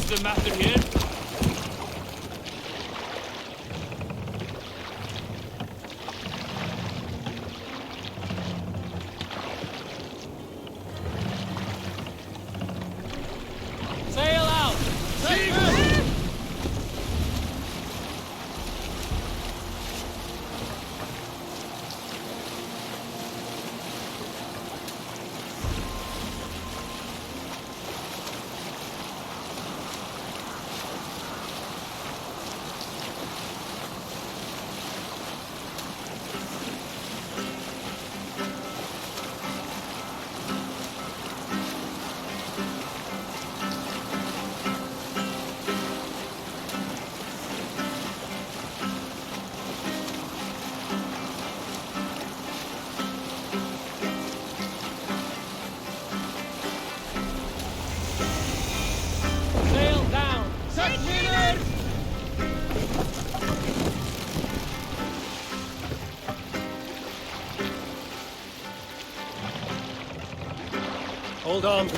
the matter here? Sail out! Sail down! Set leaders! Hold on.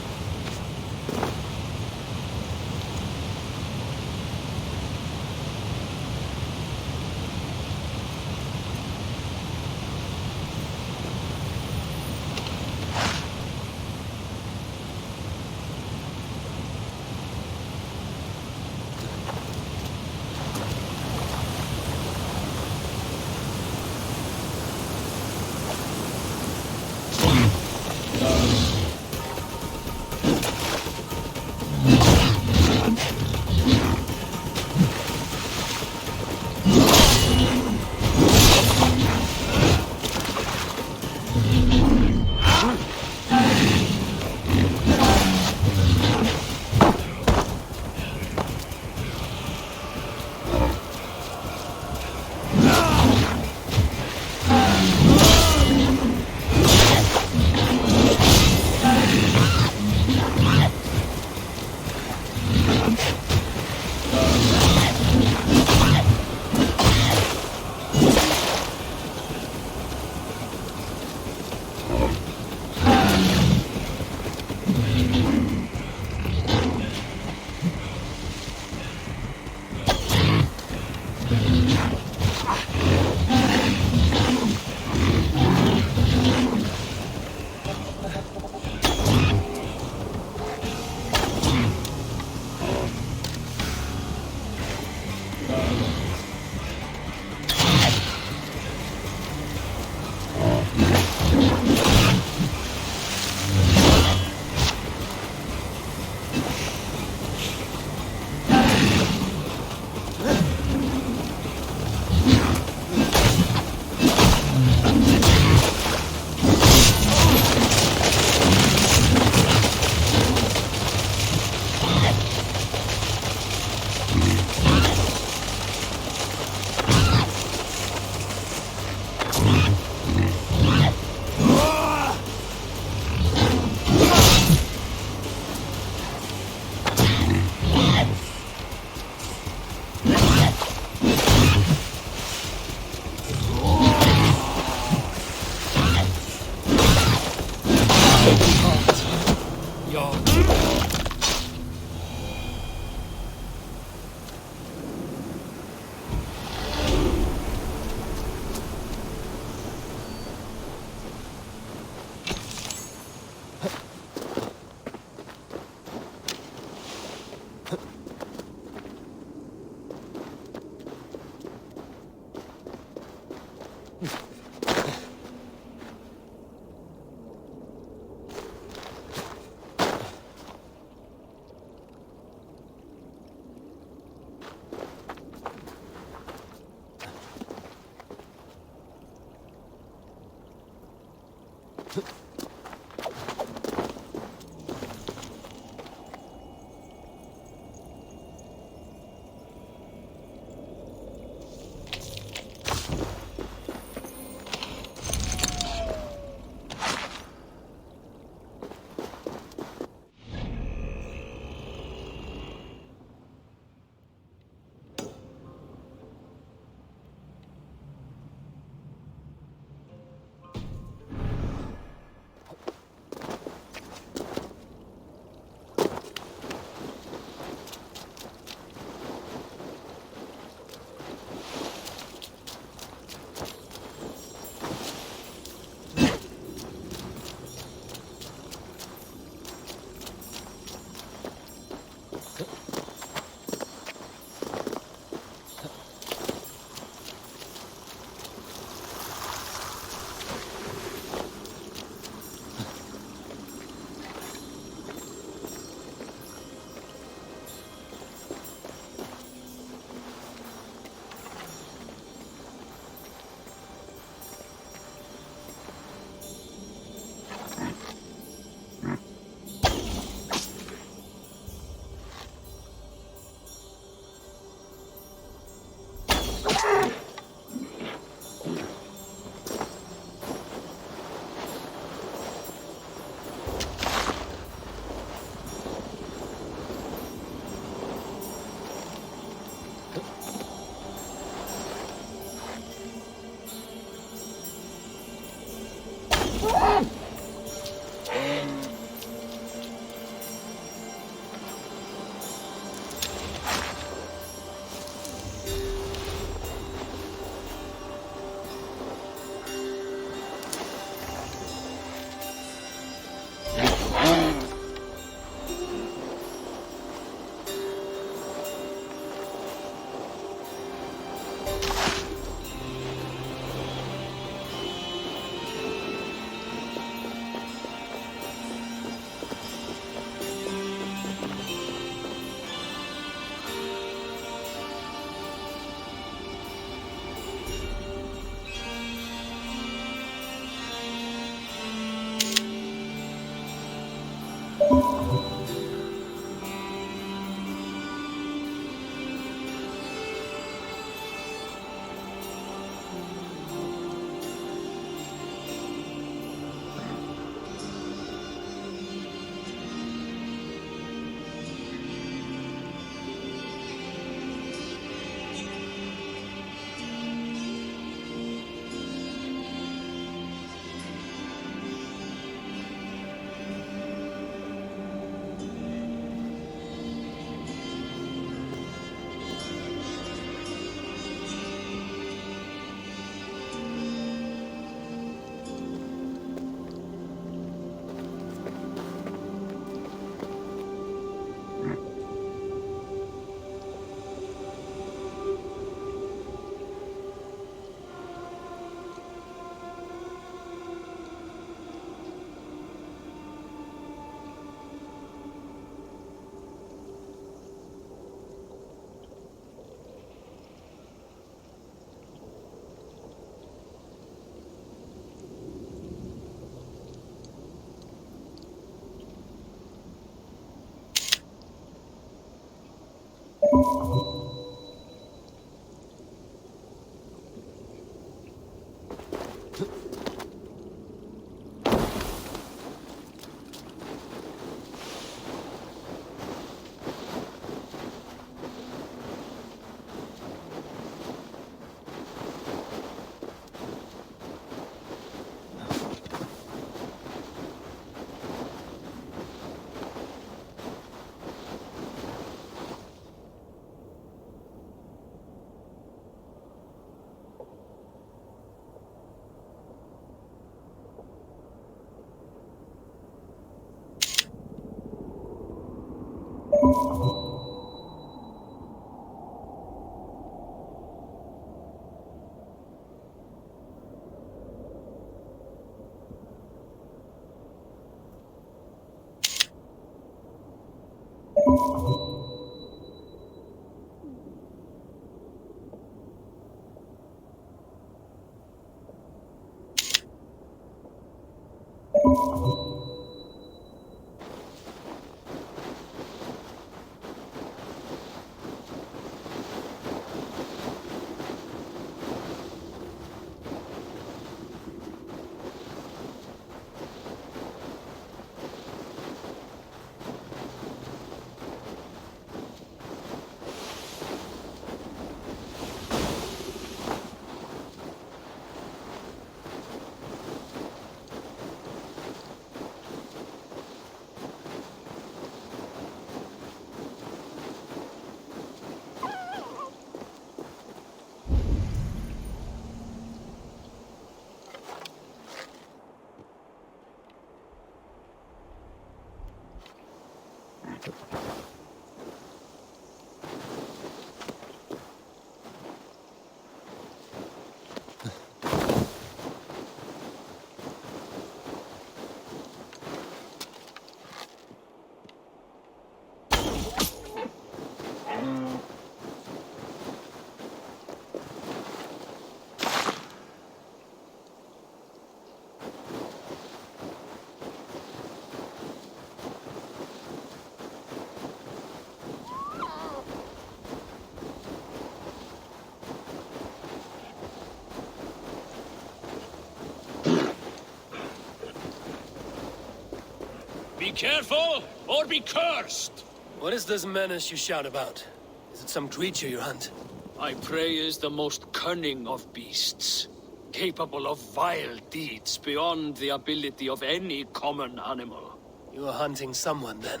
careful, or be cursed! What is this menace you shout about? Is it some creature you hunt? My prey is the most cunning of beasts, capable of vile deeds beyond the ability of any common animal. You are hunting someone, then?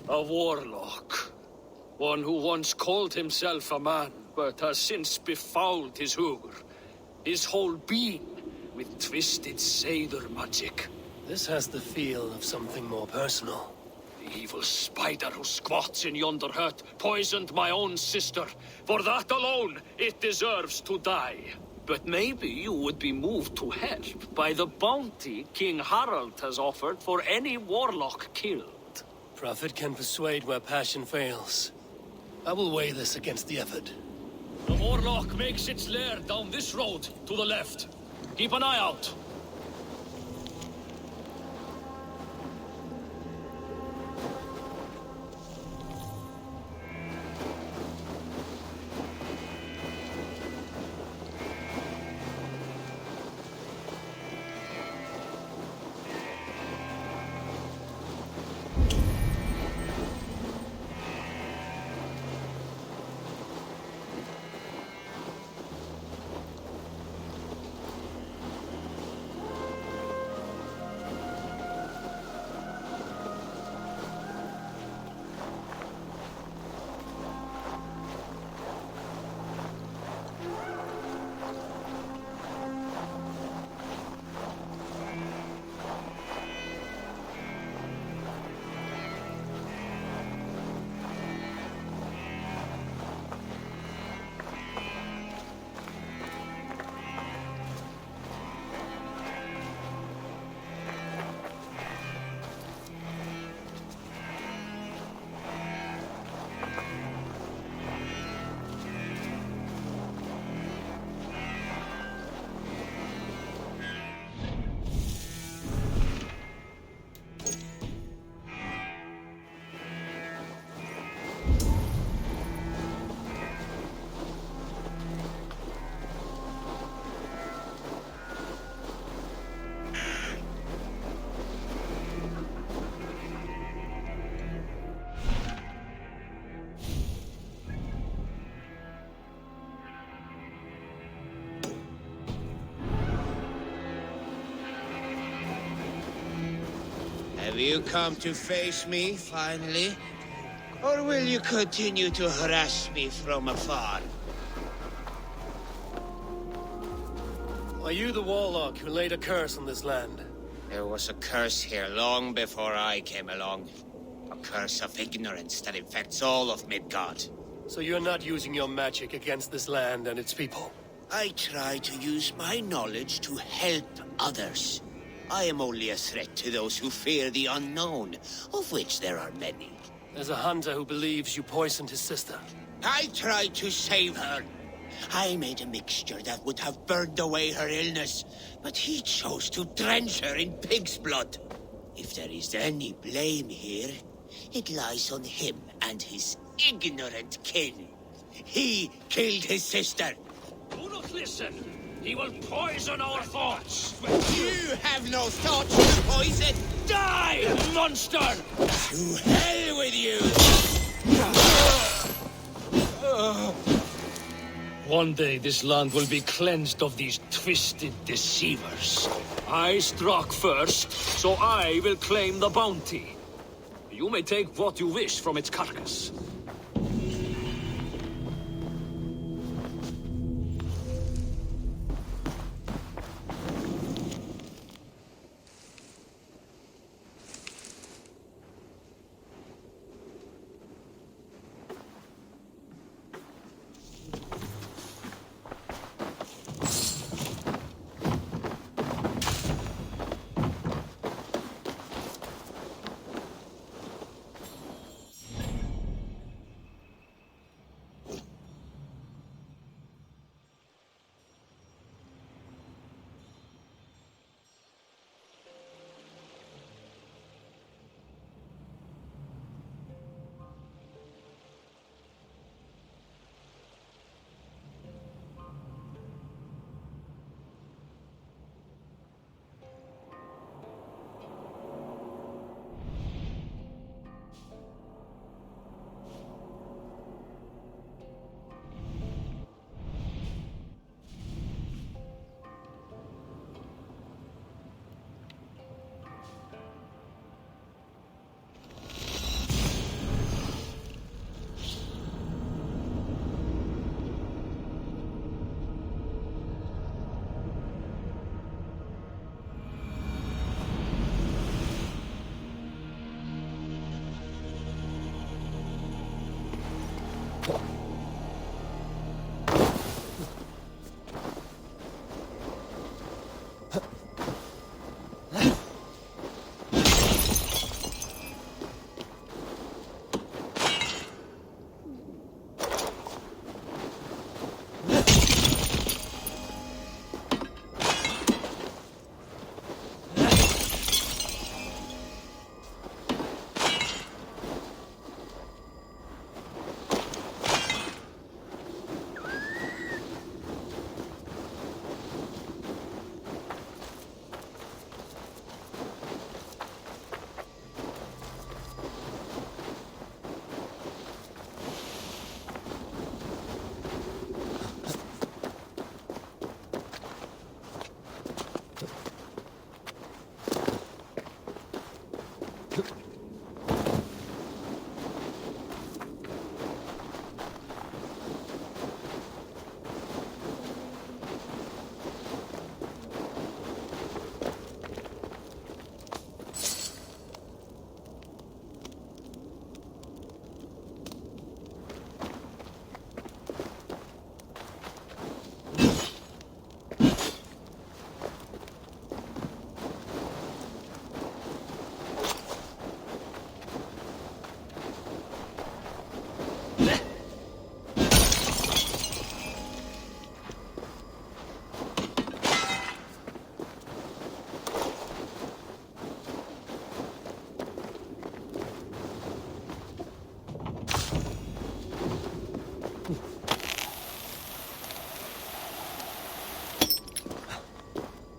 A warlock. One who once called himself a man, but has since befouled his hugr, his whole being, with twisted Seidr magic. This has the feel of something more personal. The evil spider who squats in yonder hut poisoned my own sister. For that alone, it deserves to die. But maybe you would be moved to help by the bounty King Harald has offered for any warlock killed. Prophet can persuade where passion fails. I will weigh this against the effort. The warlock makes its lair down this road, to the left. Keep an eye out. Have you come to face me, finally? Or will you continue to harass me from afar? Are you the warlock who laid a curse on this land? There was a curse here long before I came along. A curse of ignorance that infects all of Midgard. So you're not using your magic against this land and its people? I try to use my knowledge to help others. I am only a threat to those who fear the unknown, of which there are many. There's a hunter who believes you poisoned his sister. I tried to save her. I made a mixture that would have burned away her illness, but he chose to drench her in pig's blood. If there is any blame here, it lies on him and his ignorant kin. He killed his sister. Do not listen. He will poison our thoughts. You have no thoughts to poison. Die, monster! To hell with you! One day this land will be cleansed of these twisted deceivers. I struck first, so I will claim the bounty. You may take what you wish from its carcass.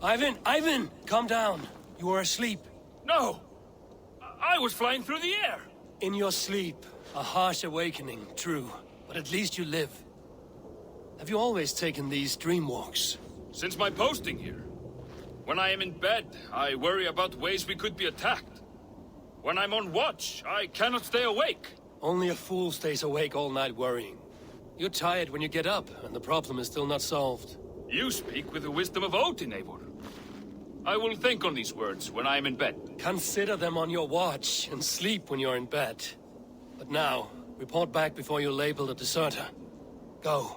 Ivan! Calm down. You are asleep. No! I was flying through the air! In your sleep. A harsh awakening, true. But at least you live. Have you always taken these dream walks? Since my posting here. When I am in bed, I worry about ways we could be attacked. When I'm on watch, I cannot stay awake. Only a fool stays awake all night worrying. You're tired when you get up, and the problem is still not solved. You speak with the wisdom of Odin, Eivor. I will think on these words when I am in bed. Consider them on your watch, and sleep when you're in bed. But now, report back before you're labeled a deserter. Go.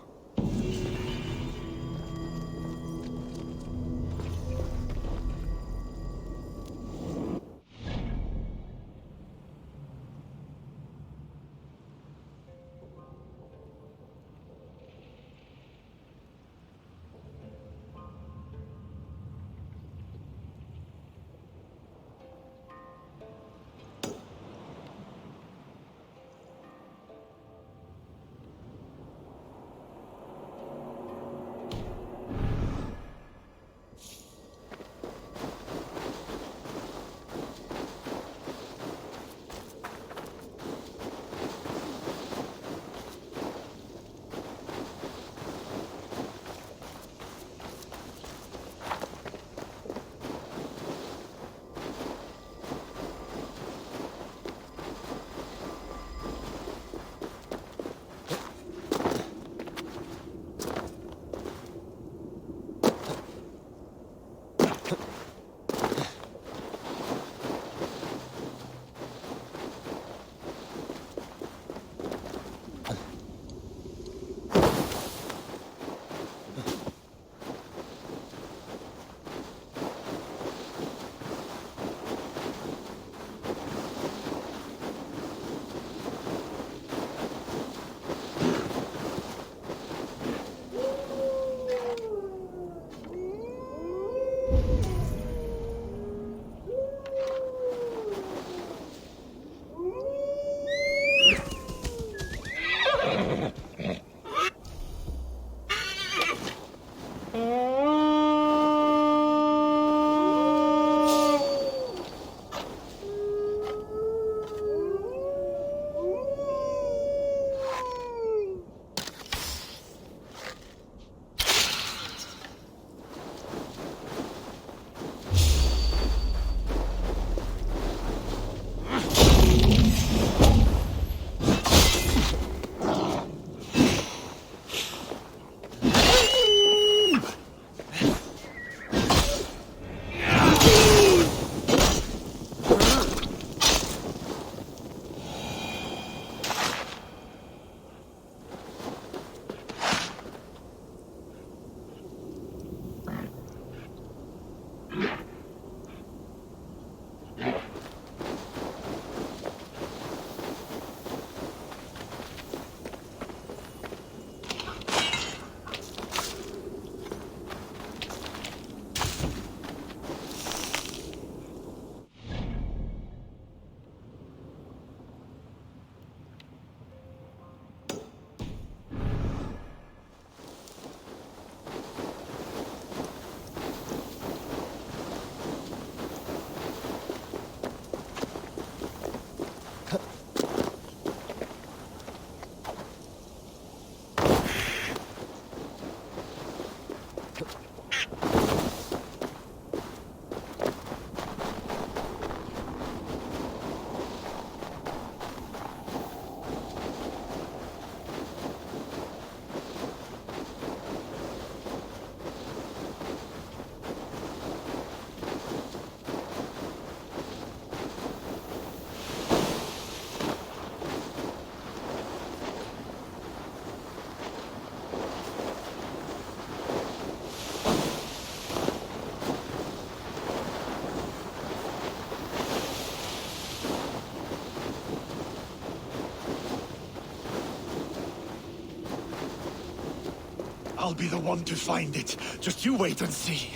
I'll be the one to find it. Just you wait and see.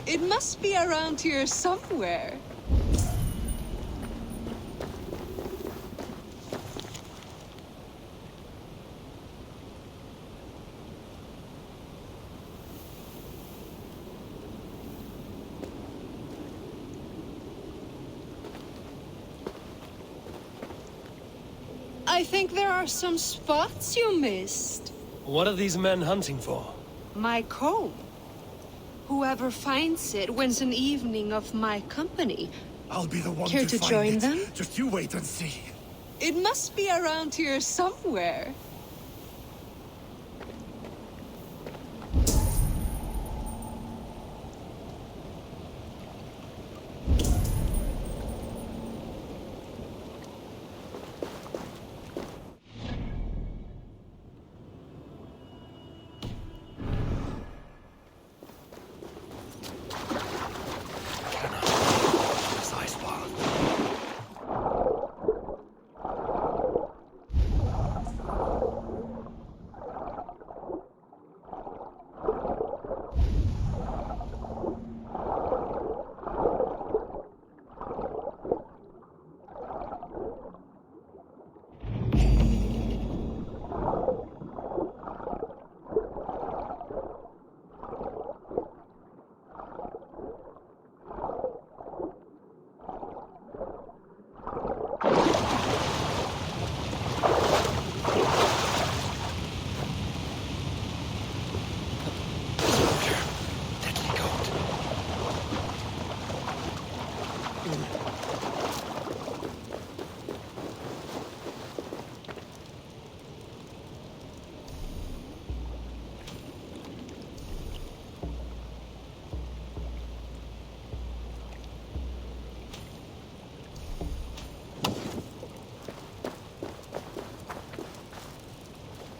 It must be around here somewhere. I think there are some spots you missed. What are these men hunting for? My comb. Whoever finds it wins an evening of my company. I'll be the one Care to to find join it. them? Just you wait and see. It must be around here somewhere. This ice wall. Deadly goat.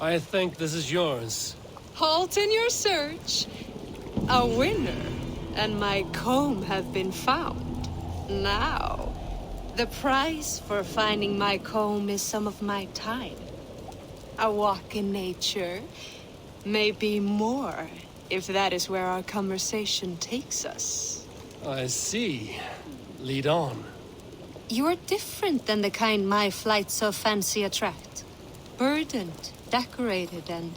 I think this is yours. Halt in your search. A winner and my comb have been found. Now, the price for finding my comb is some of my time. A walk in nature, maybe more, if that is where our conversation takes us. I see. Lead on. You're different than the kind my flights of fancy attract. Burdened, decorated, and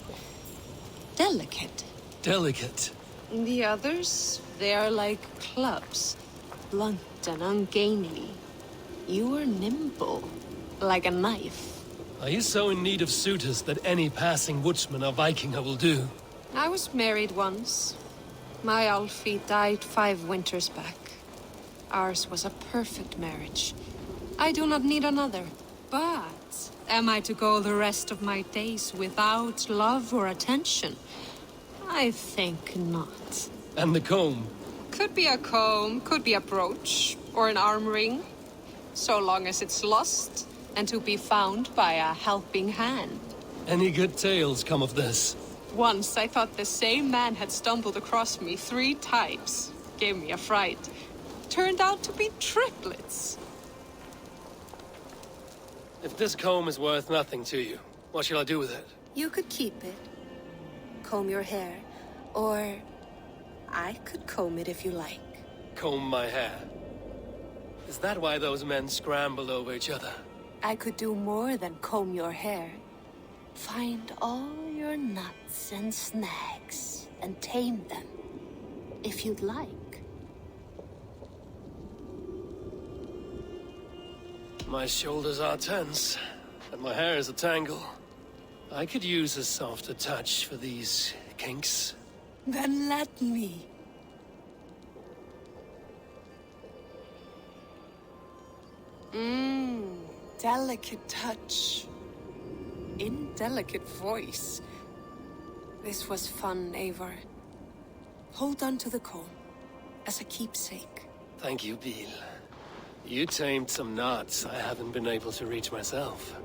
delicate. Delicate. The others, they are like clubs, blunt and ungainly. You are nimble, like a knife. Are you so in need of suitors that any passing woodsman or Vikinger will do? I was married once. My Alfie died 5 winters back. Ours was a perfect marriage. I do not need another. But am I to go the rest of my days without love or attention? I think not. And the comb? Could be a comb, could be a brooch, or an arm ring. So long as it's lost, and to be found by a helping hand. Any good tales come of this? Once I thought the same man had stumbled across me 3 times. Gave me a fright. Turned out to be triplets. If this comb is worth nothing to you, what shall I do with it? You could keep it. Comb your hair. Or I could comb it if you like. Comb my hair. Is that why those men scrambled over each other? I could do more than comb your hair. Find all your nuts and snags and tame them, if you'd like. My shoulders are tense, and my hair is a tangle. I could use a softer touch for these kinks. Then let me. Delicate touch. Indelicate voice. This was fun, Eivor. Hold on to the comb, as a keepsake. Thank you, Bill. You tamed some knots I haven't been able to reach myself.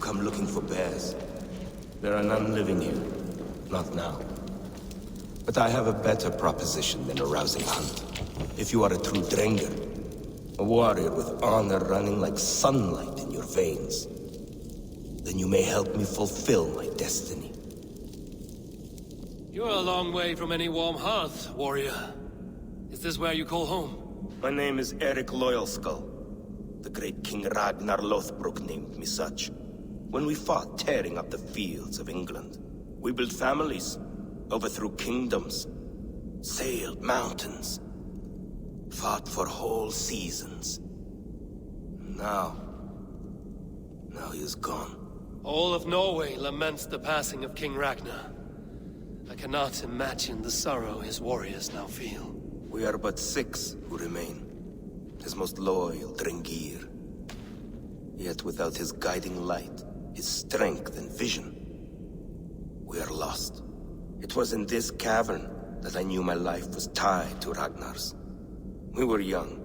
come looking for bears, there are none living here. Not now. But I have a better proposition than a rousing hunt. If you are a true Drenger, a warrior with honor running like sunlight in your veins, then you may help me fulfill my destiny. You're a long way from any warm hearth, warrior. Is this where you call home? My name is Eric Loyalskull. The great King Ragnar Lothbrok named me such. When we fought tearing up the fields of England, we built families, overthrew kingdoms, sailed mountains, fought for whole seasons. Now he is gone. All of Norway laments the passing of King Ragnar. I cannot imagine the sorrow his warriors now feel. We are but 6 who remain. His most loyal Drengir. Yet without his guiding light, his strength and vision, we are lost. It was in this cavern that I knew my life was tied to Ragnar's. We were young,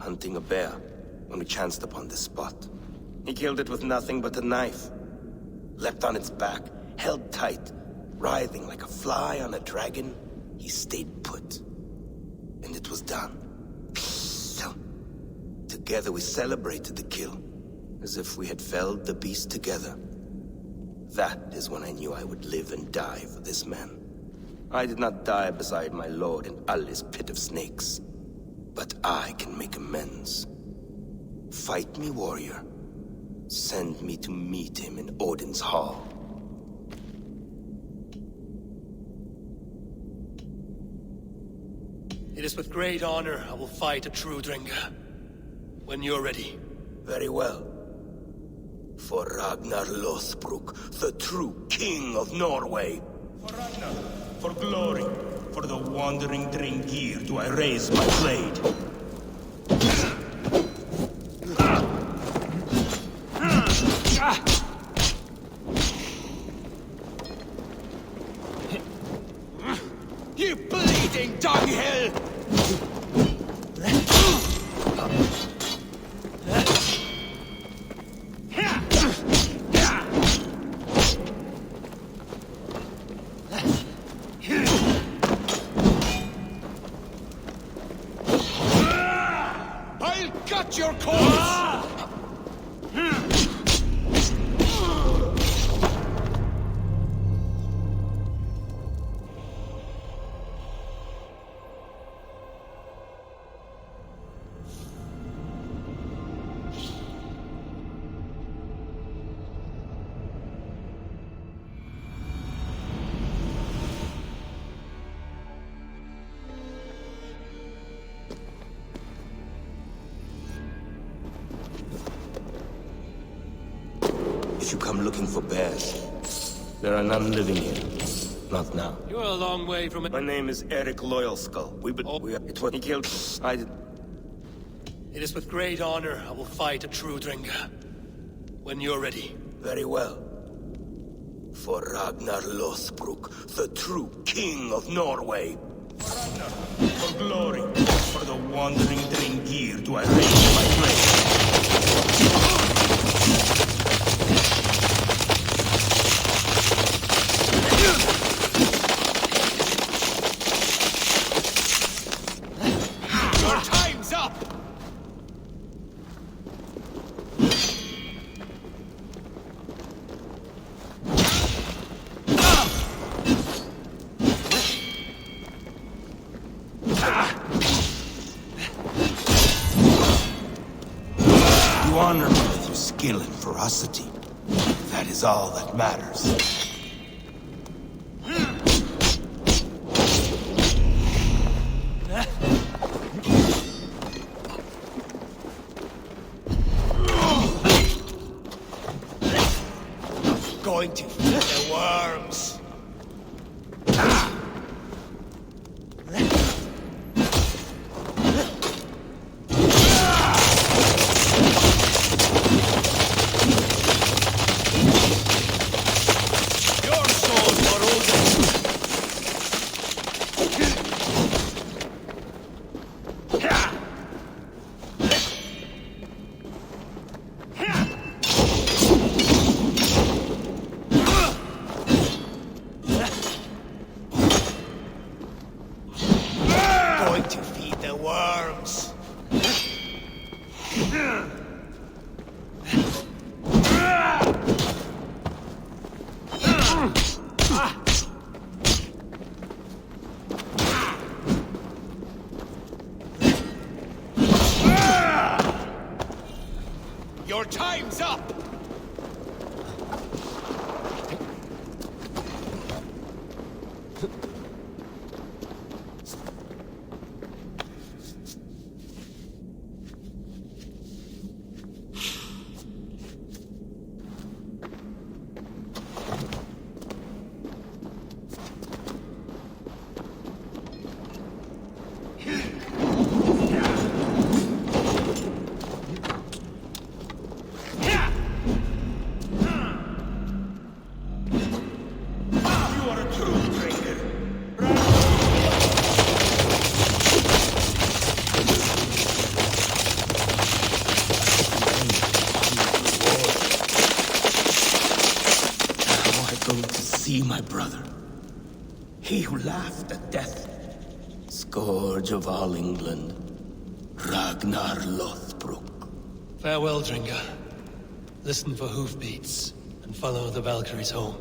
hunting a bear, when we chanced upon this spot. He killed it with nothing but a knife. Leapt on its back, held tight, writhing like a fly on a dragon. He stayed put. And it was done. So, together we celebrated the kill, as if we had felled the beast together. That is when I knew I would live and die for this man. I did not die beside my lord in Ali's pit of snakes. But I can make amends. Fight me, warrior. Send me to meet him in Odin's hall. It is with great honor I will fight a true Drenger. When you're ready. Very well. For Ragnar Lothbrok, the true king of Norway. For Ragnar, for glory, for the wandering Drengir do I raise my blade. You bleeding dunghill! I'll cut your cords! If you come looking for bears, there are none living here. Not now. You're a long way from it. My name is Eric Loyalskull. It was he killed. I did. It is with great honor I will fight a true Drenger. When you're ready. Very well. For Ragnar Lothbrok, the true king of Norway. For Ragnar, for glory, for the wandering Drengir do I raise my blade. Your time's up! You honor me with your skill and ferocity. That is all that matters. Going to feed the worms. Your soul for Odin. Go to see my brother. He who laughed at death. Scourge of all England. Ragnar Lothbrok. Farewell, Dringa. Listen for hoofbeats, and follow the Valkyries home.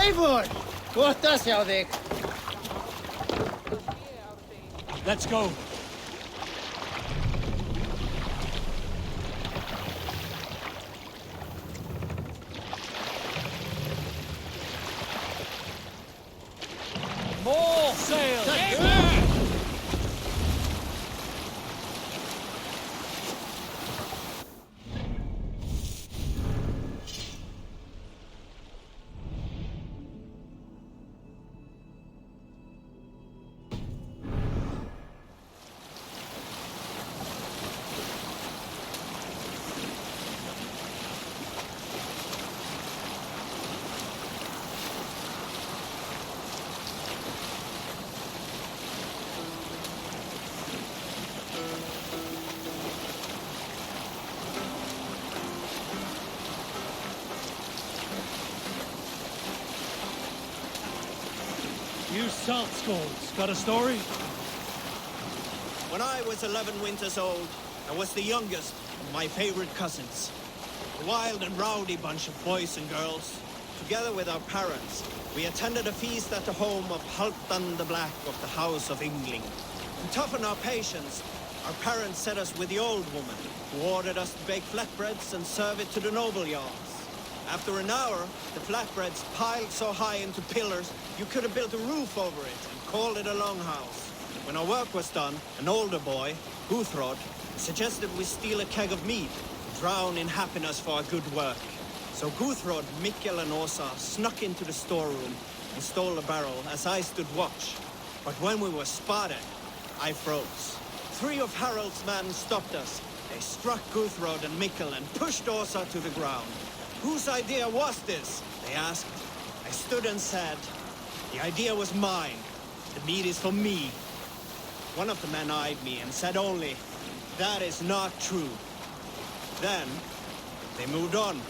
Eivor! Gott að sjá þig. Let's go. More sail. You salt skulls, got a story? When I was 11 winters old, I was the youngest of my favorite cousins. A wild and rowdy bunch of boys and girls. Together with our parents, we attended a feast at the home of Halfdan the Black of the House of Yngling. To toughen our patience, our parents set us with the old woman, who ordered us to bake flatbreads and serve it to the noble jarls. After an hour, the flatbreads piled so high into pillars, you could have built a roof over it and called it a longhouse. When our work was done, an older boy, Guthrod, suggested we steal a keg of mead, drown in happiness for our good work. So Guthrod, Mikkel and Åsa snuck into the storeroom and stole a barrel as I stood watch. But when we were spotted, I froze. 3 of Harald's men stopped us. They struck Guthrod and Mikkel and pushed Åsa to the ground. Whose idea was this? They asked. I stood and said, the idea was mine. The meat is for me. One of the men eyed me and said only, that is not true. Then, they moved on.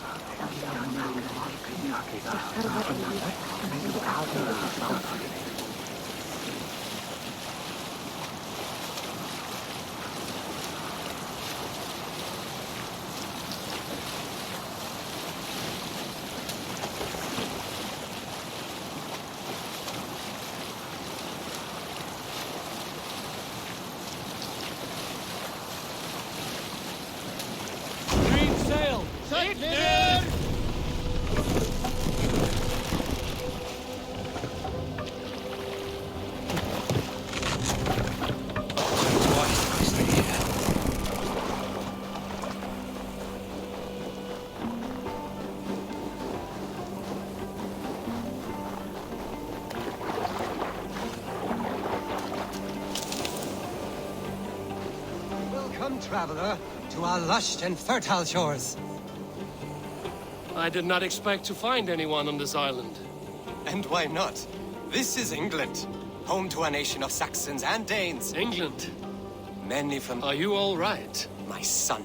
Welcome, traveler, to our lush and fertile shores. I did not expect to find anyone on this island. And why not? This is England, home to a nation of Saxons and Danes. England? Many from... Are you all right? My son,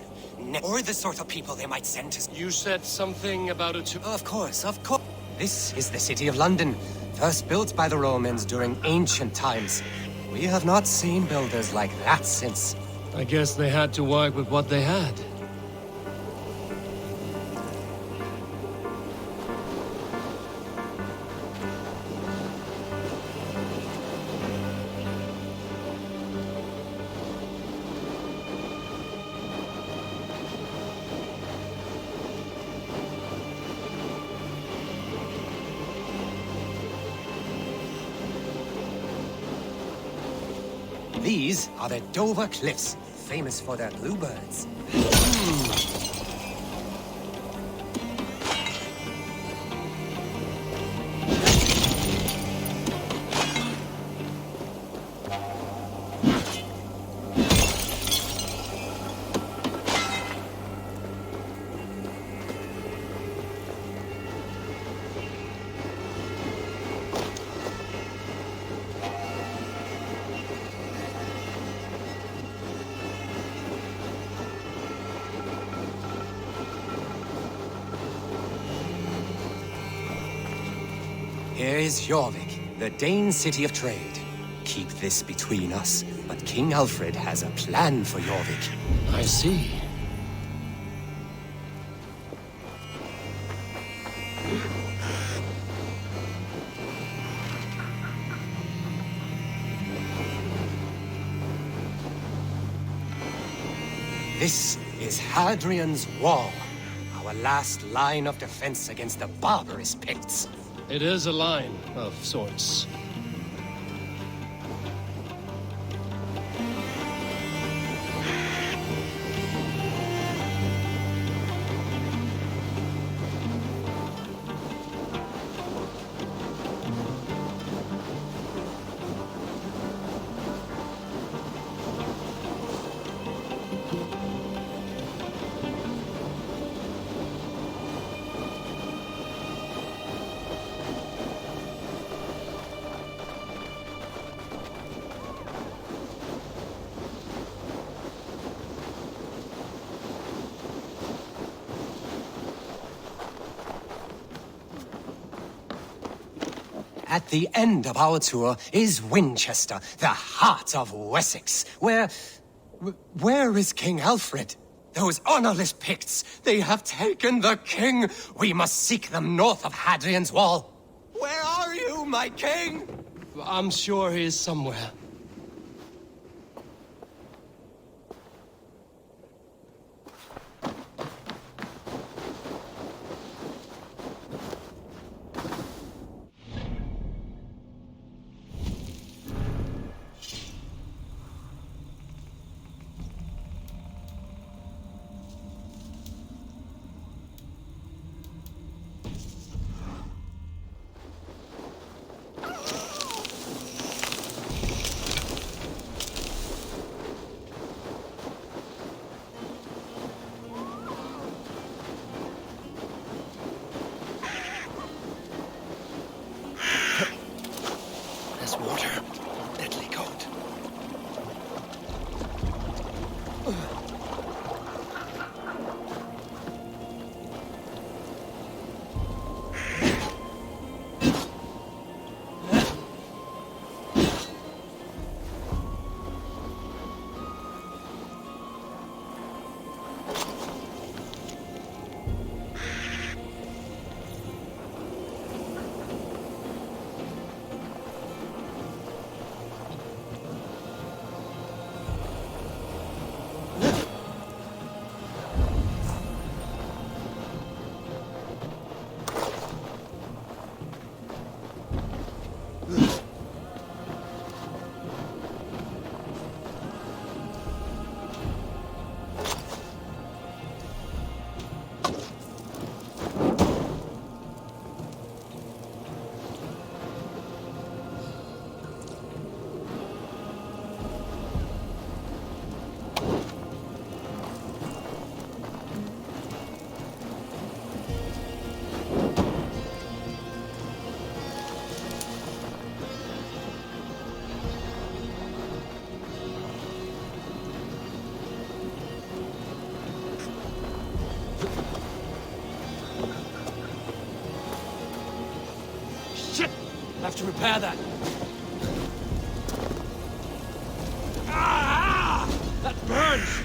or the sort of people they might send to... You said something about it too. Of course, of course. This is the city of London, first built by the Romans during ancient times. We have not seen builders like that since... I guess they had to work with what they had. These are the Dover Cliffs, famous for their bluebirds. Here is Jorvik, the Dane city of trade. Keep this between us, but King Alfred has a plan for Jorvik. I see. This is Hadrian's Wall, our last line of defense against the barbarous Picts. It is a line of sorts. At the end of our tour is Winchester, the heart of Wessex, where is King Alfred? Those honorless Picts, they have taken the king! We must seek them north of Hadrian's Wall! Where are you, my king? I'm sure he is somewhere. Water. Deadly cold. I'll have to repair that. That burns!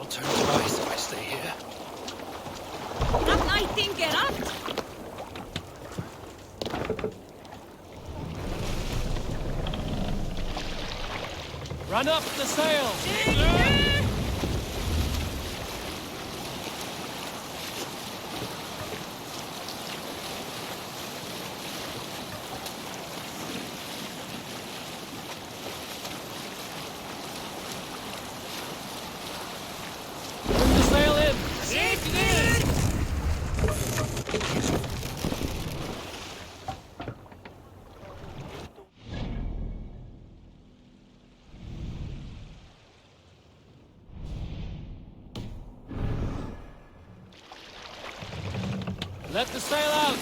I'll turn to ice if I stay here. Run up the sail! Bring the sail in! Let the sail out!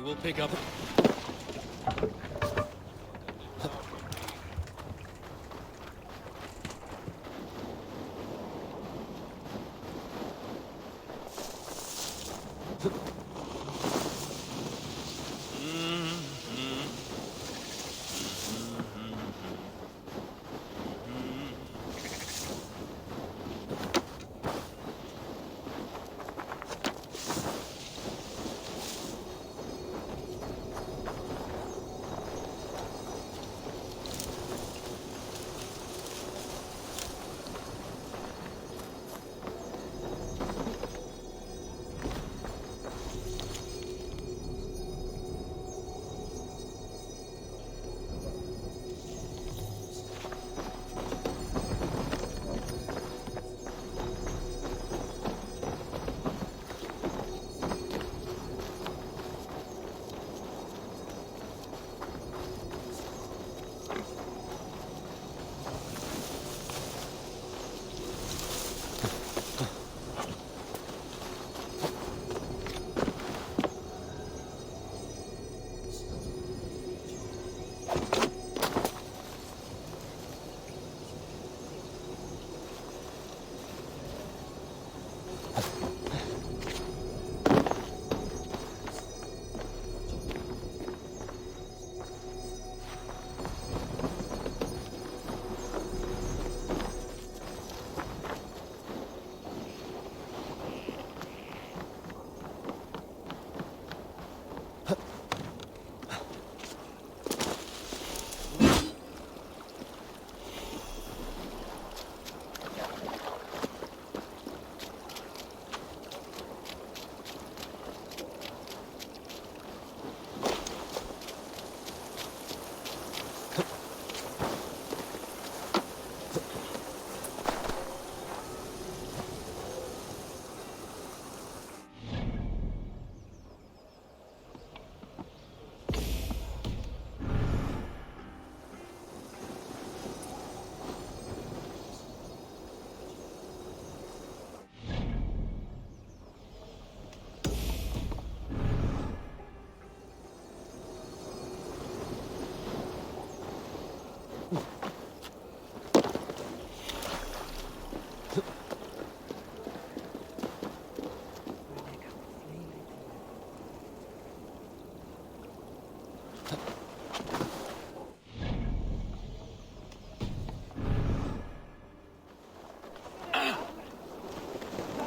We will pick up...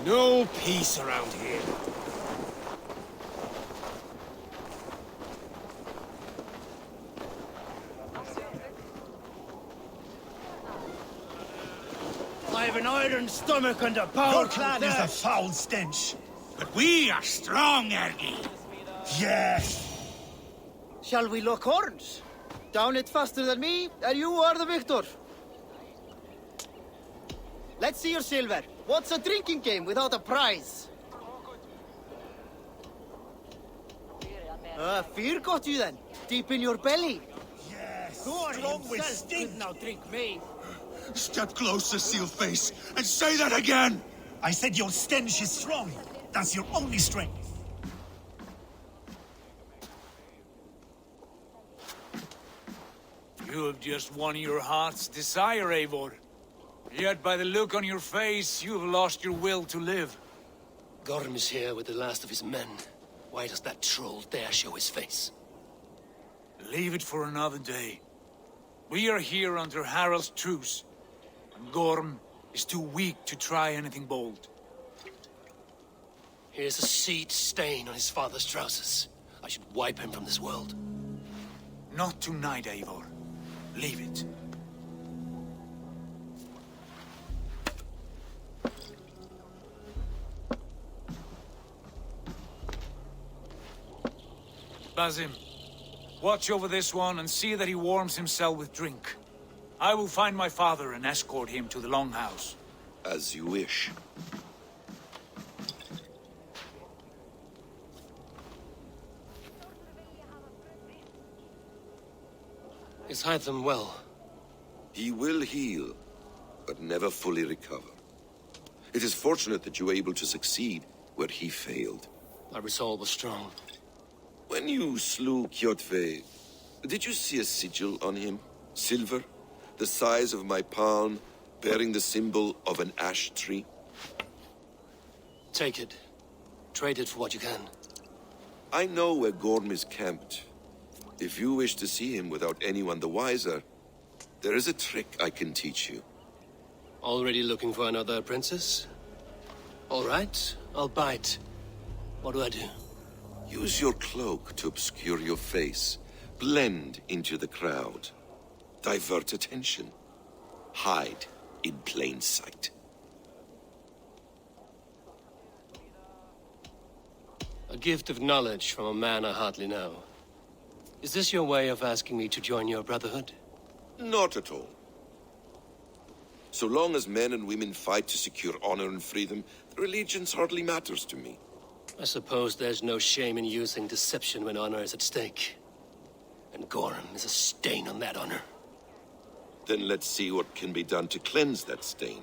No peace around here. I have an iron stomach and a power. Your clan is a foul stench. But we are strong, Ergi. Yes. Shall we lock horns? Down it faster than me, and you are the victor. Let's see your silver. What's a drinking game without a prize? Fear got you then, deep in your belly. Yes. Who are Strong with himself stink. could now drink me. Step closer, Sealface, and say that again! I said your stench is strong. That's your only strength. You have just won your heart's desire, Eivor. Yet by the look on your face, you have lost your will to live. Gorm is here with the last of his men. Why does that troll dare show his face? Leave it for another day. We are here under Harald's truce, and Gorm is too weak to try anything bold. Here's a seed stain on his father's trousers. I should wipe him from this world. Not tonight, Eivor. Leave it. Basim, watch over this one and see that he warms himself with drink. I will find my father and escort him to the Longhouse. As you wish. Is Hytham well? He will heal, but never fully recover. It is fortunate that you were able to succeed where he failed. My resolve was strong. When you slew Kjotve, did you see a sigil on him? Silver? The size of my palm, bearing the symbol of an ash tree? Take it. Trade it for what you can. I know where Gorm is camped. If you wish to see him without anyone the wiser, there is a trick I can teach you. Already looking for another princess? All right, I'll bite. What do I do? Use your cloak to obscure your face. Blend into the crowd. Divert attention. Hide in plain sight. A gift of knowledge from a man I hardly know. Is this your way of asking me to join your brotherhood? Not at all. So long as men and women fight to secure honor and freedom, their allegiance hardly matters to me. I suppose there's no shame in using deception when honor is at stake. And Gorm is a stain on that honor. Then let's see what can be done to cleanse that stain.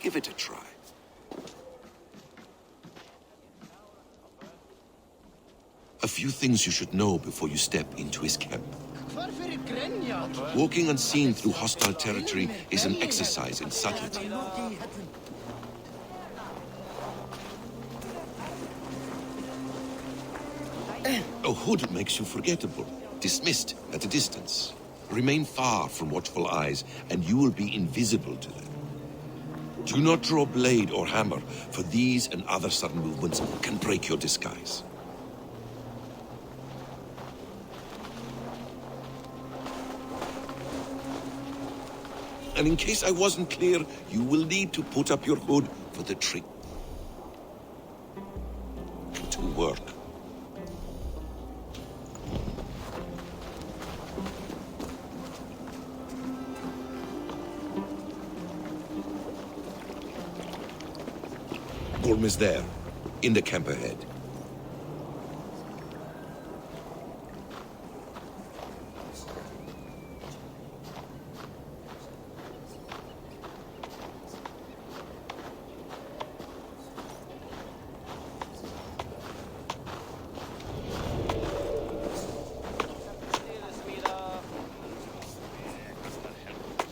Give it a try. A few things you should know before you step into his camp. Walking unseen through hostile territory is an exercise in subtlety. A hood makes you forgettable, dismissed at a distance. Remain far from watchful eyes, and you will be invisible to them. Do not draw blade or hammer, for these and other sudden movements can break your disguise. And in case I wasn't clear, you will need to put up your hood for the trick to work. Gorm is there, in the camp ahead.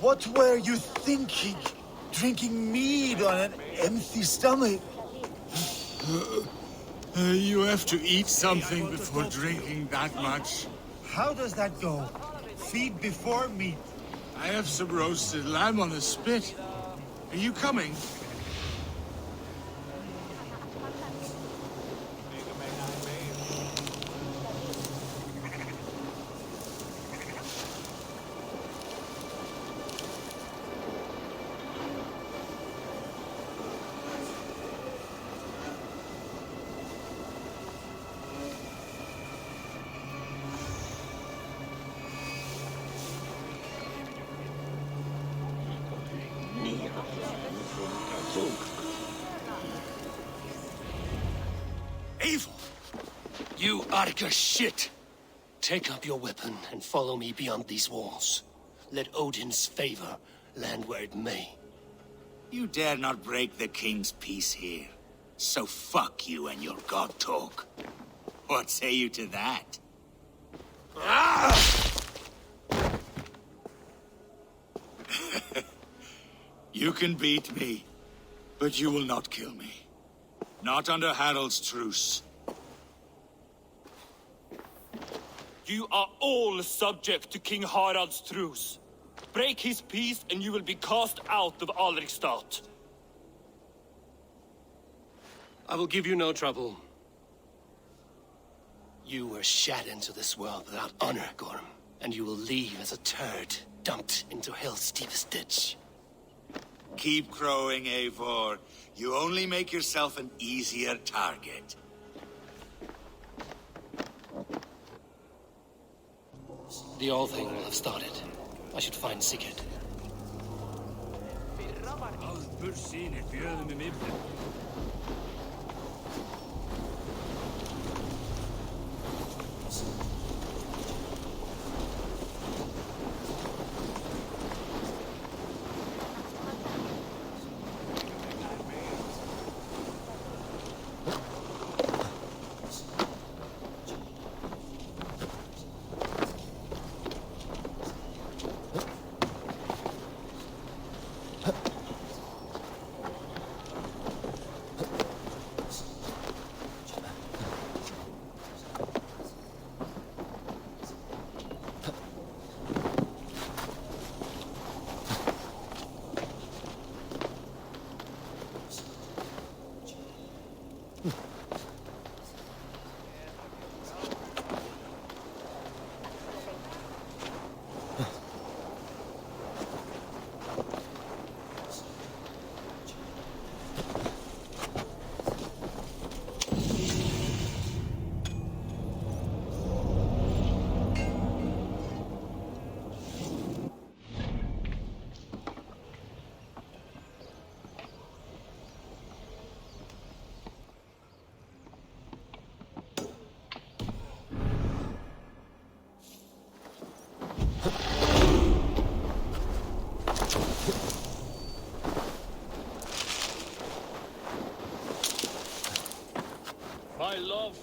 What were you thinking? Drinking mead on an empty stomach? You have to eat something before drinking that much. How does that go? Feed before meat. I have some roasted lamb on the spit. Are you coming? Evil! You Arga shit! Take up your weapon and follow me beyond these walls. Let Odin's favor land where it may. You dare not break the king's peace here. So fuck you and your god talk. What say you to that? You can beat me, but you will not kill me. Not under Harald's truce. You are all subject to King Harald's truce. Break his peace and you will be cast out of Alrikstad. I will give you no trouble. You were shat into this world without honor, Gorm, and you will leave as a turd dumped into hell's deepest ditch. Keep crowing, Eivor. You only make yourself an easier target. The All Thing will have started. I should find Sigurd.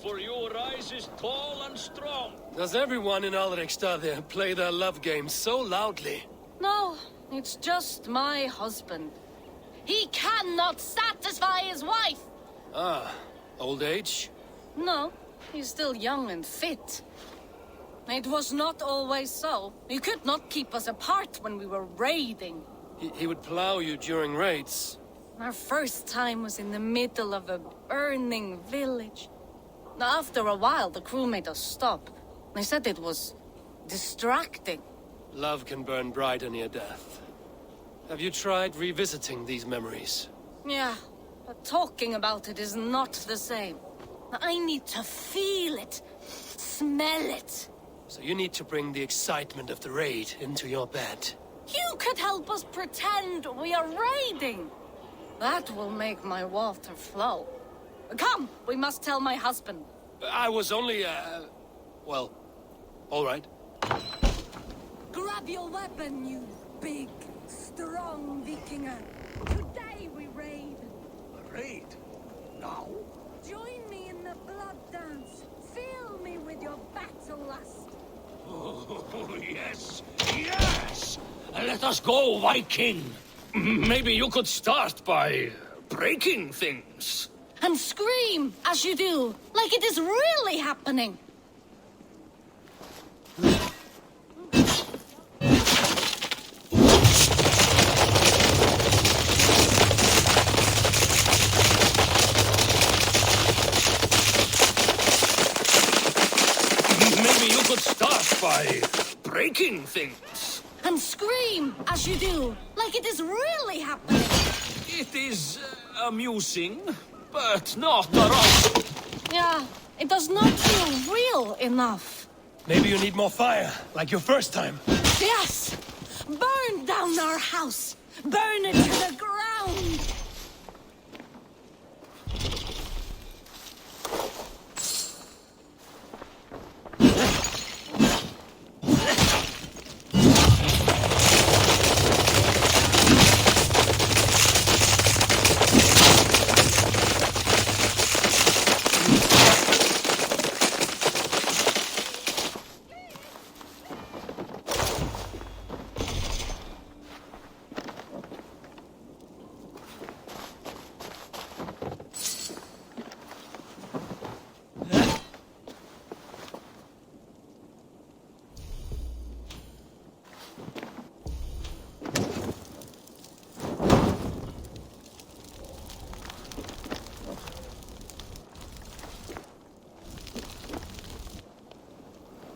for you rises tall and strong. Does everyone in Alrikstad there play their love game so loudly? No, it's just my husband. He cannot satisfy his wife! Ah, old age? No, he's still young and fit. It was not always so. You could not keep us apart when we were raiding. He would plow you during raids. Our first time was in the middle of a burning village. After a while, the crew made us stop. They said it was distracting. Love can burn brighter near death. Have you tried revisiting these memories? Yeah, but talking about it is not the same. I need to feel it, smell it. So you need to bring the excitement of the raid into your bed. You could help us pretend we are raiding. That will make my water flow. Come, we must tell my husband. I was only, well, all right. Grab your weapon, you big, strong Vikinger. Today we raid. A raid? Now? Join me in the blood dance. Fill me with your battle lust. Oh, yes, yes! Let us go, Viking! Maybe you could start by breaking things. And scream, as you do, like it is really happening. Maybe you could start by breaking things. And scream, as you do, like it is really happening. It is amusing, but not at all. Yeah, it does not feel real enough. Maybe you need more fire, like your first time. Yes! Burn down our house! Burn it to the ground!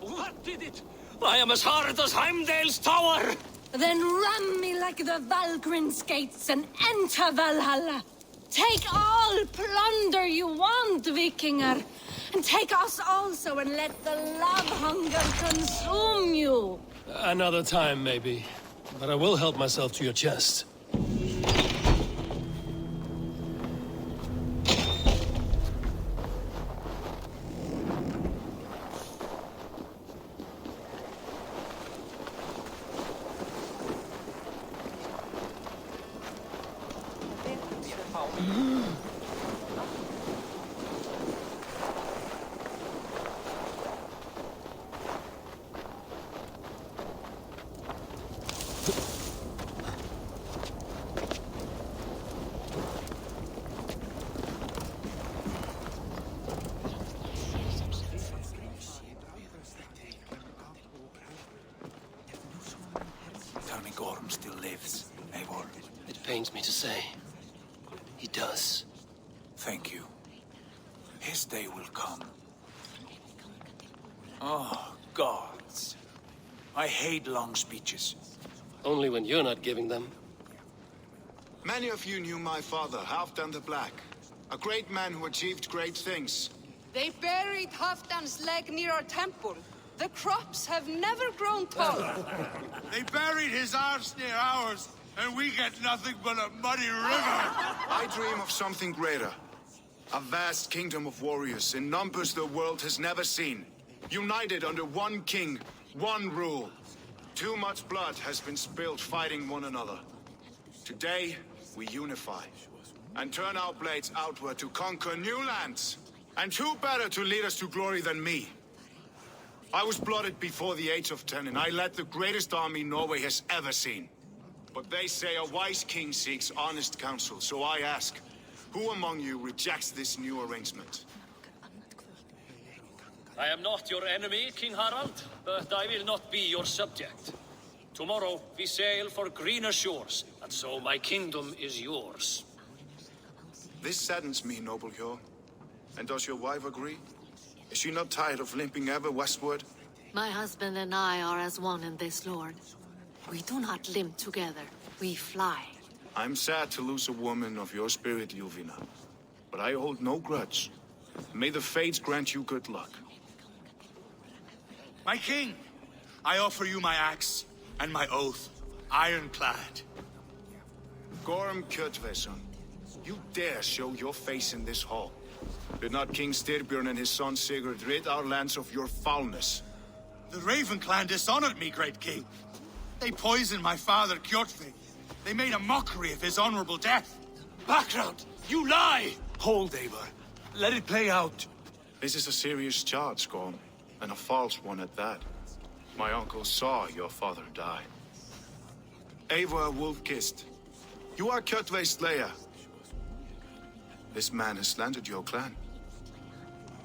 What did it? I am as hard as Heimdall's tower! Then ram me like the Valgrin's gates and enter Valhalla. Take all plunder you want, Vikinger. And take us also and let the love hunger consume you. Another time, maybe. But I will help myself to your chest. Tell me Gorm still lives, Eivor. It pains me to say. He does. Thank you. His day will come. Oh, gods. I hate long speeches. Only when you're not giving them. Many of you knew my father, Halfdan the Black. A great man who achieved great things. They buried Halfdan's leg near our temple. The crops have never grown taller. They buried his arse near ours, and we get nothing but a muddy river. I dream of something greater. A vast kingdom of warriors in numbers the world has never seen. United under one king, one rule. Too much blood has been spilled fighting one another. Today, we unify and turn our blades outward to conquer new lands. And who better to lead us to glory than me? I was blooded before the age of 10, and I led the greatest army Norway has ever seen. But they say a wise king seeks honest counsel, so I ask, who among you rejects this new arrangement? I am not your enemy, King Harald, but I will not be your subject. Tomorrow we sail for greener shores, and so my kingdom is yours. This saddens me, noble Hjor. And does your wife agree? Is she not tired of limping ever westward? My husband and I are as one in this, Lord. We do not limp together, we fly. I'm sad to lose a woman of your spirit, Yuvina. But I hold no grudge. May the fates grant you good luck. My king, I offer you my axe and my oath, ironclad. Gorm Kjotveson, you dare show your face in this hall. Did not King Styrbjörn and his son Sigurd rid our lands of your foulness? The Raven clan dishonored me, great king. They poisoned my father, Kjotve. They made a mockery of his honorable death. Background! You lie! Hold, Eivor. Let it play out. This is a serious charge, Gorm, and a false one at that. My uncle saw your father die. Eivor Wolf-Kissed, you are Kjotve's slayer. This man has slandered your clan.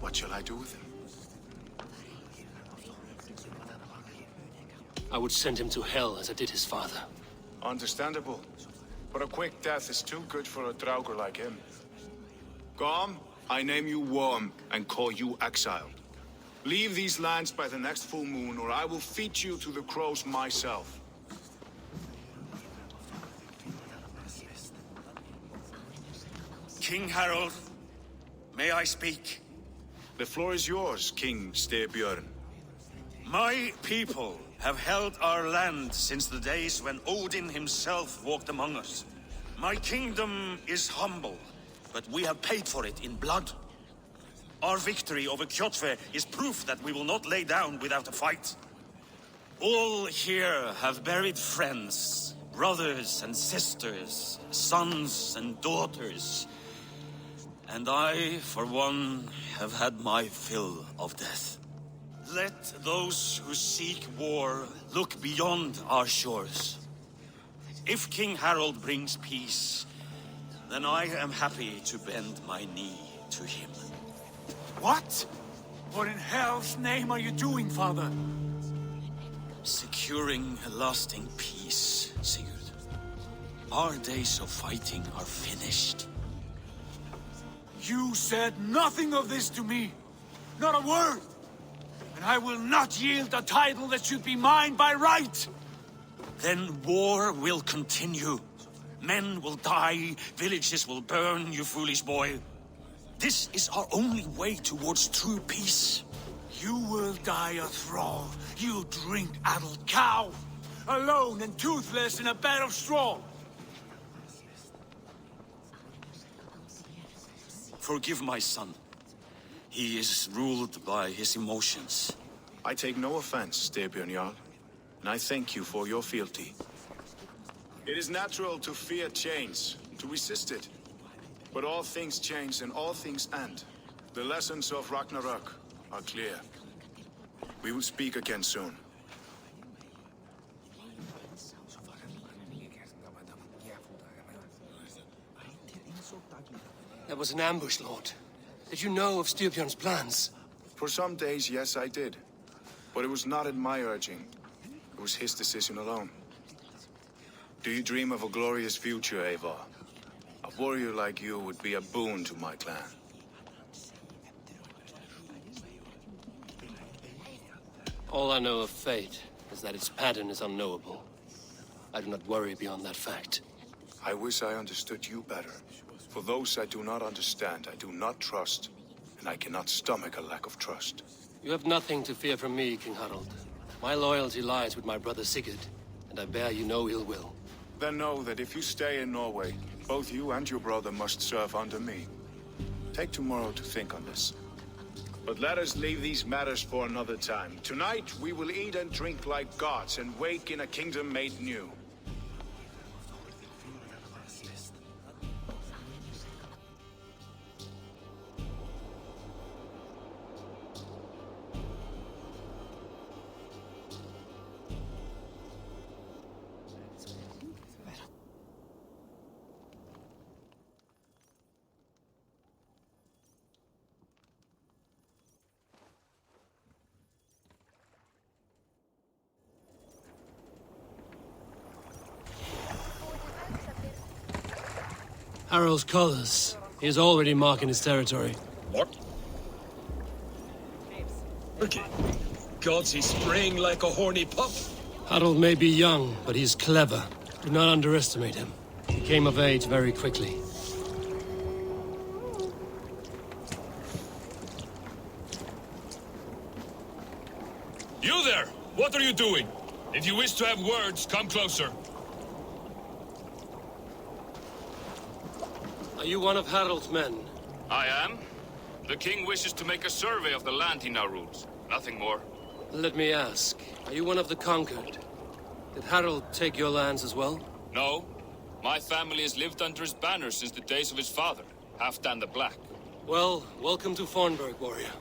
What shall I do with him? I would send him to hell as I did his father. Understandable. But a quick death is too good for a Draugr like him. Gorm, I name you Worm and call you exiled. Leave these lands by the next full moon, or I will feed you to the crows myself. King Harald, may I speak? The floor is yours, King Styrbjörn. My people have held our land since the days when Odin himself walked among us. My kingdom is humble, but we have paid for it in blood. Our victory over Kjotve is proof that we will not lay down without a fight. All here have buried friends, brothers and sisters, sons and daughters. And I, for one, have had my fill of death. Let those who seek war look beyond our shores. If King Harald brings peace, then I am happy to bend my knee to him. What? What in hell's name are you doing, father? Securing a lasting peace, Sigurd. Our days of fighting are finished. You said nothing of this to me. Not a word. And I will not yield a title that should be mine by right. Then war will continue. Men will die, villages will burn, you foolish boy. This is our only way towards true peace. You will die a thrall, you drink-addled cow. Alone and toothless in a bed of straw. Forgive my son. He is ruled by his emotions. I take no offense, Styrbjörn Jarl, and I thank you for your fealty. It is natural to fear change, to resist it. But all things change and all things end. The lessons of Ragnarok are clear. We will speak again soon. That was an ambush, Lord. Did you know of Styrbjörn's plans? For some days, yes, I did. But it was not at my urging. It was his decision alone. Do you dream of a glorious future, Eivor? A warrior like you would be a boon to my clan. All I know of fate is that its pattern is unknowable. I do not worry beyond that fact. I wish I understood you better. For those I do not understand, I do not trust, and I cannot stomach a lack of trust. You have nothing to fear from me, King Harald. My loyalty lies with my brother Sigurd, and I bear you no ill will. Then know that if you stay in Norway, both you and your brother must serve under me. Take tomorrow to think on this. But let us leave these matters for another time. Tonight, we will eat and drink like gods and wake in a kingdom made new. Harald's colors. He is already marking his territory. What? Okay. Gods, he's spraying like a horny pup. Harald may be young, but he's clever. Do not underestimate him. He came of age very quickly. You there! What are you doing? If you wish to have words, come closer. Are you one of Harald's men? I am. The king wishes to make a survey of the land he now rules. Nothing more. Let me ask, are you one of the conquered? Did Harald take your lands as well? No. My family has lived under his banner since the days of his father, Halfdan the Black. Well, welcome to Fornburg, warrior.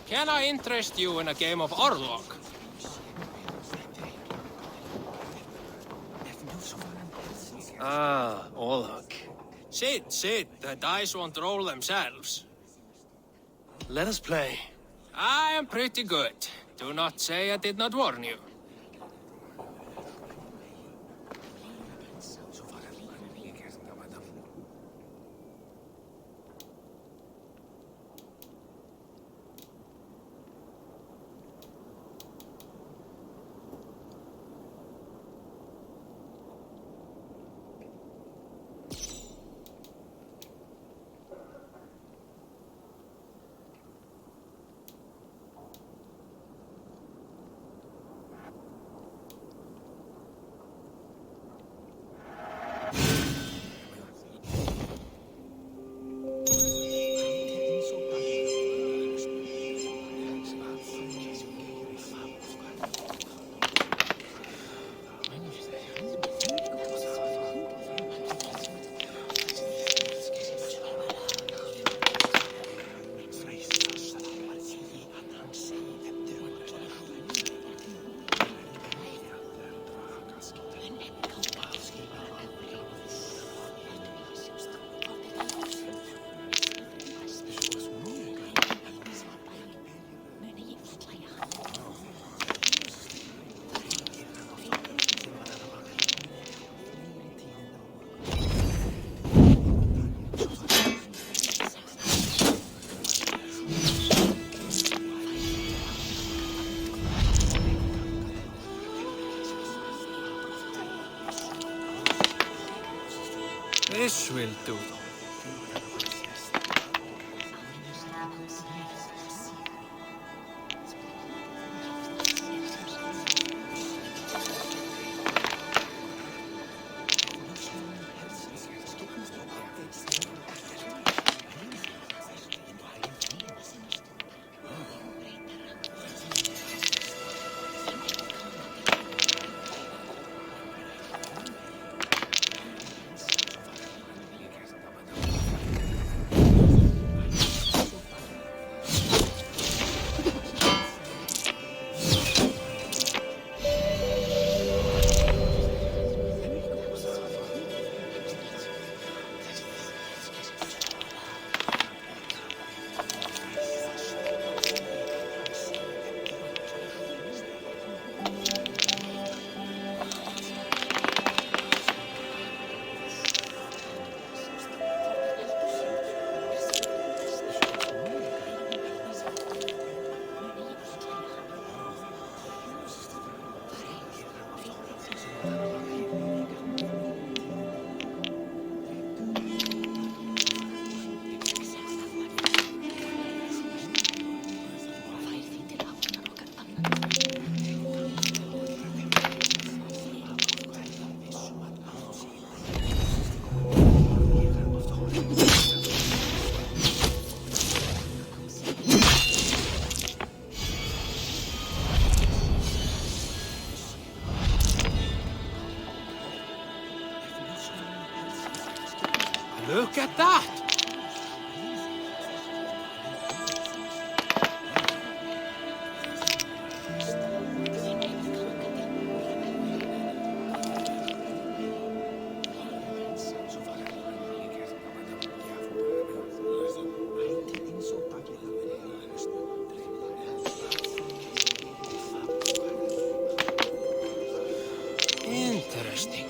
Can I interest you in a game of Orlog? Ah, Orlog. Sit. The dice won't roll themselves. Let us play. I am pretty good. Do not say I did not warn you. This will do. Look at that! Interesting.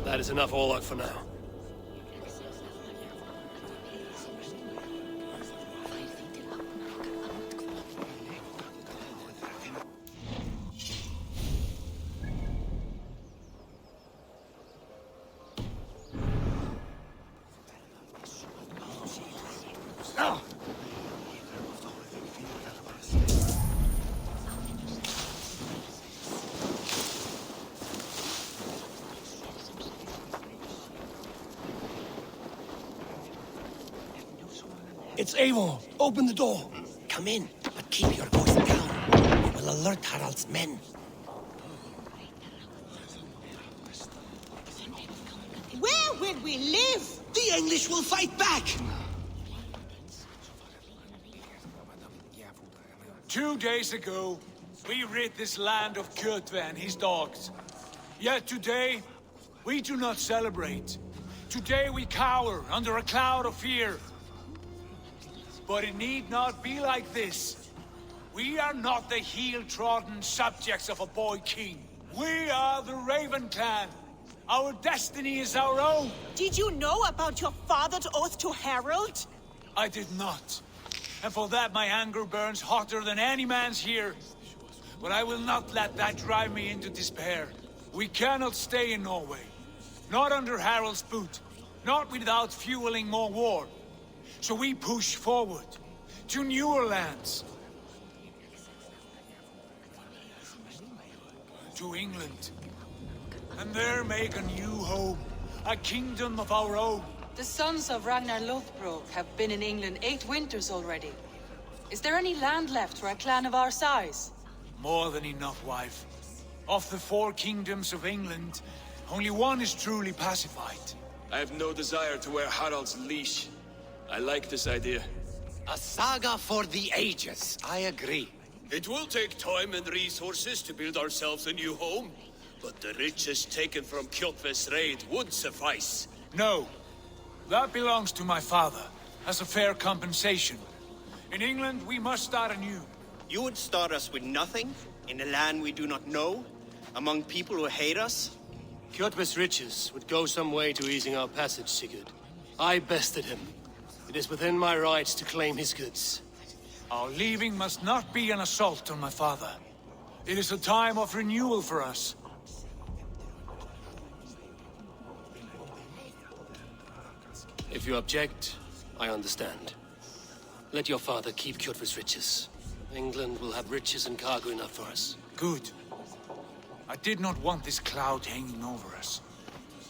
That is enough Orlok for now. It's Eivor! Open the door! Come in, but keep your voice down. We will alert Harald's men. Where will we live? The English will fight back! 2 days ago, we rid this land of Kjotve and his dogs. Yet today, we do not celebrate. Today we cower under a cloud of fear. But it need not be like this. We are not the heel-trodden subjects of a boy king. We are the Raven clan. Our destiny is our own. Did you know about your father's oath to Harald? I did not. And for that my anger burns hotter than any man's here. But I will not let that drive me into despair. We cannot stay in Norway. Not under Harald's boot. Not without fueling more war. So we push forward to newer lands. To England. And there make a new home. A kingdom of our own. The sons of Ragnar Lothbrok have been in England 8 winters already. Is there any land left for a clan of our size? More than enough, wife. Of the 4 kingdoms of England, only one is truly pacified. I have no desire to wear Harald's leash. I like this idea. A saga for the ages, I agree. It will take time and resources to build ourselves a new home, but the riches taken from Kjotve's raid would suffice. No. That belongs to my father, as a fair compensation. In England, we must start anew. You would start us with nothing, in a land we do not know, among people who hate us? Kjotve's riches would go some way to easing our passage, Sigurd. I bested him. It is within my rights to claim his goods. Our leaving must not be an assault on my father. It is a time of renewal for us. If you object, I understand. Let your father keep Kjotve's riches. England will have riches and cargo enough for us. Good. I did not want this cloud hanging over us.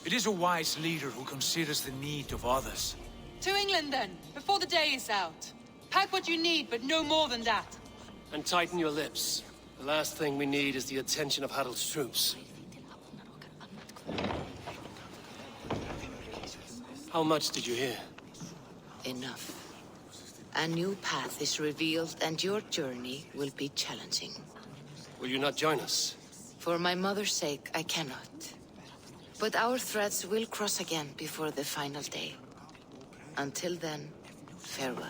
It is a wise leader who considers the need of others. To England then, before the day is out. Pack what you need, but no more than that. And tighten your lips. The last thing we need is the attention of Harald's troops. How much did you hear? Enough. A new path is revealed, and your journey will be challenging. Will you not join us? For my mother's sake, I cannot. But our threads will cross again before the final day. Until then, farewell.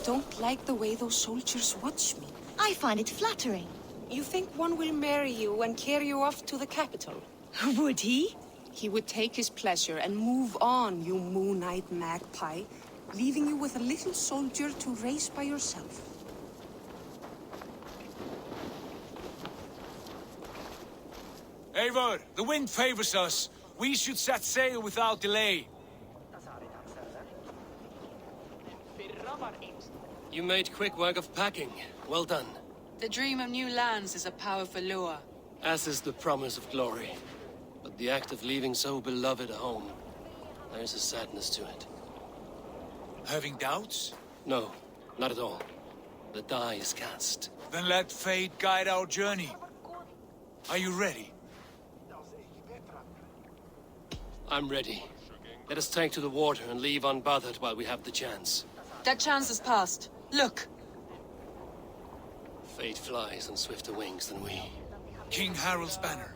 don't like the way those soldiers watch me. I find it flattering. You think one will marry you and carry you off to the capital? Would he? He would take his pleasure and move on, you moon-eyed magpie, leaving you with a little soldier to raise by yourself. Eivor, the wind favors us. We should set sail without delay. You made quick work of packing. Well done. The dream of new lands is a powerful lure. As is the promise of glory. But the act of leaving so beloved a home, there's a sadness to it. Having doubts? No, not at all. The die is cast. Then let fate guide our journey. Are you ready? I'm ready. Let us take to the water and leave unbothered while we have the chance. That chance is past. Look! Fate flies on swifter wings than we. King Harald's banner.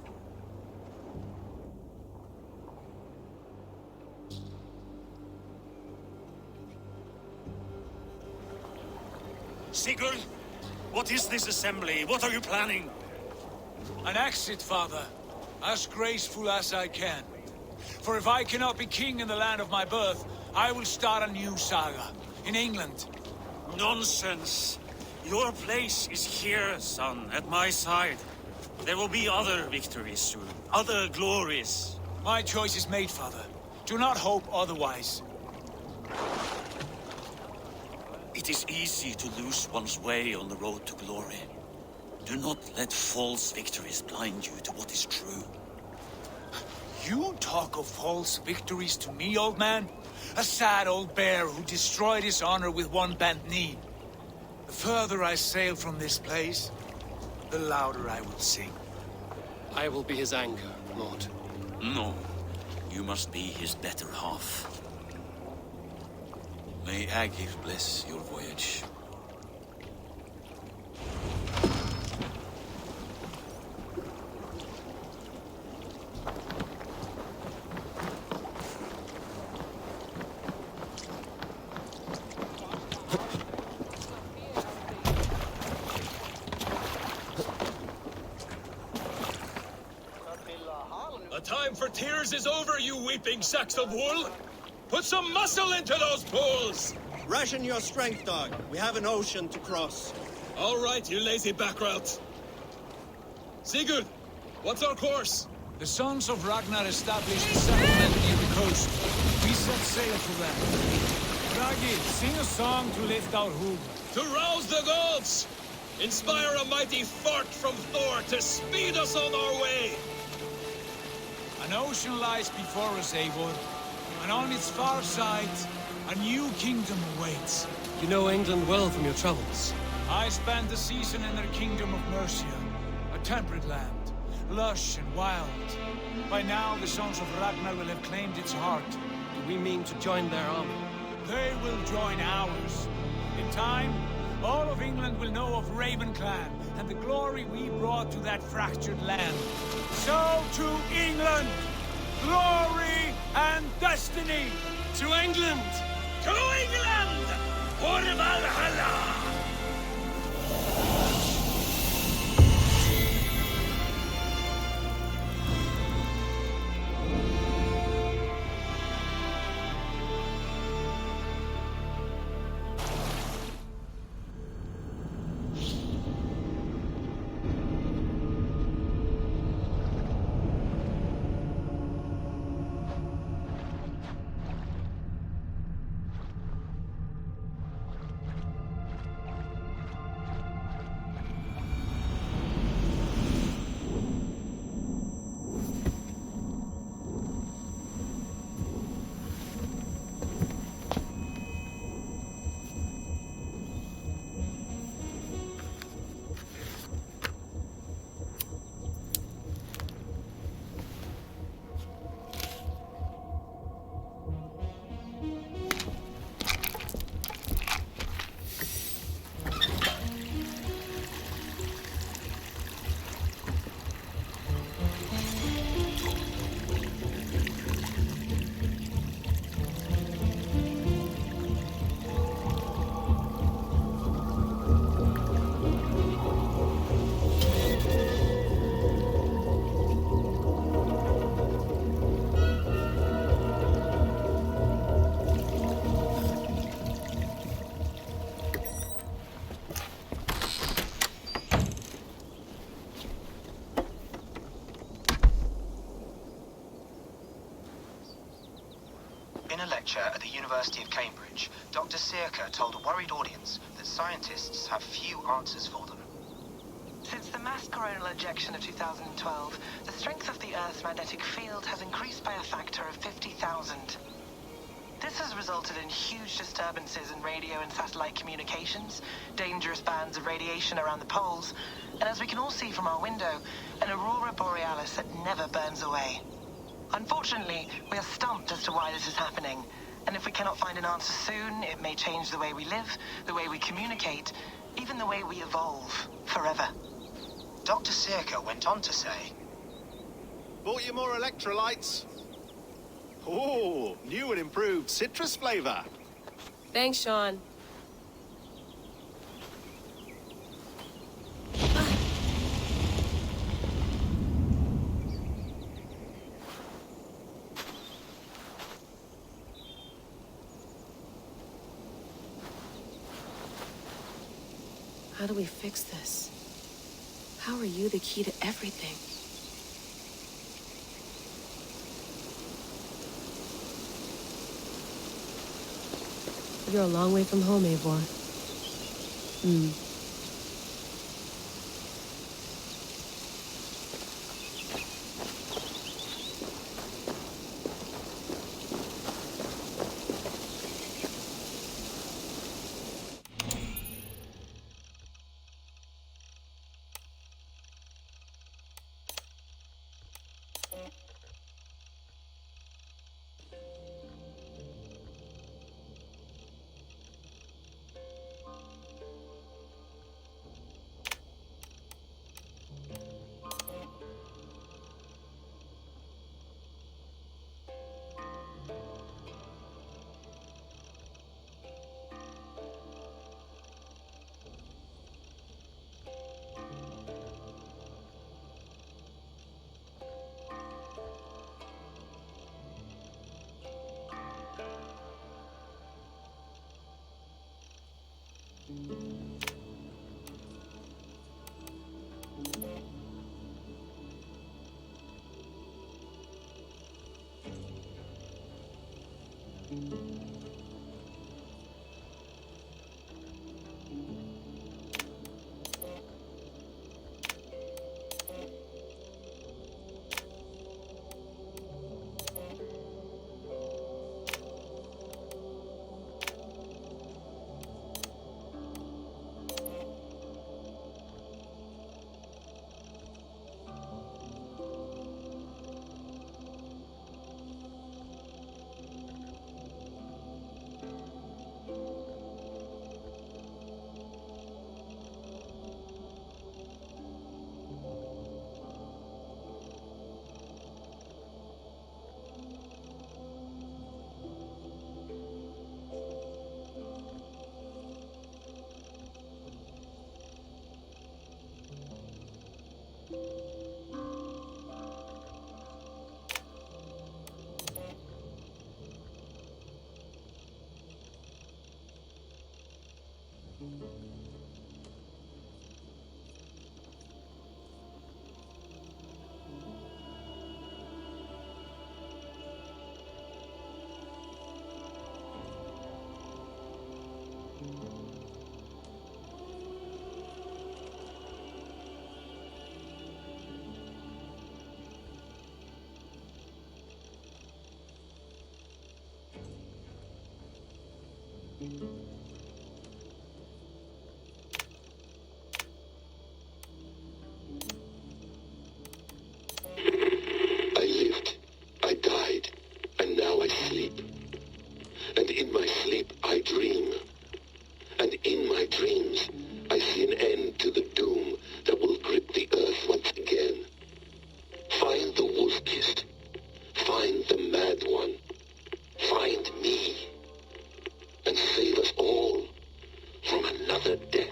Sigurd, what is this assembly? What are you planning? An exit, father. As graceful as I can. For if I cannot be king in the land of my birth, I will start a new saga. In England. Nonsense. Your place is here, son, at my side. There will be other victories soon. Other glories. My choice is made, father. Do not hope otherwise. It is easy to lose one's way on the road to glory. Do not let false victories blind you to what is true. You talk of false victories to me, old man? A sad old bear who destroyed his honor with one bent knee. The further I sail from this place, the louder I will sing. I will be his anchor, Lord. No. You must be his better half. May Agir bless your voyage. The time for tears is over, you weeping sacks of wool! Put some muscle into those pools! Ration your strength, dog. We have an ocean to cross. All right, you lazy backrout. Sigurd, what's our course? The sons of Ragnar established a settlement near the coast. We set sail for them. Raggi, sing a song to lift our hoof. To rouse the gods! Inspire a mighty fart from Thor to speed us on our way! An ocean lies before us, Eivor, and on its far side, a new kingdom awaits. You know England well from your travels. I spent a season in their kingdom of Mercia, a temperate land, lush and wild. By now, the sons of Ragnar will have claimed its heart. Do we mean to join their army? They will join ours. In time, all of England will know of Raven Clan and the glory we brought to that fractured land. So to England! Glory and destiny! To England! To England! For Valhalla! lecture at the University of Cambridge, Dr. Circa told a worried audience that scientists have few answers for them. Since the mass coronal ejection of 2012, the strength of the Earth's magnetic field has increased by a factor of 50,000. This has resulted in huge disturbances in radio and satellite communications, dangerous bands of radiation around the poles, and as we can all see from our window, an aurora borealis that never burns away. Unfortunately, we are stumped as to why this is happening, and if we cannot find an answer soon, it may change the way we live, the way we communicate, even the way we evolve, forever. Dr. Circa went on to say, Bought you more electrolytes? Oh, new and improved citrus flavor. Thanks, Sean. How do we fix this? How are you the key to everything? You're a long way from home, Eivor. I lived, I died, and now I sleep. And in my sleep I dream. And in my dreams I see an end to the doom that will grip the earth once again. Find the wolf-kissed. Find the mad one. Find me. And save us all from another death.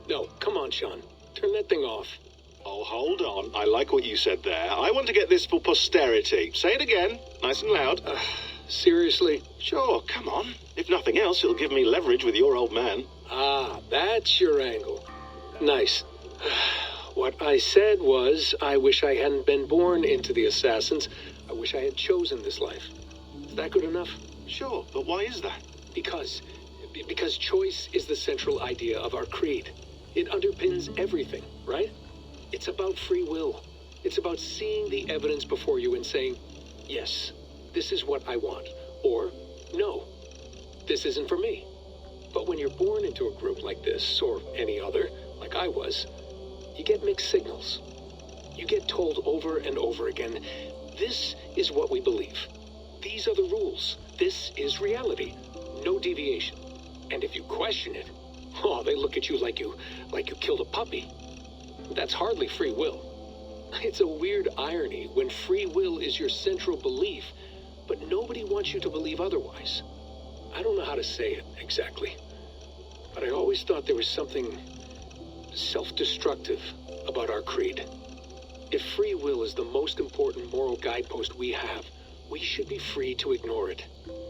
No, come on, Sean. Turn that thing off. Oh, hold on. I like what you said there. I want to get this for posterity. Say it again, nice and loud. Seriously? Sure, come on. If nothing else, it'll give me leverage with your old man. Ah, that's your angle. Nice. What I said was, I wish I hadn't been born into the Assassins. I wish I had chosen this life. Is that good enough? Sure, but why is that? Because choice is the central idea of our creed. It underpins everything, right? It's about free will. It's about seeing the evidence before you and saying, yes, this is what I want. Or, no, this isn't for me. But when you're born into a group like this, or any other, like I was, you get mixed signals. You get told over and over again, this is what we believe. These are the rules. This is reality. No deviation. And if you question it, oh, they look at you like you killed a puppy. That's hardly free will. It's a weird irony when free will is your central belief, but nobody wants you to believe otherwise. I don't know how to say it exactly, but I always thought there was something self-destructive about our creed. If free will is the most important moral guidepost we have, we should be free to ignore it.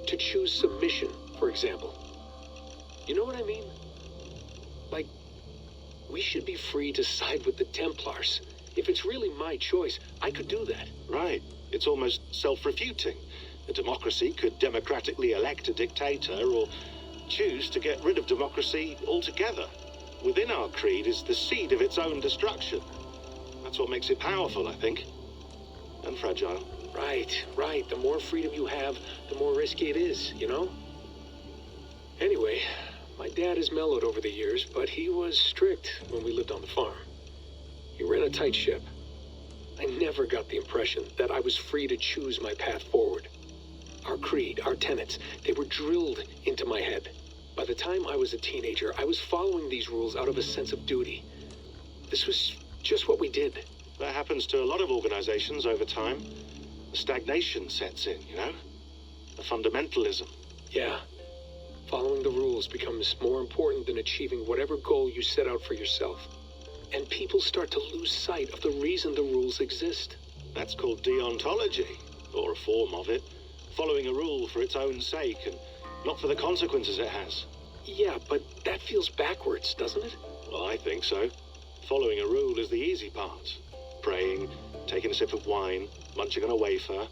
To choose submission, for example. You know what I mean? Like, we should be free to side with the Templars. If it's really my choice, I could do that. Right. It's almost self-refuting. A democracy could democratically elect a dictator or choose to get rid of democracy altogether. Within our creed is the seed of its own destruction. That's what makes it powerful, I think. And fragile. Right. The more freedom you have, the more risky it is, you know? Anyway, my dad has mellowed over the years, but he was strict when we lived on the farm. He ran a tight ship. I never got the impression that I was free to choose my path forward. Our creed, our tenets, they were drilled into my head. By the time I was a teenager, I was following these rules out of a sense of duty. This was just what we did. That happens to a lot of organizations over time. A stagnation sets in, you know? A fundamentalism. Yeah. Following the rules becomes more important than achieving whatever goal you set out for yourself. And people start to lose sight of the reason the rules exist. That's called deontology, or a form of it. Following a rule for its own sake and not for the consequences it has. Yeah, but that feels backwards, doesn't it? Well, I think so. Following a rule is the easy part. Praying, taking a sip of wine, munching on a wafer.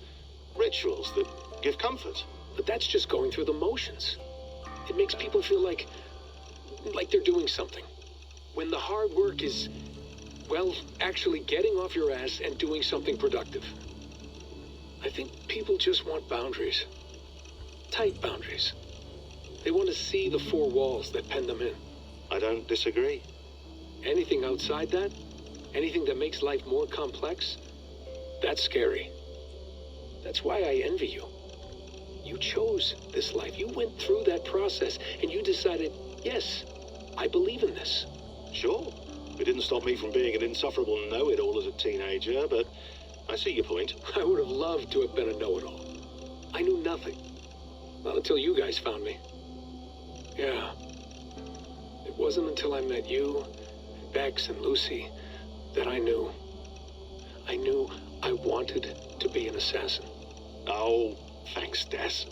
Rituals that give comfort. But that's just going through the motions. It makes people feel like they're doing something. When the hard work is, well, actually getting off your ass and doing something productive. I think people just want boundaries. Tight boundaries. They want to see the four walls that pen them in. I don't disagree. Anything outside that, anything that makes life more complex, that's scary. That's why I envy you. You chose this life. You went through that process and you decided, yes, I believe in this. Sure. It didn't stop me from being an insufferable know-it-all as a teenager, but I see your point. I would have loved to have been a know-it-all. I knew nothing. Not until you guys found me. Yeah. It wasn't until I met you, Bex, and Lucy that I knew. I knew I wanted to be an assassin. Oh, thanks, Des.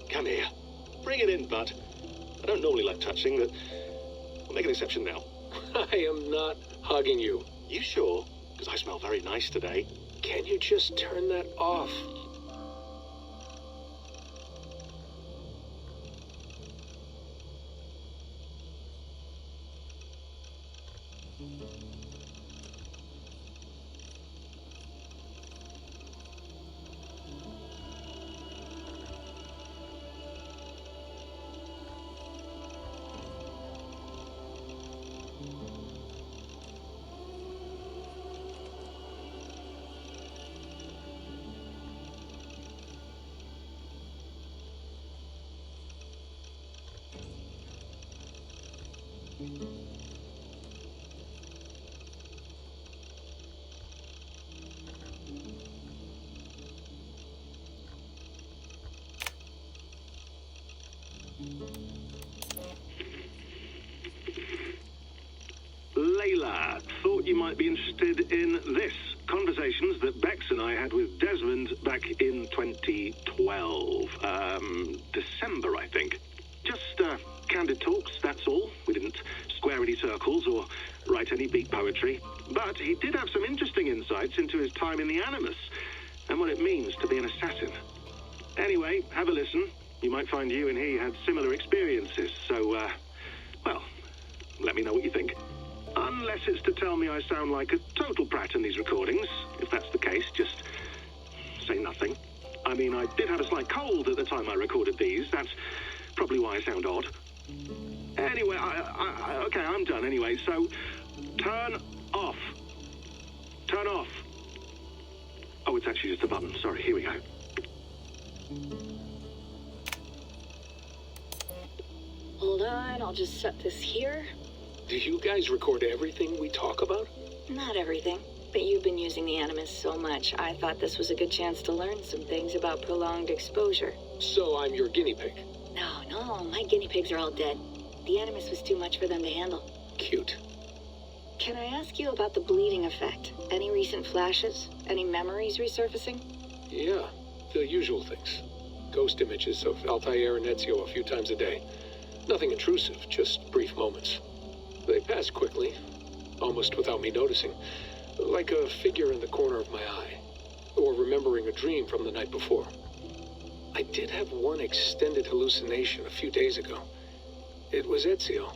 Come here. Bring it in, bud. I don't normally like touching, but we'll make an exception now. I am not hugging you. You sure? Because I smell very nice today. Can you just turn that off? Layla, thought you might be interested in this. Conversations that Bex and I had with Desmond back in 2012. December, I think. Just candid talks, that's all. We didn't square square any circles or write any beat poetry, but he did have some interesting insights into his time in the Animus and what it means to be an assassin. Anyway, have a listen. You might find you and he had similar experiences, so, well, let me know what you think. Unless it's to tell me I sound like a total prat in these recordings. If that's the case, just say nothing. I mean, I did have a slight cold at the time I recorded these. That's probably why I sound odd. Anyway, okay, I'm done anyway, so turn off. Turn off. Oh, it's actually just a button. Sorry, here we go. Hold on, I'll just set this here. Do you guys record everything we talk about? Not everything, but you've been using the Animus so much, I thought this was a good chance to learn some things about prolonged exposure. So I'm your guinea pig? No, my guinea pigs are all dead. The Animus was too much for them to handle. Cute. Can I ask you about the bleeding effect? Any recent flashes? Any memories resurfacing? Yeah, the usual things. Ghost images of Altair and Ezio a few times a day. Nothing intrusive, just brief moments. They pass quickly, almost without me noticing, like a figure in the corner of my eye, or remembering a dream from the night before. I did have one extended hallucination a few days ago. It was Ezio.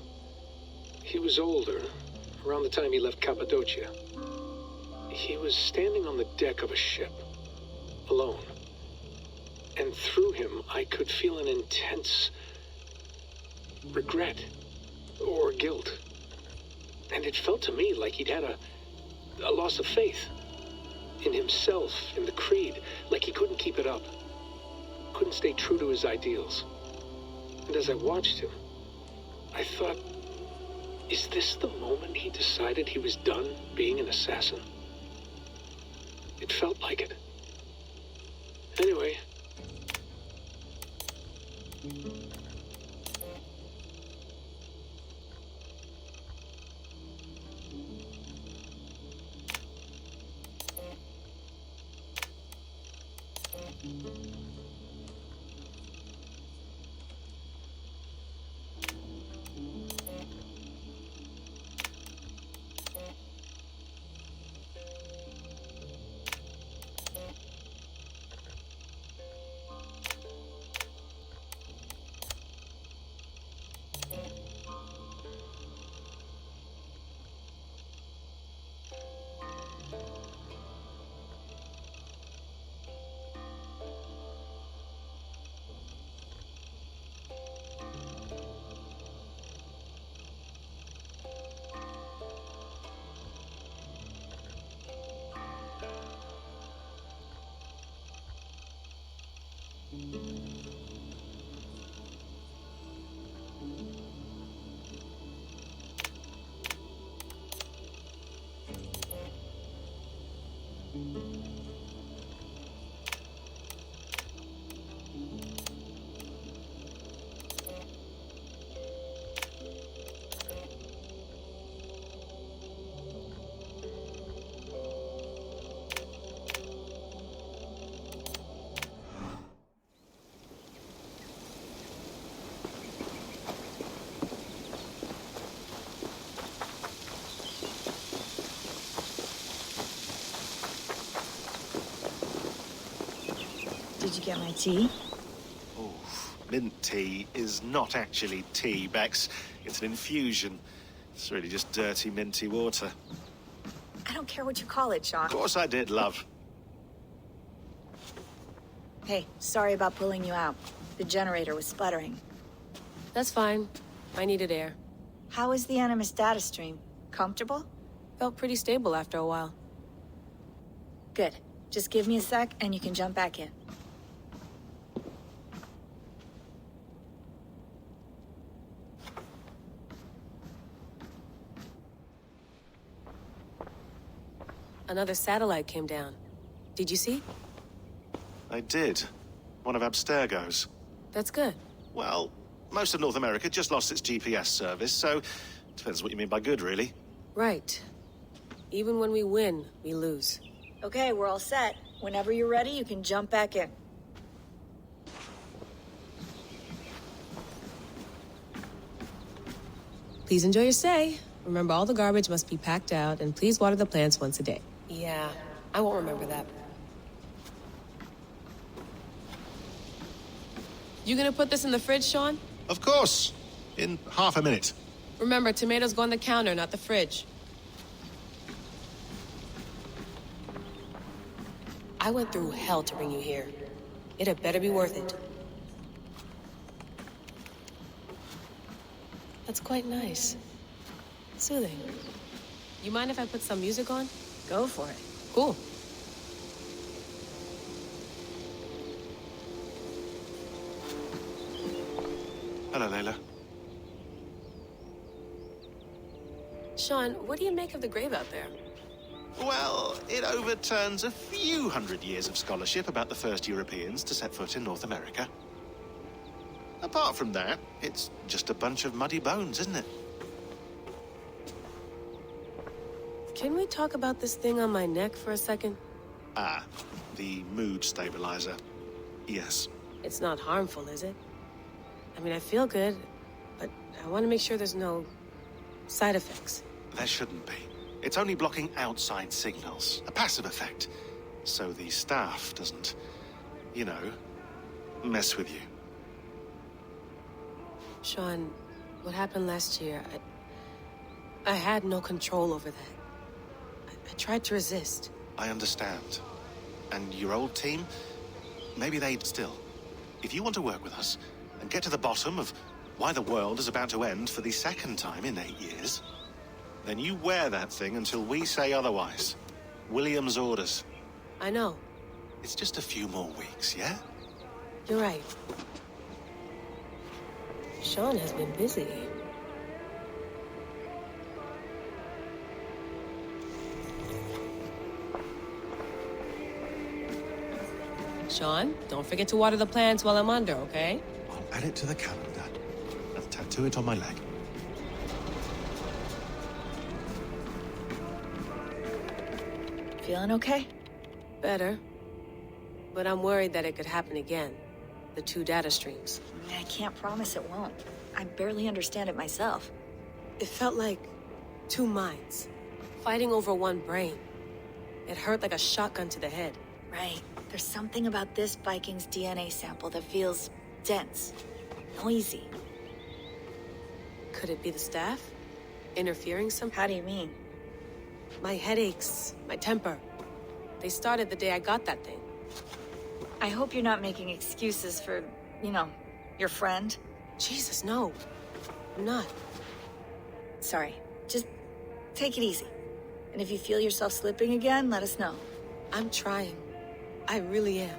He was older, around the time he left Cappadocia. He was standing on the deck of a ship, alone. And through him, I could feel an intense regret or guilt. And it felt to me like he'd had a loss of faith in himself, in the Creed, like he couldn't keep it up, couldn't stay true to his ideals. And as I watched him, I thought, is this the moment he decided he was done being an assassin? It felt like it. Anyway. Did you get my tea? Oh, mint tea is not actually tea, Bex. It's an infusion. It's really just dirty, minty water. I don't care what you call it, Sean. Of course I did, love. Hey, sorry about pulling you out. The generator was sputtering. That's fine. I needed air. How is the Animus data stream? Comfortable? Felt pretty stable after a while. Good. Just give me a sec and you can jump back in. Another satellite came down. Did you see? I did. One of Abstergo's. That's good. Well, most of North America just lost its GPS service, so depends what you mean by good, really. Right. Even when we win, we lose. Okay, we're all set. Whenever you're ready, you can jump back in. Please enjoy your stay. Remember, all the garbage must be packed out, and please water the plants once a day. Yeah, I won't remember that. You gonna put this in the fridge, Sean? Of course. In half a minute. Remember, tomatoes go on the counter, not the fridge. I went through hell to bring you here. It had better be worth it. That's quite nice. Soothing. You mind if I put some music on? Go for it. Cool. Hello, Layla. Sean, what do you make of the grave out there? Well, it overturns a few hundred years of scholarship about the first Europeans to set foot in North America. Apart from that, it's just a bunch of muddy bones, isn't it? Can we talk about this thing on my neck for a second? Ah, the mood stabilizer. Yes. It's not harmful, is it? I mean, I feel good, but I want to make sure there's no side effects. There shouldn't be. It's only blocking outside signals, a passive effect. So the staff doesn't, you know, mess with you. Sean, what happened last year, I had no control over that. I tried to resist. I understand. And your old team, maybe they'd still. If you want to work with us and get to the bottom of why the world is about to end for the second time in 8 years, then you wear that thing until we say otherwise. William's orders. I know. It's just a few more weeks, yeah? You're right. Sean has been busy. Sean, don't forget to water the plants while I'm under, okay? I'll add it to the calendar. I'll tattoo it on my leg. Feeling okay? Better. But I'm worried that it could happen again. The 2 data streams. I can't promise it won't. I barely understand it myself. It felt like 2 minds, fighting over 1 brain. It hurt like a shotgun to the head. Right. There's something about this Viking's DNA sample that feels dense, noisy. Could it be the staff? Interfering somehow? How do you mean? My headaches, my temper. They started the day I got that thing. I hope you're not making excuses for, you know, your friend. Jesus, no. I'm not. Sorry. Just take it easy. And if you feel yourself slipping again, let us know. I'm trying. I really am.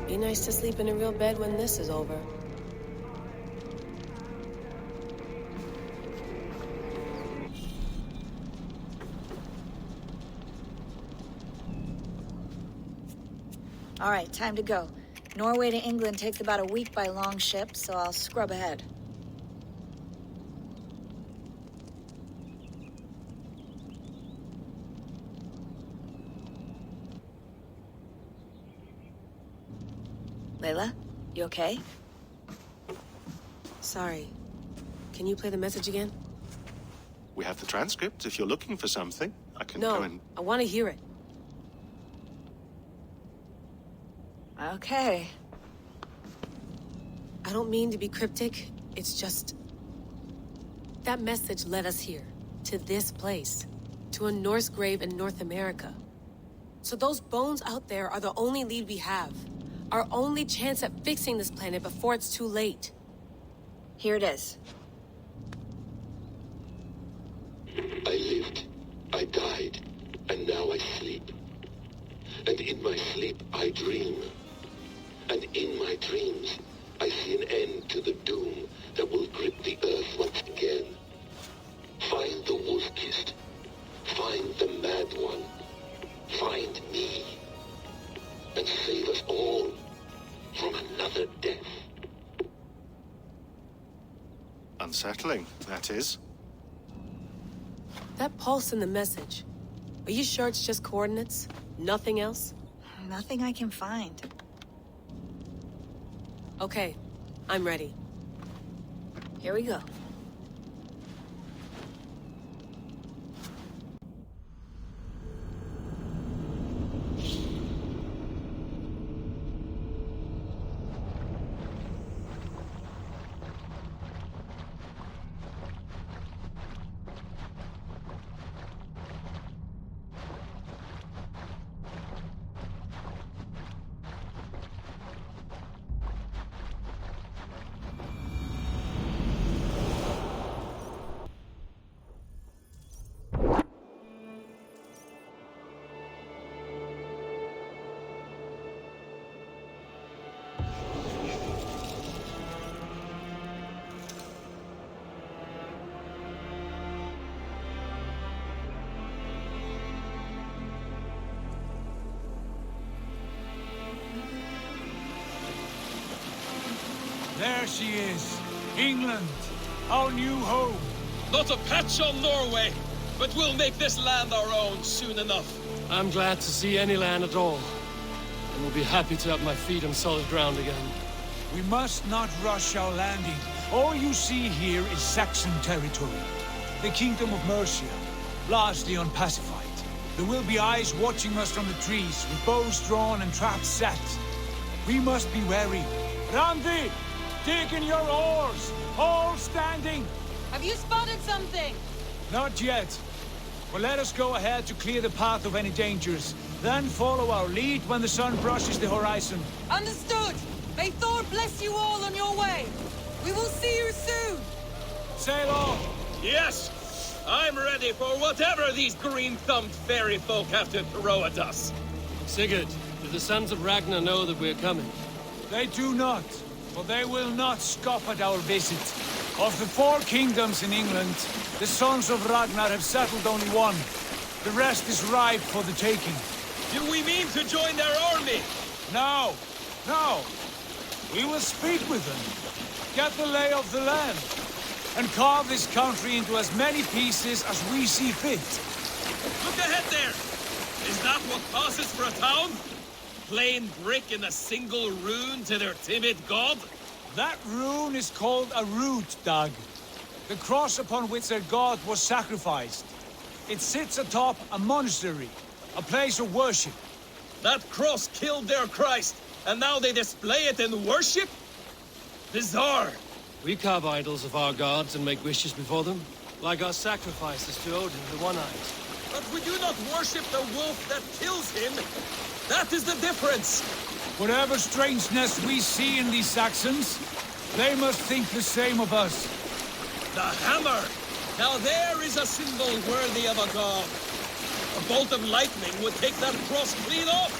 Be nice to sleep in a real bed when this is over. All right, time to go. Norway to England takes about a week by long ship, so I'll scrub ahead. Layla, you okay? Sorry. Can you play the message again? We have the transcript. If you're looking for something, I can No, go and... I want to hear it. Okay. I don't mean to be cryptic. It's just... that message led us here. To this place. To a Norse grave in North America. So those bones out there are the only lead we have. Our only chance at fixing this planet before it's too late. Here it is. I lived, I died, and now I sleep. And in my sleep I dream. And in my dreams I see an end to the doom that will grip the earth once again. Find the wolf-kissed. Find the mad one. Find me. And save us all from another death. Unsettling, that is. That pulse in the message. Are you sure it's just coordinates? Nothing else? Nothing I can find. Okay, I'm ready. Here we go. There she is. England, our new home. Not a patch on Norway, but we'll make this land our own soon enough. I'm glad to see any land at all. And will be happy to have my feet on solid ground again. We must not rush our landing. All you see here is Saxon territory. The Kingdom of Mercia, largely unpacified. There will be eyes watching us from the trees, with bows drawn and traps set. We must be wary. Randi! Dig in your oars! All standing! Have you spotted something? Not yet. But let us go ahead to clear the path of any dangers. Then follow our lead when the sun brushes the horizon. Understood! May Thor bless you all on your way! We will see you soon! Sail on! Yes! I'm ready for whatever these green-thumbed fairy folk have to throw at us. Sigurd, do the sons of Ragnar know that we're coming? They do not. But they will not scoff at our visit. Of the 4 kingdoms in England, the sons of Ragnar have settled only one. The rest is ripe for the taking. Do we mean to join their army? No, no. We will speak with them, get the lay of the land, and carve this country into as many pieces as we see fit. Look ahead there! Is that what passes for a town? Plain brick and a single rune to their timid god? That rune is called a root, Dag. The cross upon which their god was sacrificed. It sits atop a monastery, a place of worship. That cross killed their Christ, and now they display it in worship? Bizarre. We carve idols of our gods and make wishes before them, like our sacrifices to Odin, the One-Eyed. But we do not worship the wolf that kills him. That is the difference! Whatever strangeness we see in these Saxons, they must think the same of us. The hammer! Now there is a symbol worthy of a god. A bolt of lightning would take that cross clean off!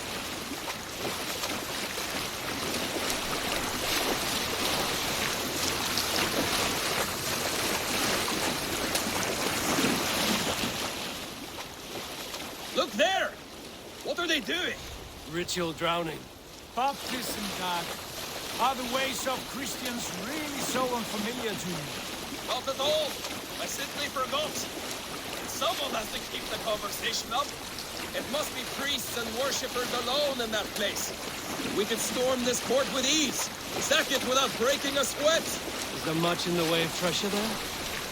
Look there! What are they doing? Ritual drowning. Baptism, Dag. Are the ways of Christians really so unfamiliar to you? Not at all. I simply forgot. Someone has to keep the conversation up. It must be priests and worshippers alone in that place. We could storm this port with ease. Sack it without breaking a sweat. Is there much in the way of treasure there?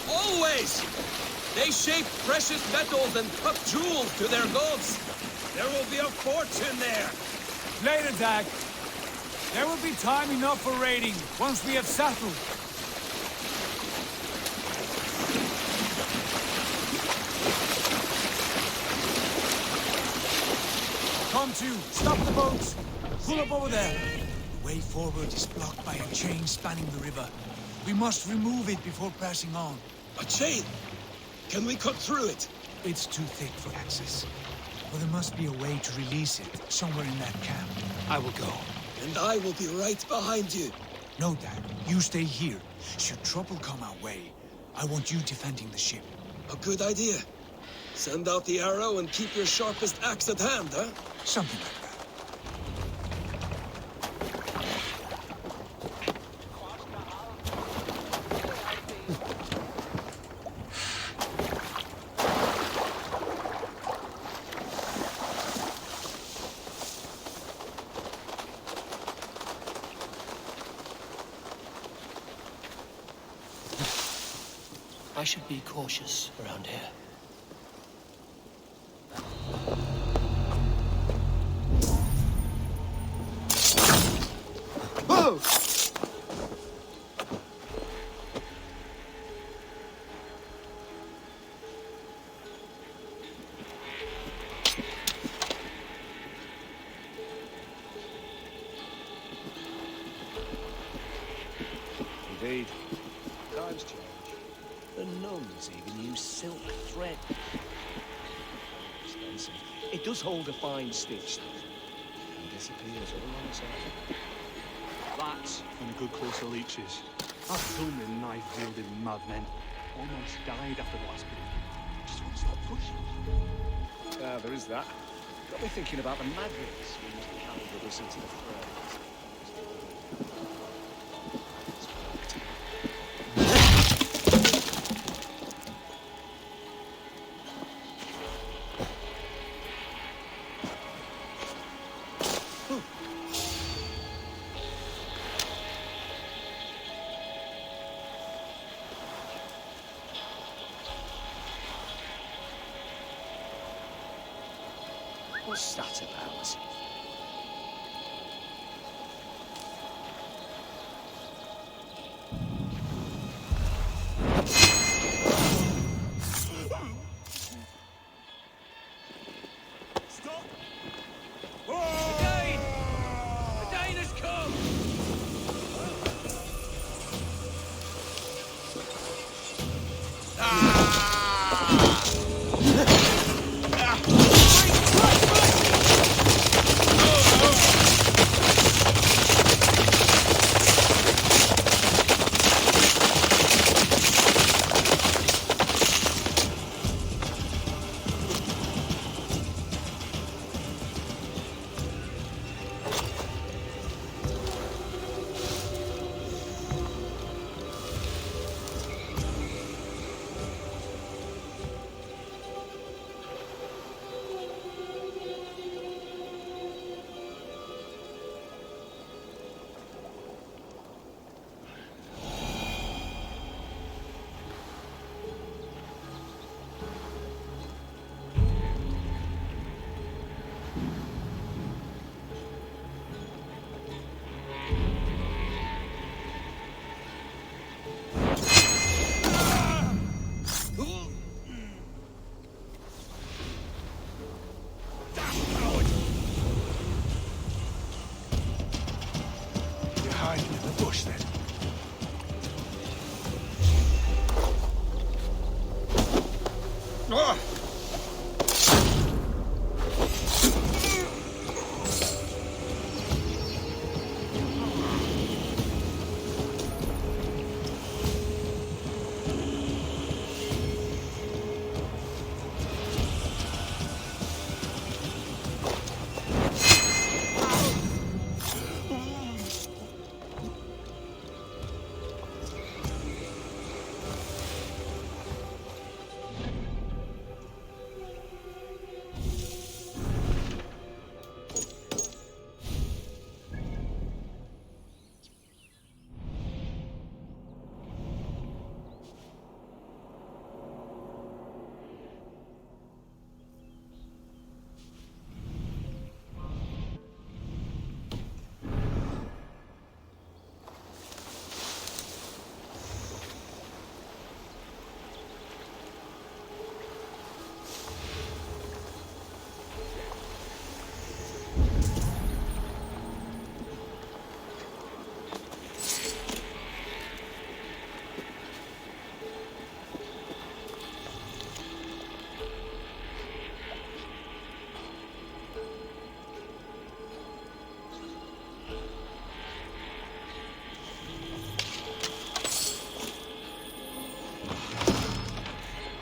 Always! They shape precious metals and cut jewels to their gods. There will be a fortune there. Later, Dag. There will be time enough for raiding once we have settled. Come to. Stop the boats. Pull up over there. The way forward is blocked by a chain spanning the river. We must remove it before passing on. A chain? Can we cut through it? It's too thick for access. But there must be a way to release it, somewhere in that camp. I will go. And I will be right behind you. No, Dad. You stay here. Should trouble come our way, I want you defending the ship. A good idea. Send out the arrow and keep your sharpest axe at hand, huh? Something like that. I should be cautious around here. Whoa! Indeed. Times change. The nuns even use silk thread. Expensive. It does hold a fine stitch, though, and disappears all on its own. That's from a good course of leeches. I've done with knife-wielding madmen. Almost died after the last bit. Just won't stop pushing. Ah, there is that. Got me thinking about the magnets we used to carry with us into the fray. What's that about? Stop! Dane! The Dane has come!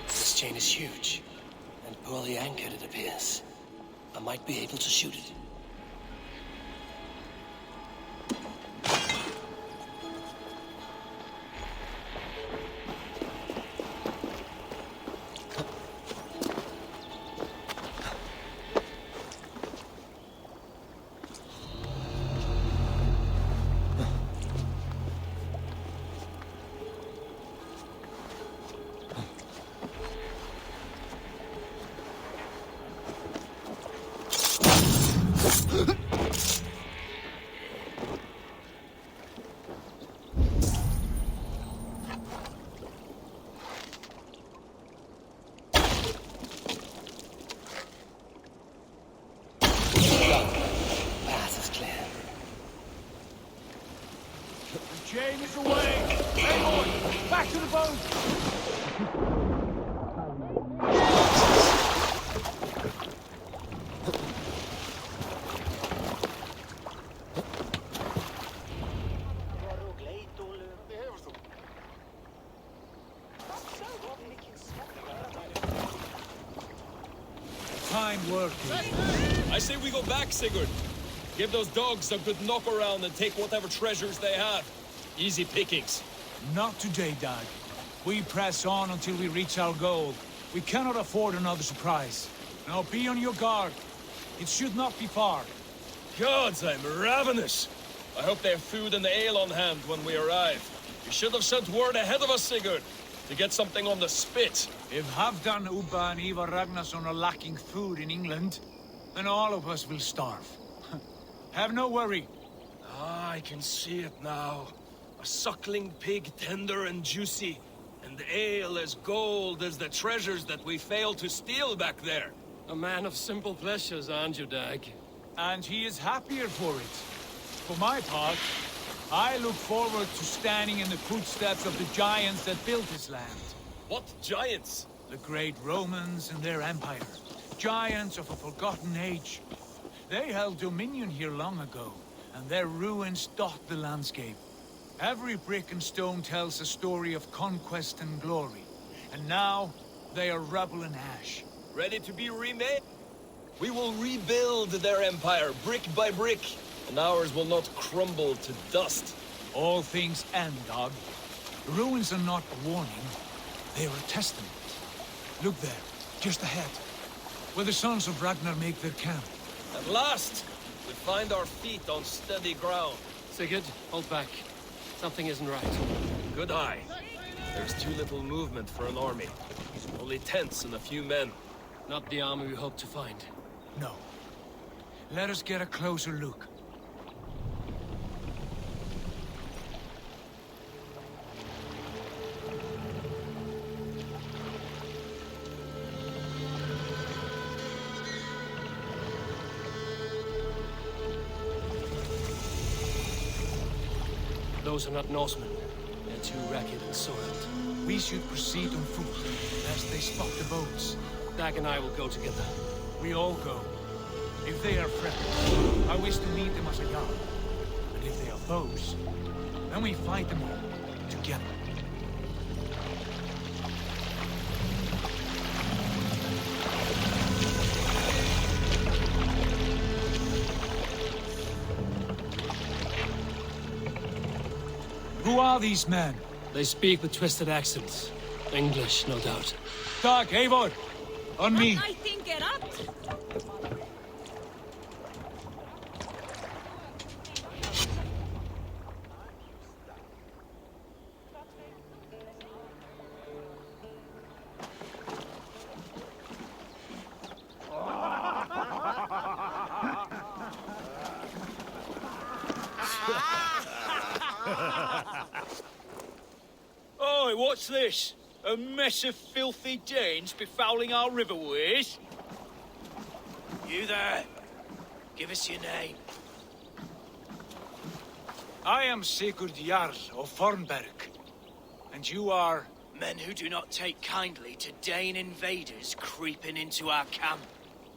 This chain is huge, and poorly anchored, it appears. I might be able to shoot it. chain is away! Everyone, back to the boat! Fine work. I say we go back, Sigurd. Give those dogs a good knock around and take whatever treasures they have. Easy pickings. Not today, Dag. We press on until we reach our goal. We cannot afford another surprise. Now be on your guard. It should not be far. Gods, I'm ravenous. I hope they have food and ale on hand when we arrive. You should have sent word ahead of us, Sigurd, to get something on the spit. If Halfdan, Ubba and Ivar Ragnarsson are lacking food in England, then all of us will starve. Have no worry. Ah, I can see it now. A suckling pig, tender and juicy. And ale as gold as the treasures that we failed to steal back there. A man of simple pleasures, aren't you, Dag? And he is happier for it. For my part, I look forward to standing in the footsteps of the giants that built this land. What giants? The great Romans and their empire. Giants of a forgotten age. They held dominion here long ago, and their ruins dot the landscape. Every brick and stone tells a story of conquest and glory. And now, they are rubble and ash. Ready to be remade? We will rebuild their empire, brick by brick, and ours will not crumble to dust. All things end, Dog. The ruins are not a warning, they are a testament. Look there, just ahead, where the sons of Ragnar make their camp. At last, we find our feet on steady ground. Sigurd, hold back. Something isn't right. Good eye. There's too little movement for an army. Only tents and a few men. Not the army we hoped to find. No. Let us get a closer look. Those are not Norsemen. They're too ragged and soiled. We should proceed on foot, lest they spot the boats. Dag and I will go together. We all go. If they are friends, I wish to meet them as a yard. And if they are foes, then we fight them all, together. Who are these men? They speak with twisted accents. English, no doubt. Dag, Eivor! On me! I think get up! Oi, what's this? A mess of filthy Danes befouling our riverways? You there? Give us your name. I am Sigurd Jarl of Fornberg. And you are? Men who do not take kindly to Dane invaders creeping into our camp.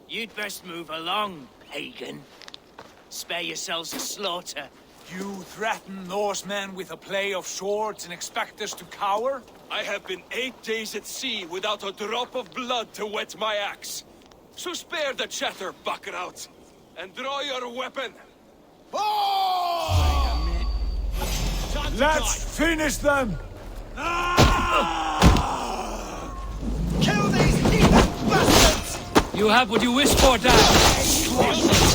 You'd best move along, pagan. Spare yourselves a slaughter. You threaten Norsemen with a play of swords and expect us to cower? I have been 8 days at sea without a drop of blood to wet my axe. So spare the chatter, Buckerout, and draw your weapon. Let's finish them! Kill these heathen bastards! You have what you wish for, Dag!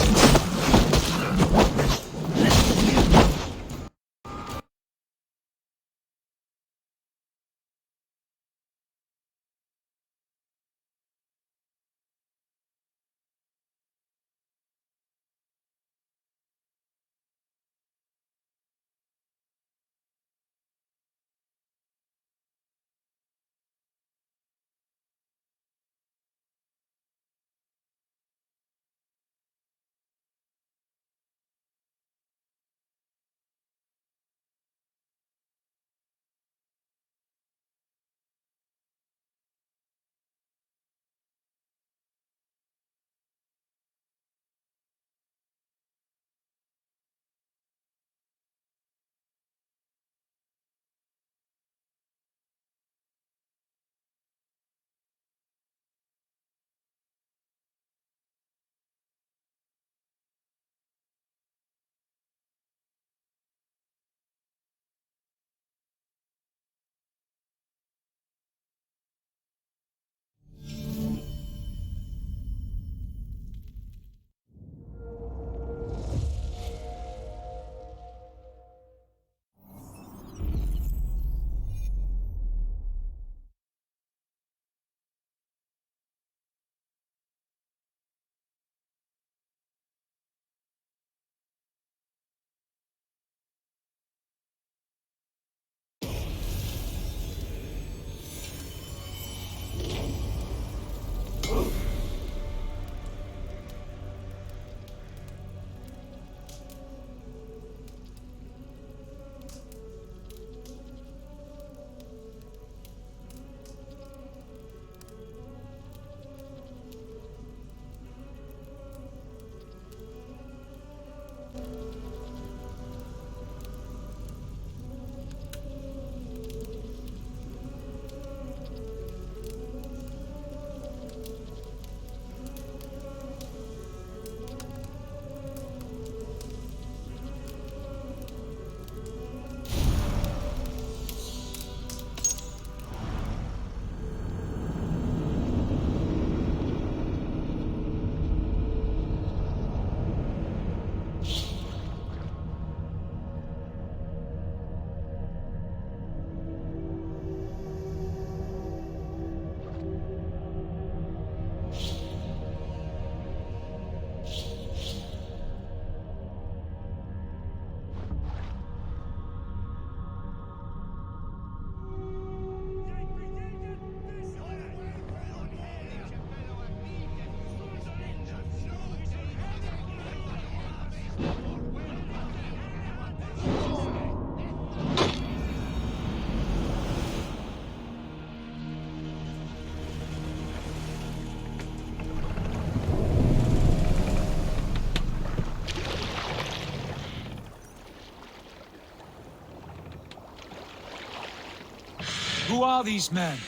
Who are these men?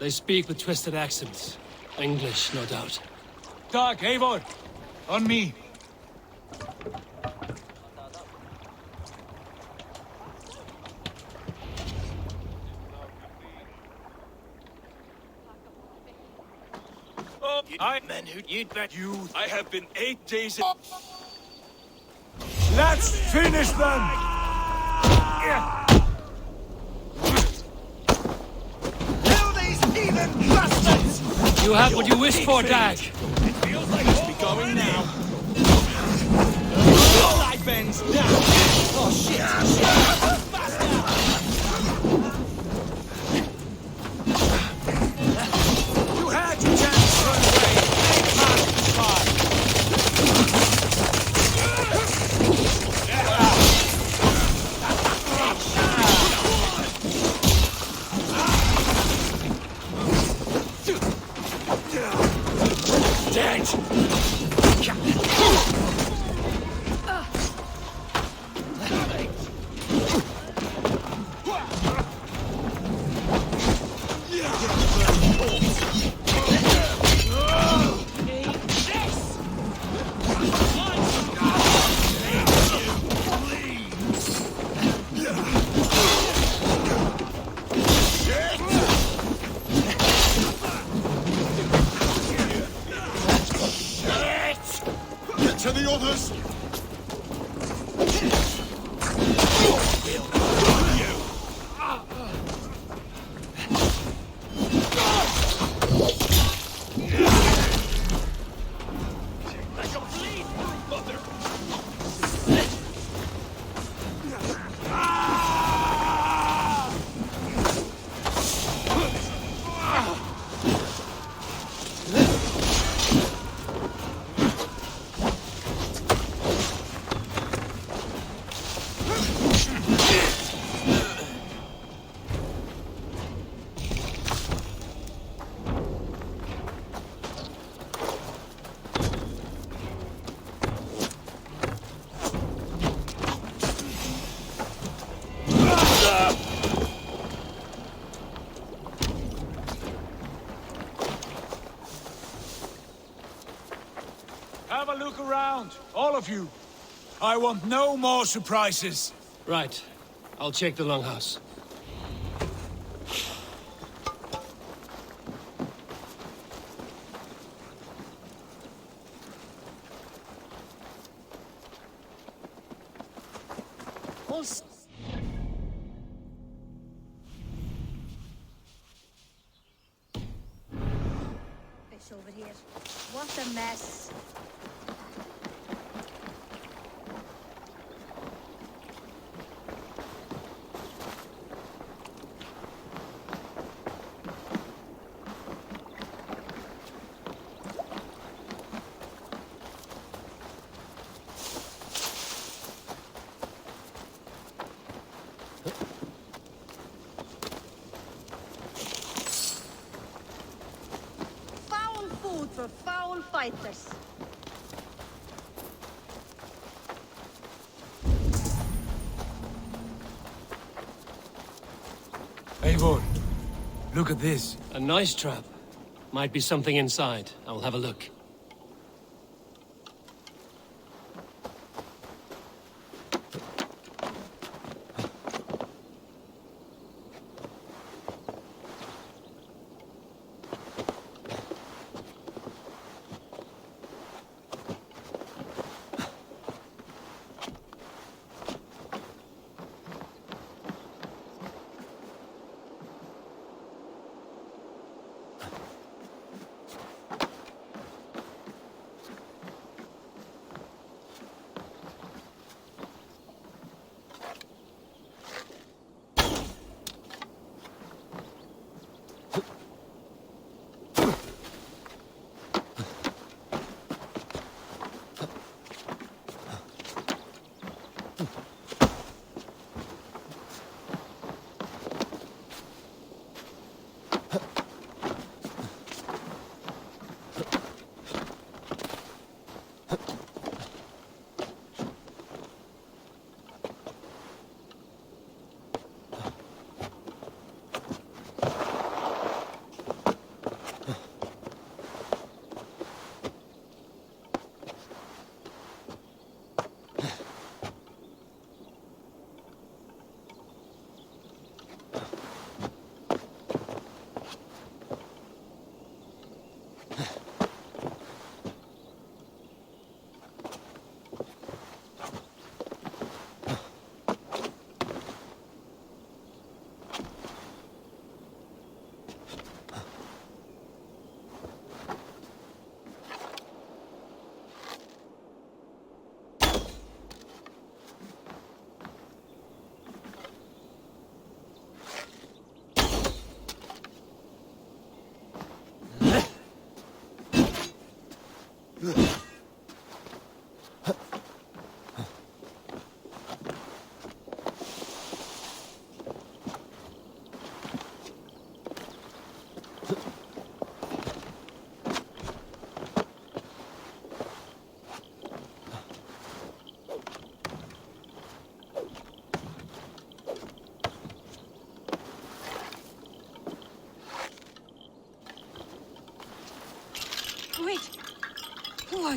They speak with twisted accents. English, no doubt. Doc, Eivor! On me! Oh, Men who you'd bet you. I have been 8 days. Let's finish them! Kill these heathen bastards! You have what you wished for, Dag. It feels like it's be going now. Light bends down. Oh shit! You had your chance to run away. Ain't hard to try. Get to the others! Have a look around, all of you. I want no more surprises. Right. I'll check the longhouse. Fish over here. What a mess. Foul food for foul fighters. Eivor, look at this. A nice trap. Might be something inside. I'll have a look.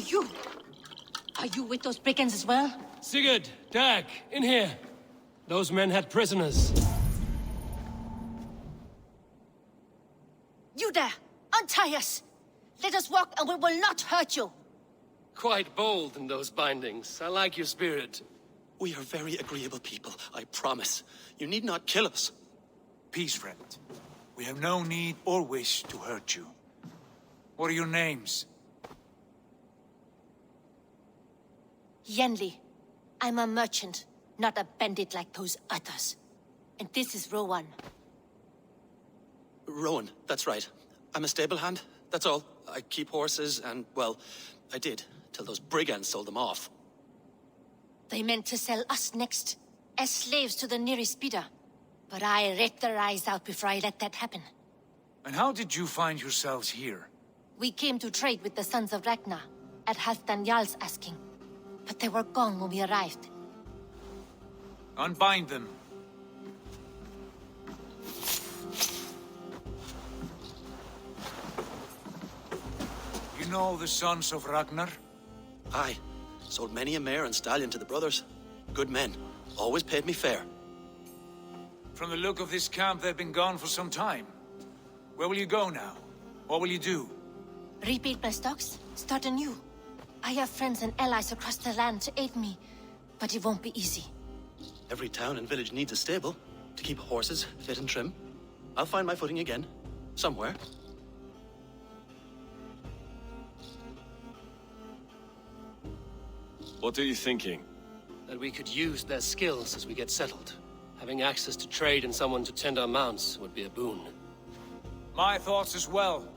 you? Are you with those brigands as well? Sigurd, Dag, in here. Those men had prisoners. You there! Untie us! Let us walk and we will not hurt you! Quite bold in those bindings. I like your spirit. We are very agreeable people, I promise. You need not kill us. Peace, friend. We have no need or wish to hurt you. What are your names? Yenli. I'm a merchant, not a bandit like those others. And this is Rowan. Rowan, that's right. I'm a stable hand, that's all. I keep horses and, well, I did, till those brigands sold them off. They meant to sell us next, as slaves to the nearest bidder. But I ripped their eyes out before I let that happen. And how did you find yourselves here? We came to trade with the sons of Ragnar, at Halfdan Jarl's asking. But they were gone when we arrived. Unbind them. You know the sons of Ragnar? Aye. Sold many a mare and stallion to the brothers. Good men. Always paid me fair. From the look of this camp, they've been gone for some time. Where will you go now? What will you do? Rebuild my stocks, start anew. I have friends and allies across the land to aid me, but it won't be easy. Every town and village needs a stable to keep horses fit and trim. I'll find my footing again. Somewhere. What are you thinking? That we could use their skills as we get settled. Having access to trade and someone to tend our mounts would be a boon. My thoughts as well.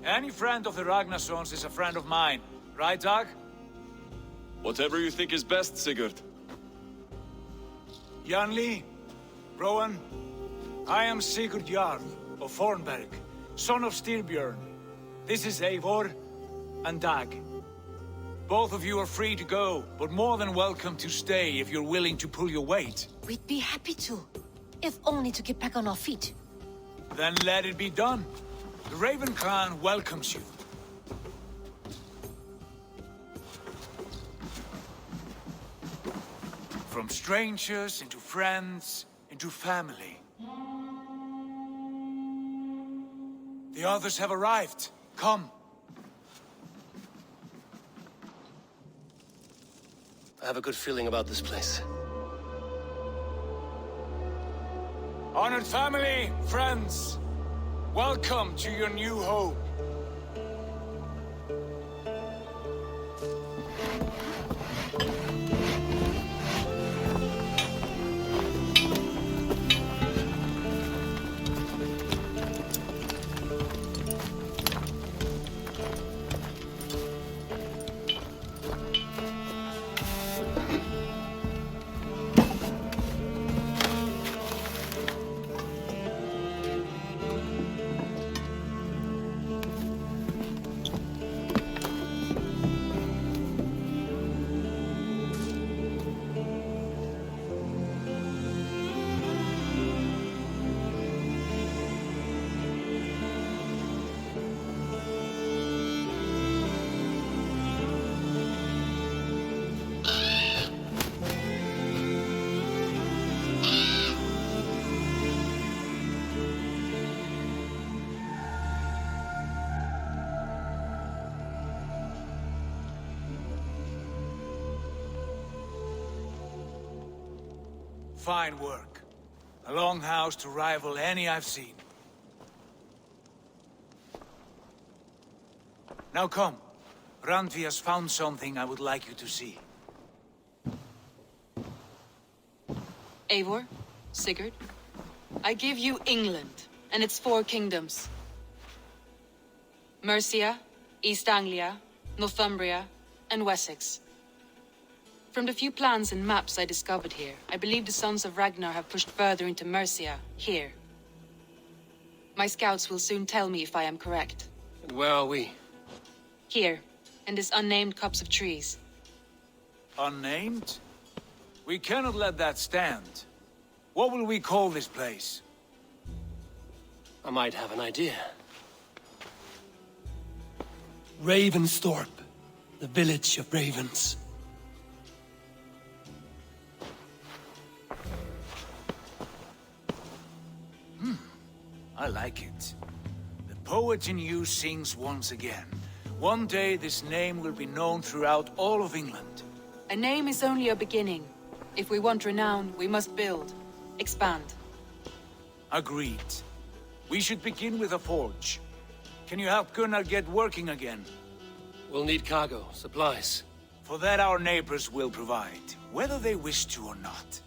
Any friend of the Ragnarssons is a friend of mine. Right, Dag? Whatever you think is best, Sigurd. Janli, Rowan, I am Sigurd Jarl of Fornberg, son of Styrbjörn. This is Eivor and Dag. Both of you are free to go, but more than welcome to stay if you're willing to pull your weight. We'd be happy to, if only to get back on our feet. Then let it be done. The Raven clan welcomes you. From strangers into friends, into family. The others have arrived. Come. I have a good feeling about this place. Honored family, friends, welcome to your new home. Fine work. A longhouse to rival any I've seen. Now come. Randvi has found something I would like you to see. Eivor, Sigurd, I give you England and its 4 kingdoms. Mercia, East Anglia, Northumbria, and Wessex. From the few plans and maps I discovered here, I believe the Sons of Ragnar have pushed further into Mercia, here. My scouts will soon tell me if I am correct. And where are we? Here, in this unnamed copse of trees. Unnamed? We cannot let that stand. What will we call this place? I might have an idea. Ravensthorpe. The village of ravens. I like it. The poet in you sings once again. One day this name will be known throughout all of England. A name is only a beginning. If we want renown, we must build. Expand. Agreed. We should begin with a forge. Can you help Gunnar get working again? We'll need cargo, supplies. For that our neighbors will provide, whether they wish to or not.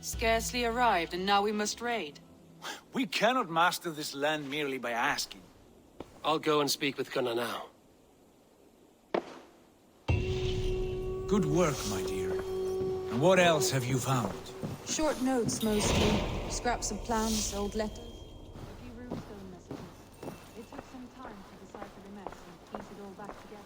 Scarcely arrived, and now we must raid. We cannot master this land merely by asking. I'll go and speak with Gunnar now. Good work, my dear. And what else have you found? Short notes, mostly. Scraps of plans, old letters. A few runestone messages. It took some time to decipher the mess and piece it all back together.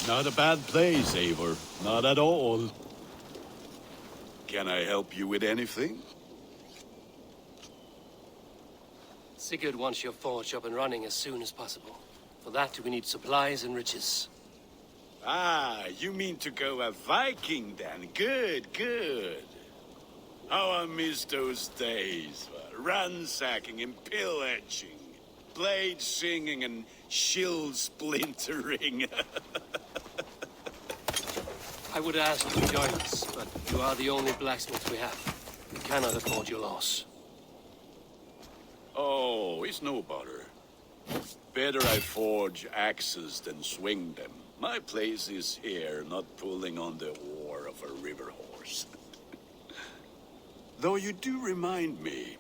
Not a bad place, Eivor. Not at all. Can I help you with anything? Sigurd wants your forge up and running as soon as possible. For that, we need supplies and riches. Ah, you mean to go a Viking then? Good, good. How I miss those days. Ransacking and pillaging. Blade singing and shield splintering. I would ask you to join us, but you are the only blacksmith we have. We cannot afford your loss. Oh, it's no bother. Better I forge axes than swing them. My place is here, not pulling on the oar of a river horse. Though you do remind me,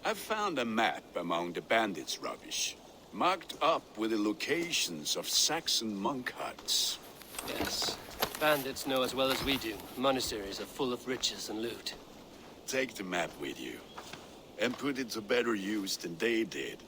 I found a map among the bandits' rubbish, marked up with the locations of Saxon monk huts. Yes. Bandits know as well as we do. Monasteries are full of riches and loot. Take the map with you, and put it to better use than they did.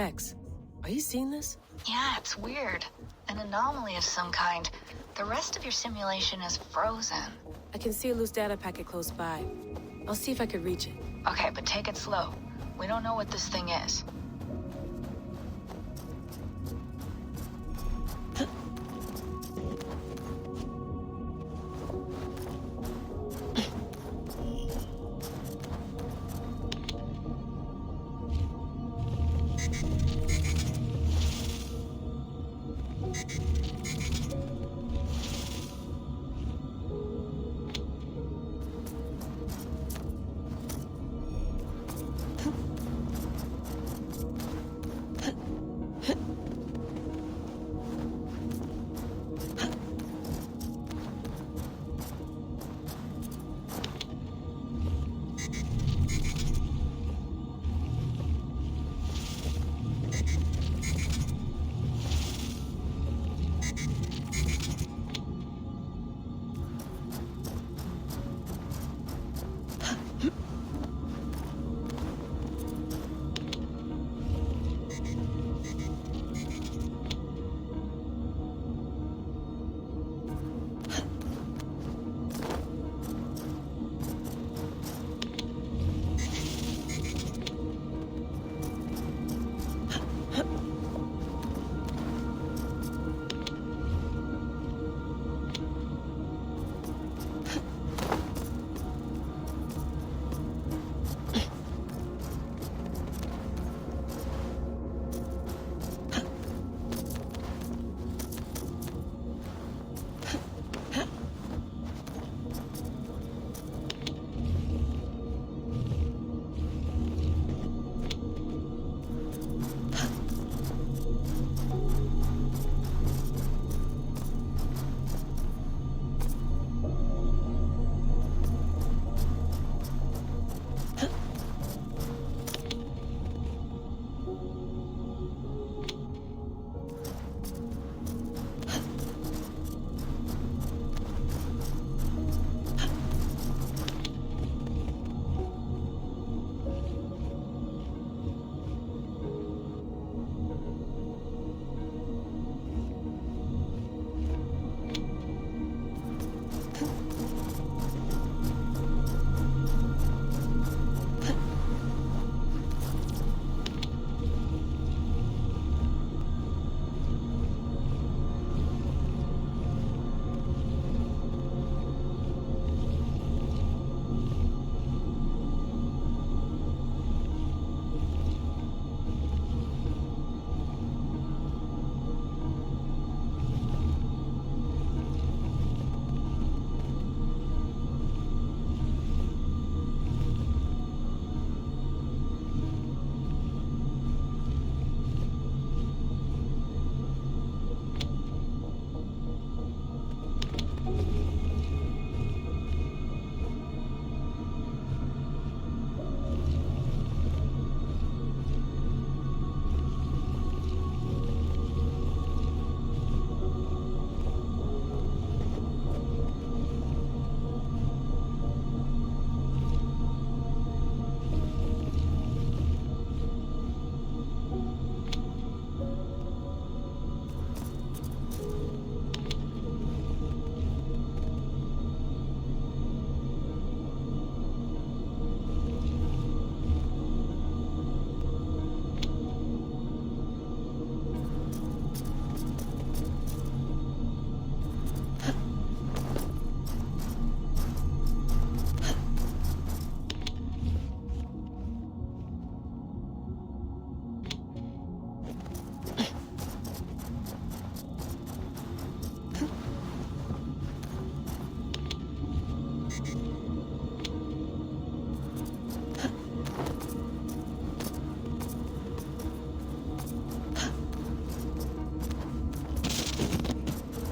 effects. Are you seeing this? Yeah, it's weird. An anomaly of some kind. The rest of your simulation is frozen. I can see a loose data packet close by. I'll see if I could reach it. Okay, but take it slow. We don't know what this thing is.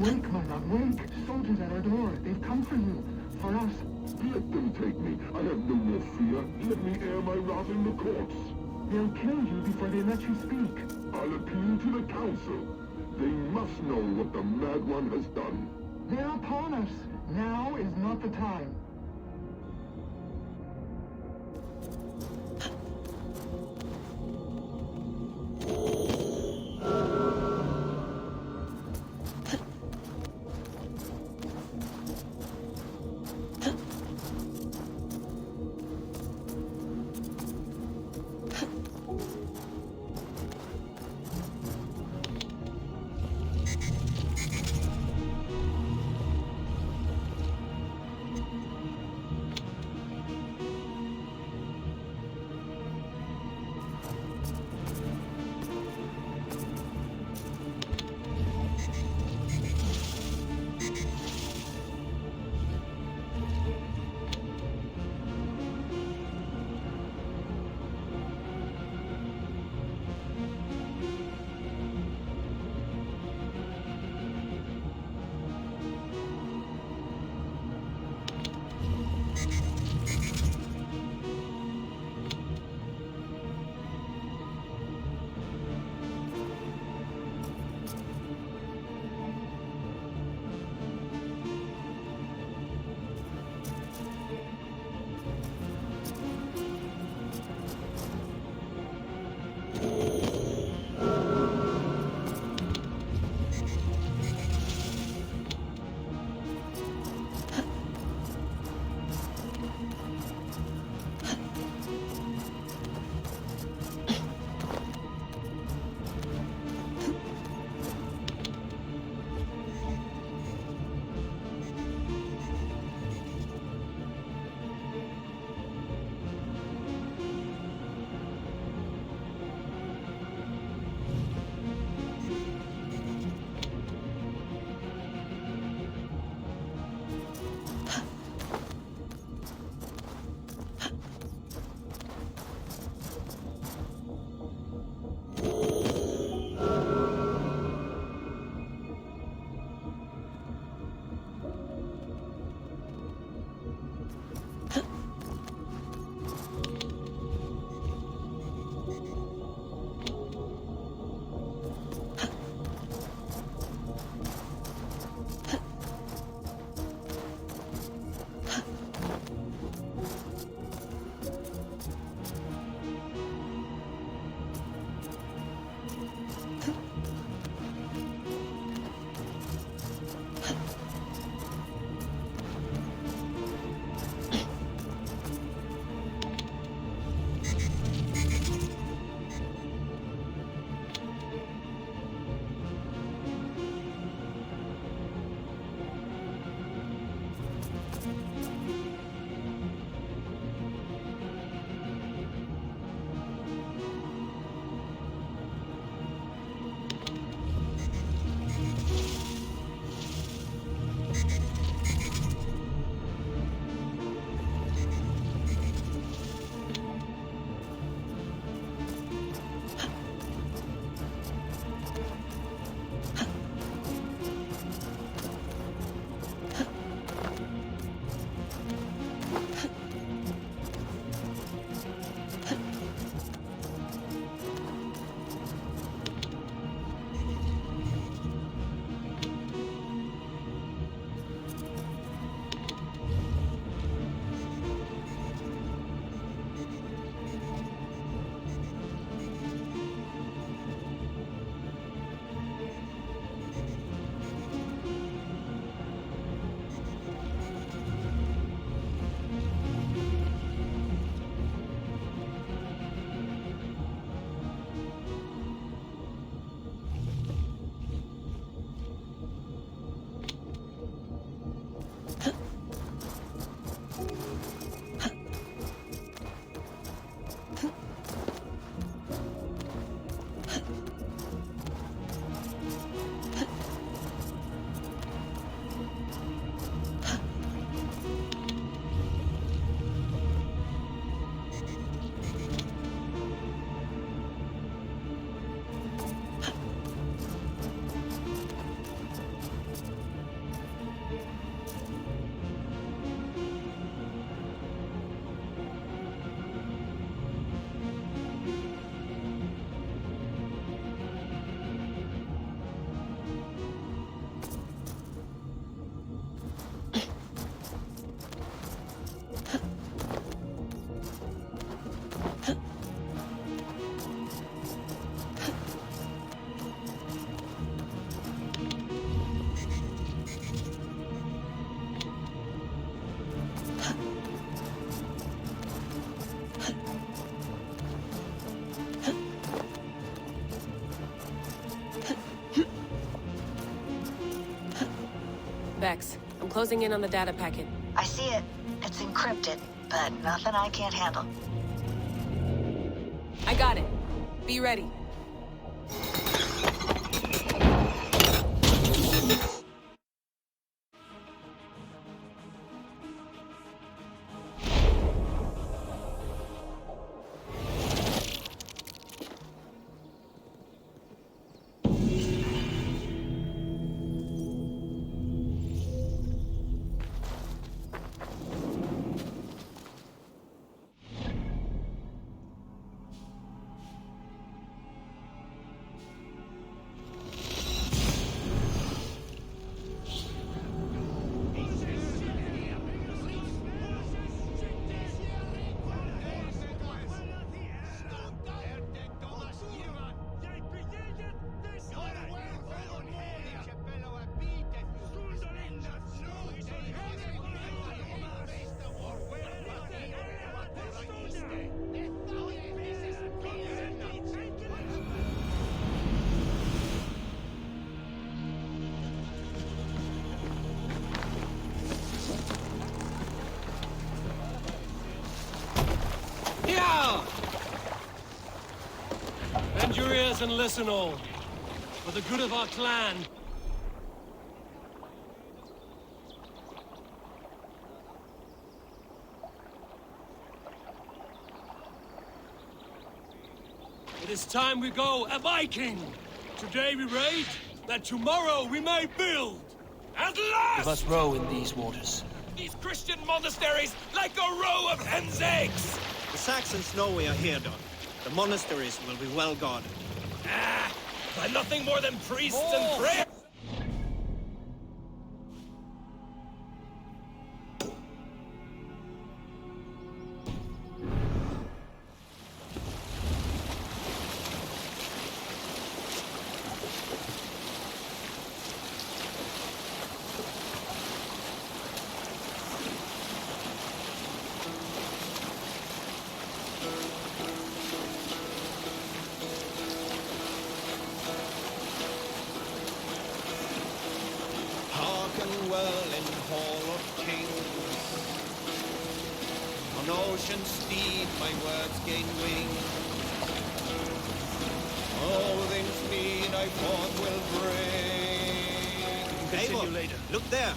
Wake, my love, wake! Soldiers at our door. They've come for you. For us. Let them take me. I have no more fear. Let me air my wrath in the courts. They'll kill you before they let you speak. I'll appeal to the council. They must know what the Mad One has done. They're upon us. Now is not the time. Vex, I'm closing in on the data packet. I see it. It's encrypted, but nothing I can't handle. I got it. Be ready. Bend your ears and listen all. For the good of our clan. It is time we go a Viking! Today we raid, that tomorrow we may build! At last! We must row in these waters. These Christian monasteries like a row of hen's eggs! The Saxons know we are here, Don. The monasteries will be well guarded. Ah! By nothing more than priests and prayers! Well in Hall of Kings. On ocean steed my words gain wing. All things mean I forth will bring. Continue later. Look there.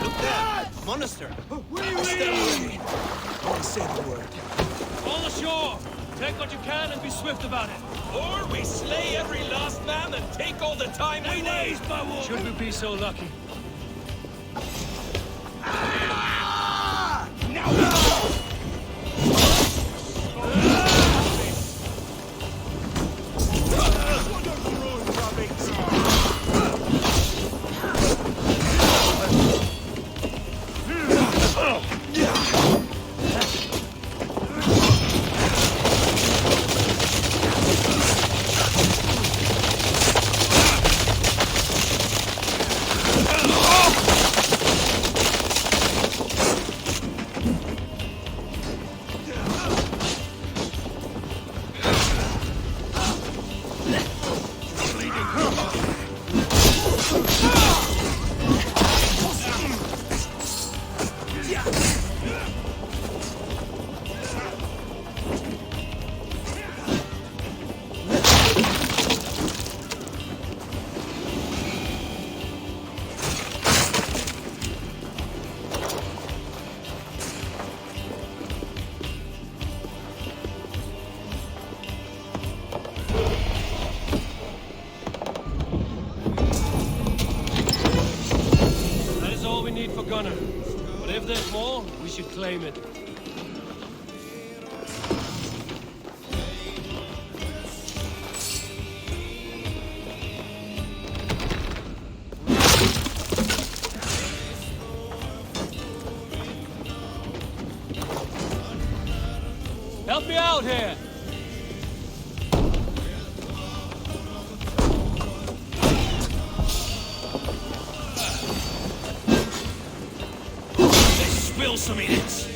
Look there. Monastery. Only say the word. All ashore! Take what you can and be swift about it. Or we slay every last man and take all the time we need! Should we be so lucky? Gunner. But if there's more, we should claim it. Help me out here! Spill some idiots!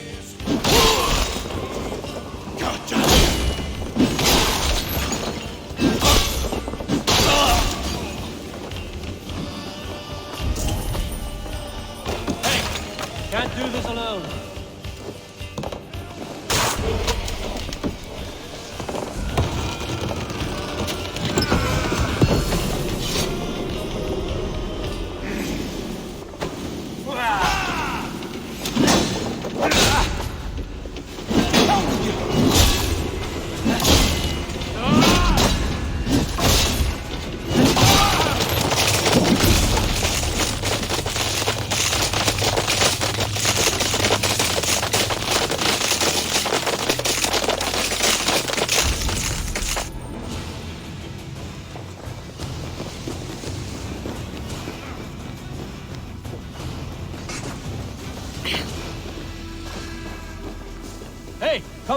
God damn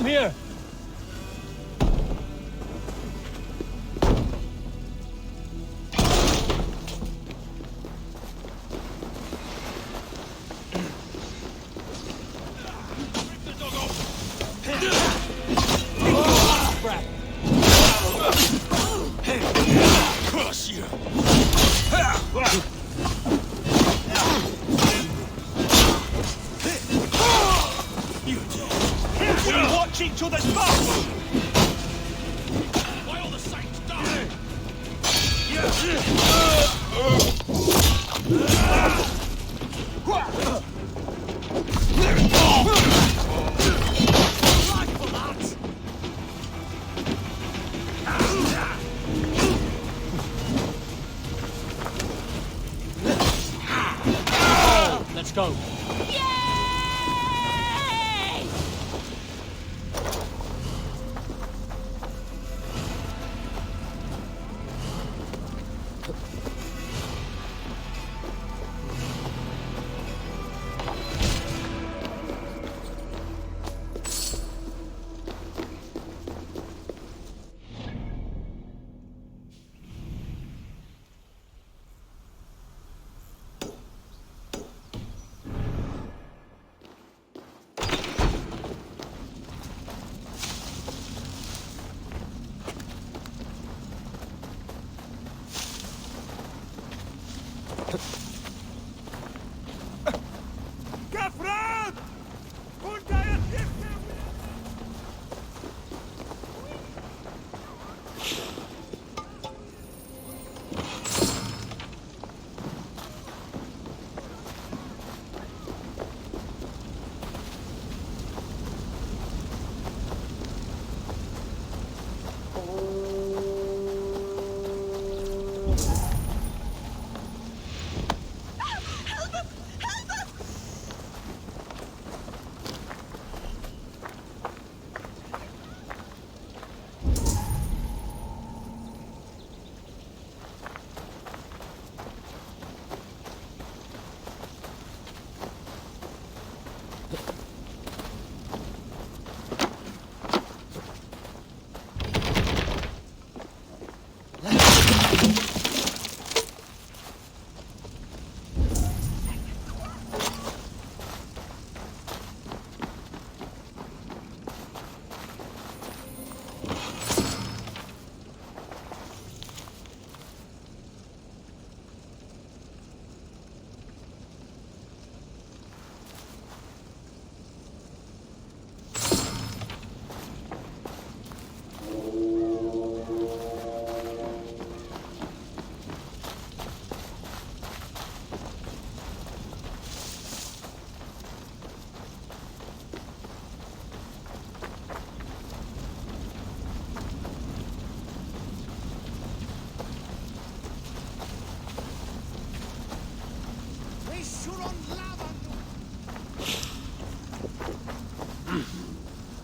Come here! Crush you! We watch each other's backs! Why all the saints die? Let's go.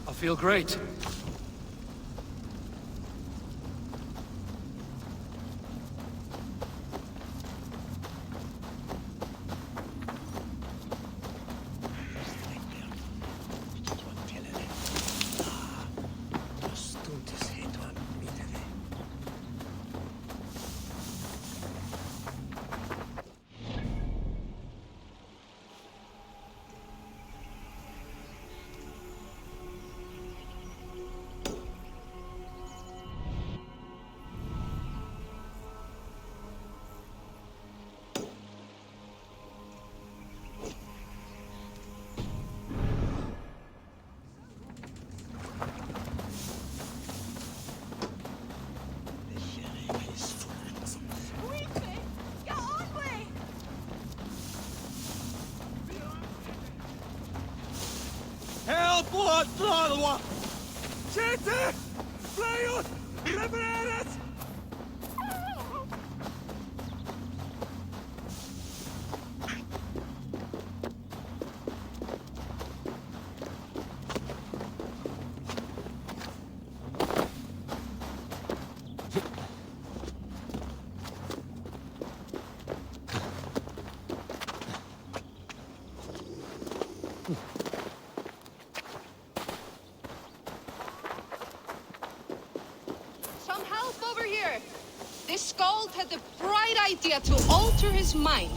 I feel great. Siete! Flyot! Revereres! over here! This Skald had the bright idea to alter his mind.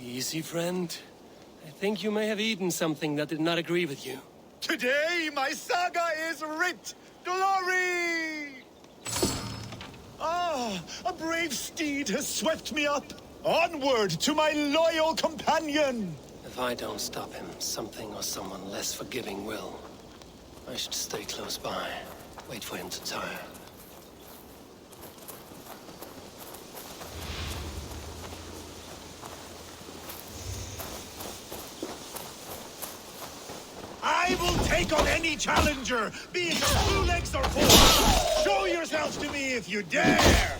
Easy, friend. I think you may have eaten something that did not agree with you. Today, my saga is writ! Glory! Ah, a brave steed has swept me up. Onward to my loyal companion! If I don't stop him, something or someone less forgiving will. I should stay close by. Wait for him to tire. I will take on any challenger, be it two legs or four. Show yourselves to me if you dare!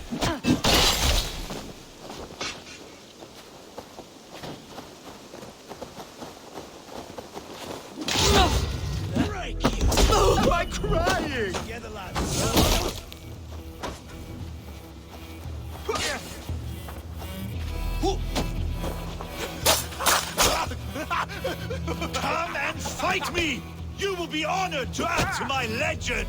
Break you! Am I crying? Together, lads. Come and fight me! You will be honored to add to my legend!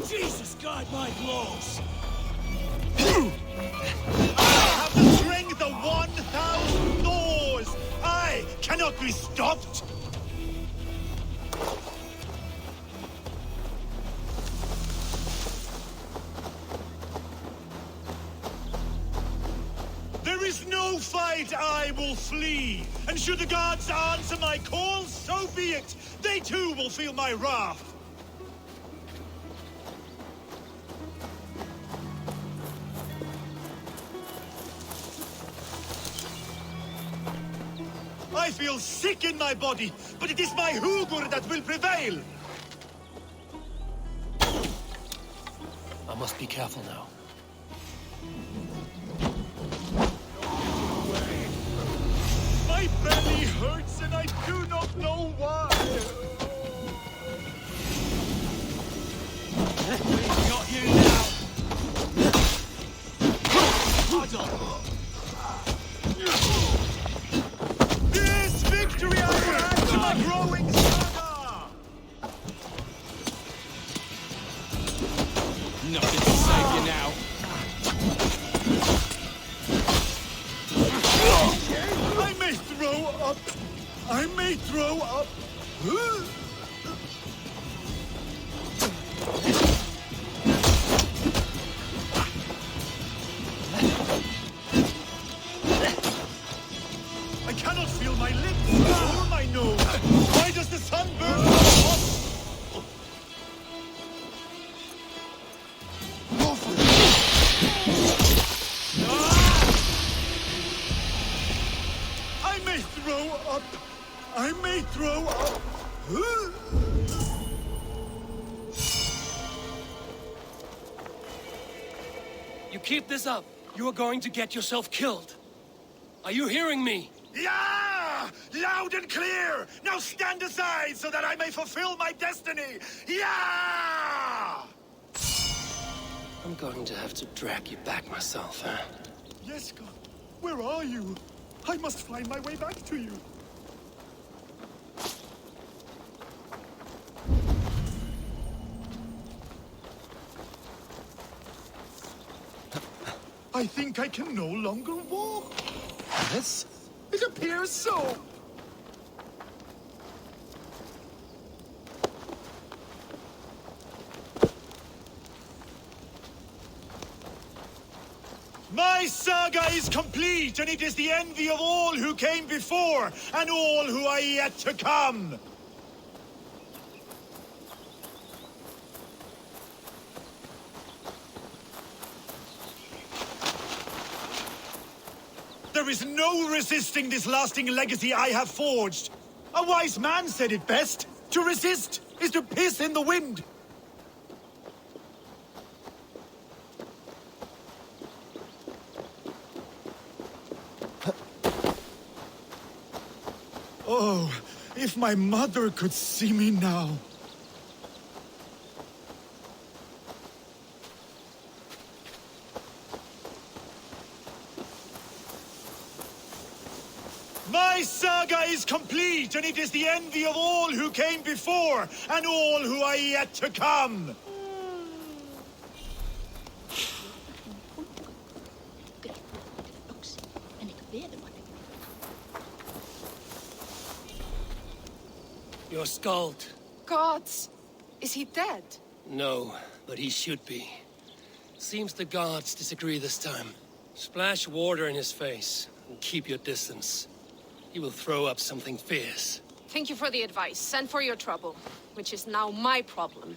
Jesus, guide my blows! I have the strength of 1,000 Thors! I cannot be stopped! There is no fight I will flee, and should the gods answer my call, so be it. They too will feel my wrath. I feel sick in my body, but it is my Hugur that will prevail. I must be careful now. My belly hurts and I do not know why. We've got you now. This victory I will add to my growing saga. Nothing to save you now. I may throw up. I may throw up. I cannot feel my lips or my nose. Why does the sun burn so hot? I may throw up. I may throw up. You keep this up, you are going to get yourself killed. Are you hearing me? Yeah! Loud and clear! Now stand aside so that I may fulfill my destiny! Yeah! I'm going to have to drag you back myself, huh? Yes, God. Where are you? I must find my way back to you. I think I can no longer walk. Yes, it appears so. My saga is complete, and it is the envy of all who came before, and all who are yet to come. There is no resisting this lasting legacy I have forged. A wise man said it best. To resist is to piss in the wind. Oh, if my mother could see me now. My saga is complete, and it is the envy of all who came before, and all who are yet to come! You're Skald. Gods! Is he dead? No, but he should be. Seems the gods disagree this time. Splash water in his face, and keep your distance. He will throw up something fierce. Thank you for the advice, and for your trouble, which is now my problem.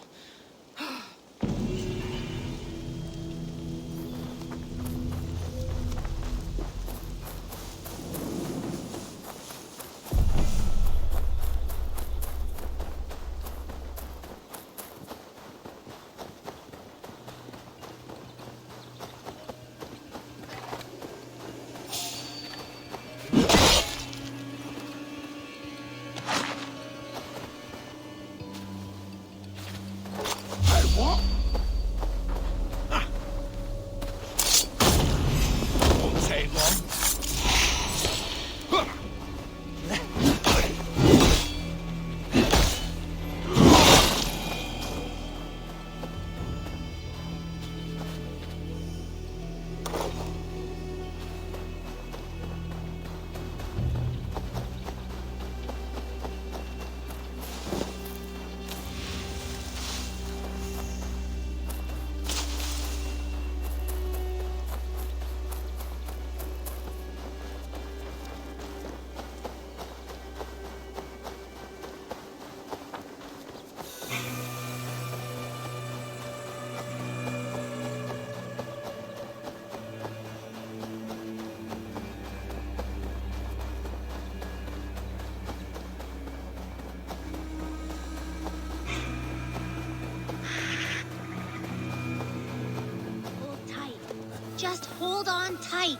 Just hold on tight.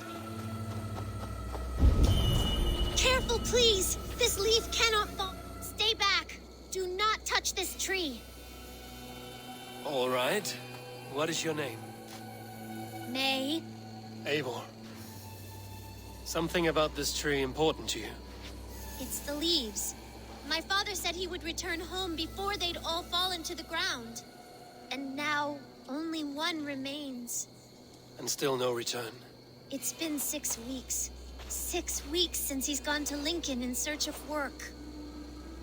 Careful, please! This leaf cannot fall. Stay back. Do not touch this tree. All right. What is your name? May. Eivor. Something about this tree important to you? It's the leaves. My father said he would return home before they'd all fallen to the ground. And now, only one remains. And still no return. It's been 6 weeks. 6 weeks since he's gone to Lincoln in search of work.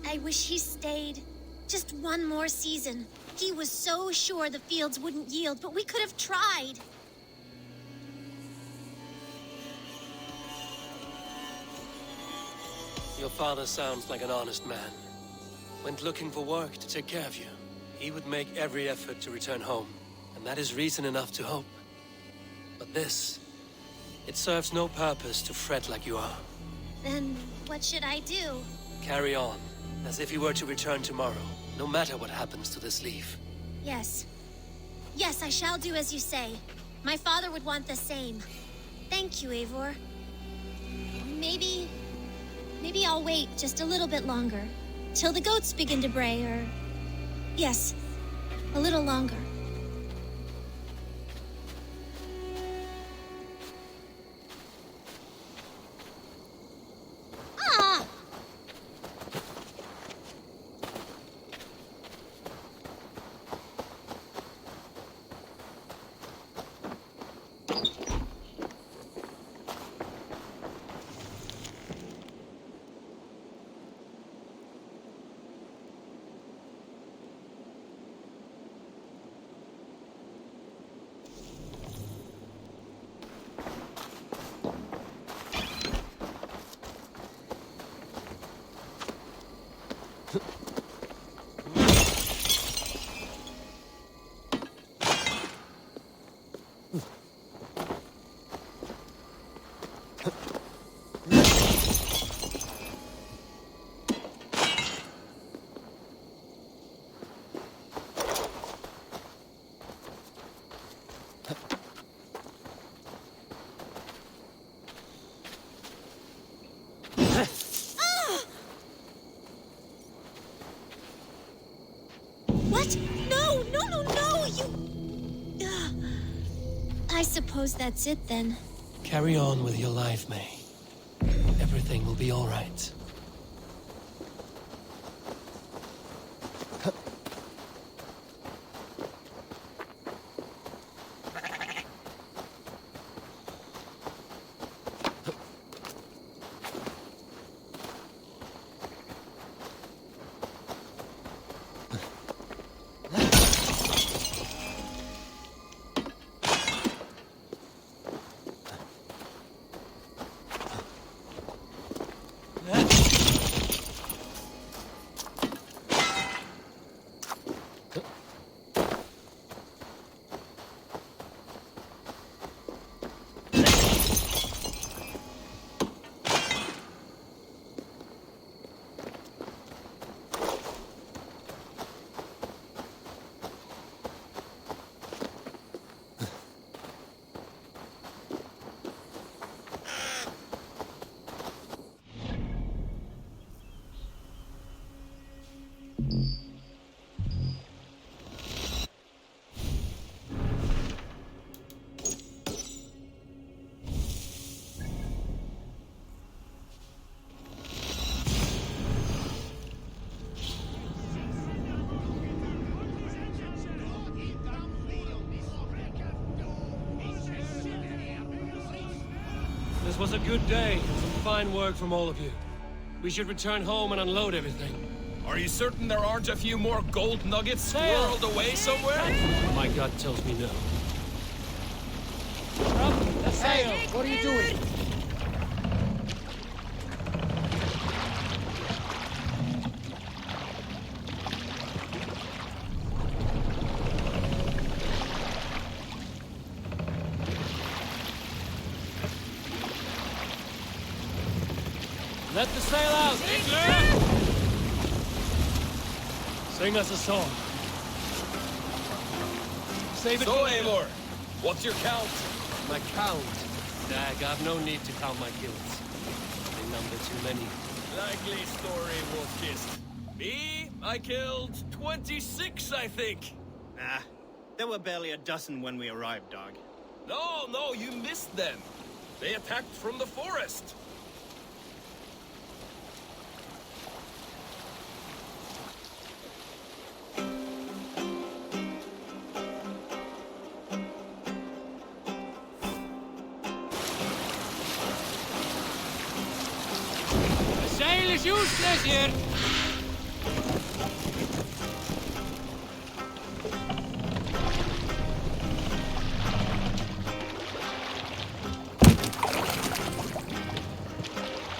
I wish he stayed. Just one more season. He was so sure the fields wouldn't yield, but we could have tried. Your father sounds like an honest man. Went looking for work to take care of you. He would make every effort to return home, and that is reason enough to hope. But this, it serves no purpose to fret like you are. Then what should I do? Carry on, as if you were to return tomorrow, no matter what happens to this leaf. Yes. Yes, I shall do as you say. My father would want the same. Thank you, Eivor. Maybe I'll wait just a little bit longer. Till the goats begin to bray, or... Yes, a little longer. What? No, you... I suppose that's it then. Carry on with your life, May. Every everything will be all right. This was a good day. Some fine work from all of you. We should return home and unload everything. Are you certain there aren't a few more gold nuggets squirreled away somewhere? My gut tells me no. Sail! What are you doing? Let the sail out! Sing us a song. Save it so, Eivor, what's your count? My count? Dag, I've no need to count my kills. They number too many. Likely story, Wolf-Kissed. Me? I killed 26, I think. Nah, there were barely a dozen when we arrived, dog. No, you missed them. They attacked from the forest. Sail is useless here!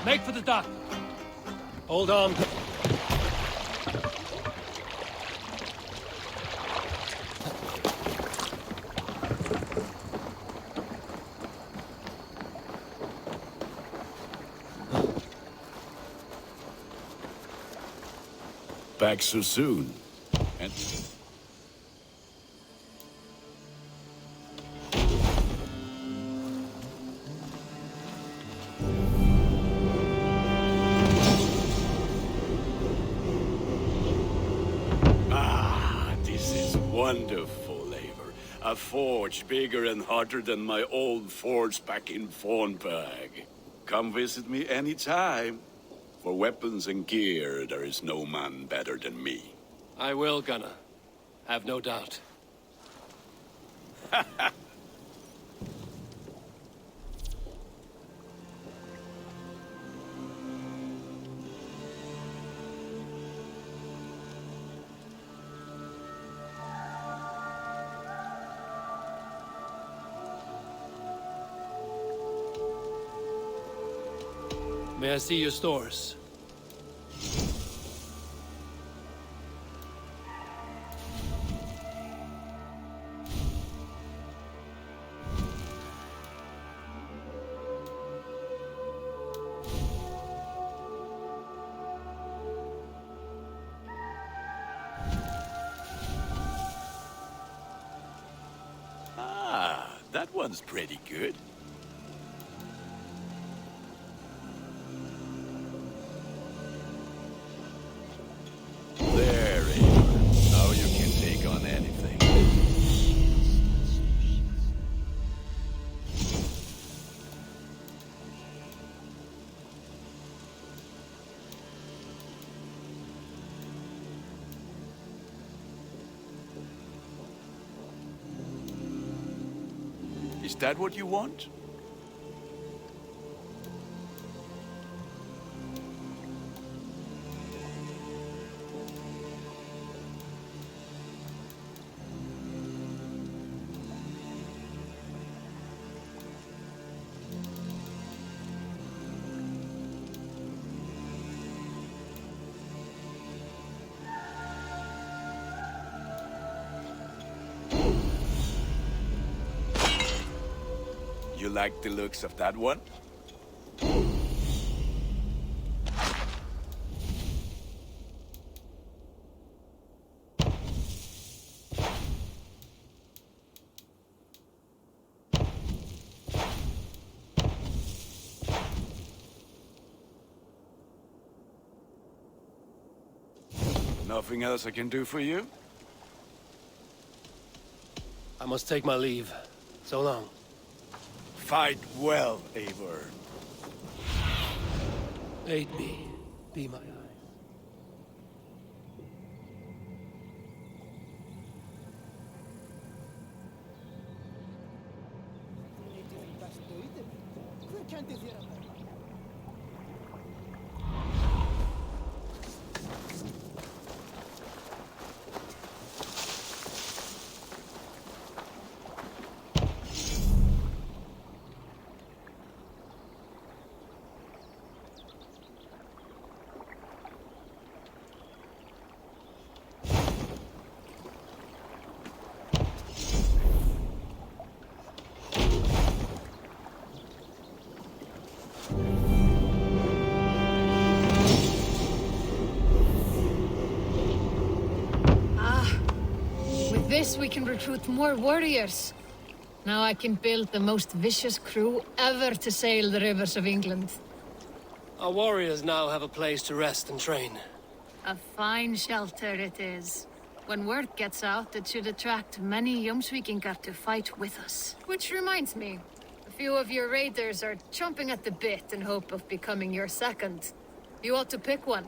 Make for the dock. Hold on. Back so soon. And... this is wonderful, Eivor. A forge bigger and hotter than my old forge back in Fornburg. Come visit me anytime. For weapons and gear, there is no man better than me. I will, Gunnar. Have no doubt. May I see your stores? That one's pretty good. There, Eivor. Now you can take on anything. Is that what you want? You like the looks of that one? Nothing else I can do for you? I must take my leave. So long. Fight well, Eivor. Aid me. Be my eye. With this, we can recruit more warriors. Now I can build the most vicious crew ever to sail the rivers of England. Our warriors now have a place to rest and train. A fine shelter it is. When word gets out, it should attract many Jomsvikingar to fight with us. Which reminds me, a few of your raiders are chomping at the bit in hope of becoming your second. You ought to pick one.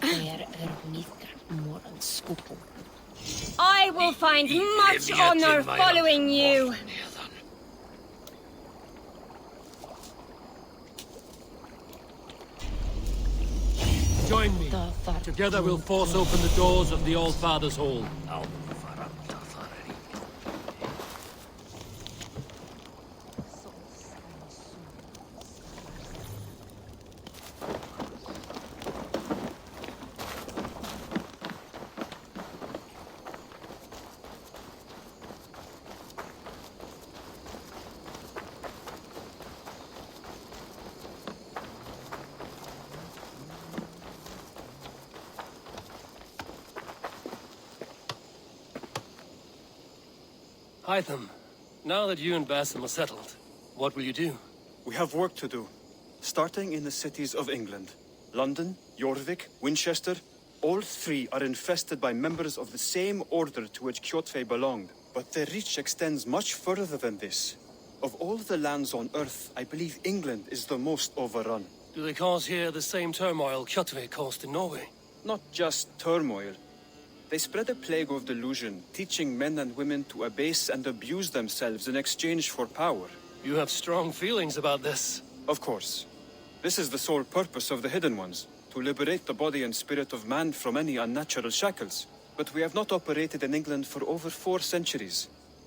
Er nýðgar moran skúpum. I will find much honor following you. Join me. Together we'll force open the doors of the All-Father's Hall. Hytham, now that you and Basim are settled, what will you do? We have work to do, starting in the cities of England. London, Jorvik, Winchester, all three are infested by members of the same order to which Kjotve belonged. But their reach extends much further than this. Of all the lands on Earth, I believe England is the most overrun. Do they cause here the same turmoil Kjotve caused in Norway? Not just turmoil. They spread a plague of delusion, teaching men and women to abase and abuse themselves in exchange for power. You have strong feelings about this. Of course. This is the sole purpose of the Hidden Ones, to liberate the body and spirit of man from any unnatural shackles. But we have not operated in England for over 4 centuries.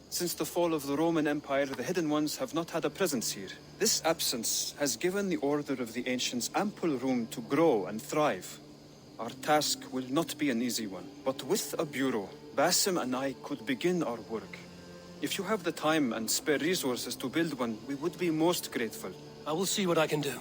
Since the fall of the Roman Empire, the Hidden Ones have not had a presence here. This absence has given the Order of the Ancients ample room to grow and thrive. Our task will not be an easy one, but with a bureau, Basim and I could begin our work. If you have the time and spare resources to build one, we would be most grateful. I will see what I can do.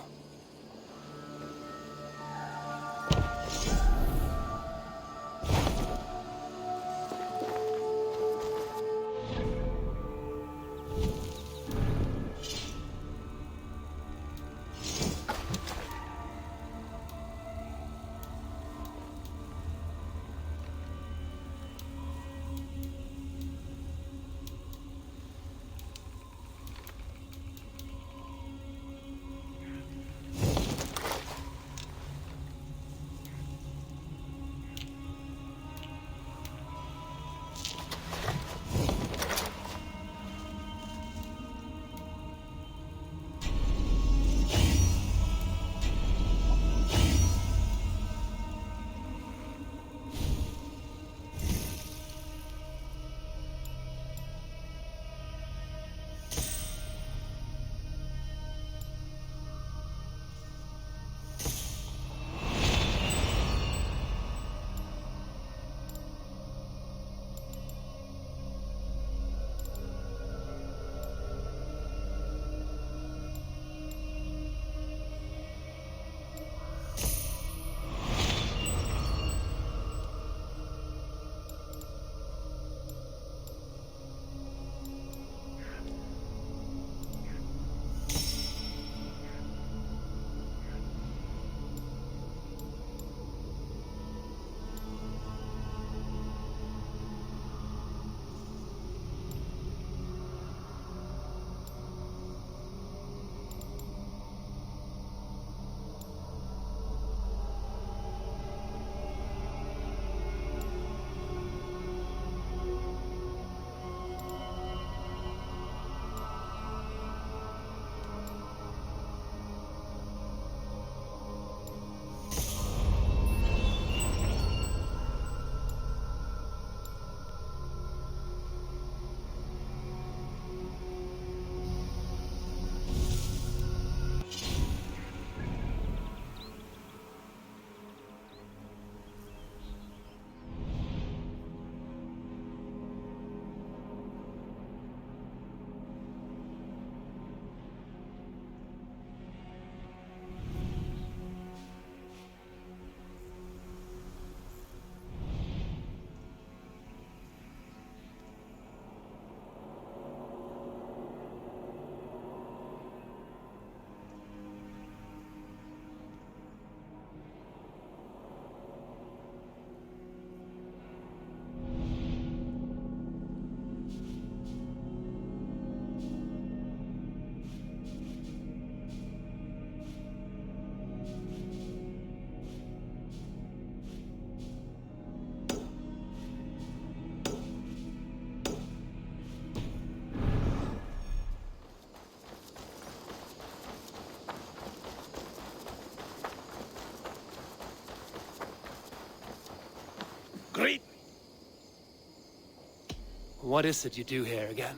What is it you do here again?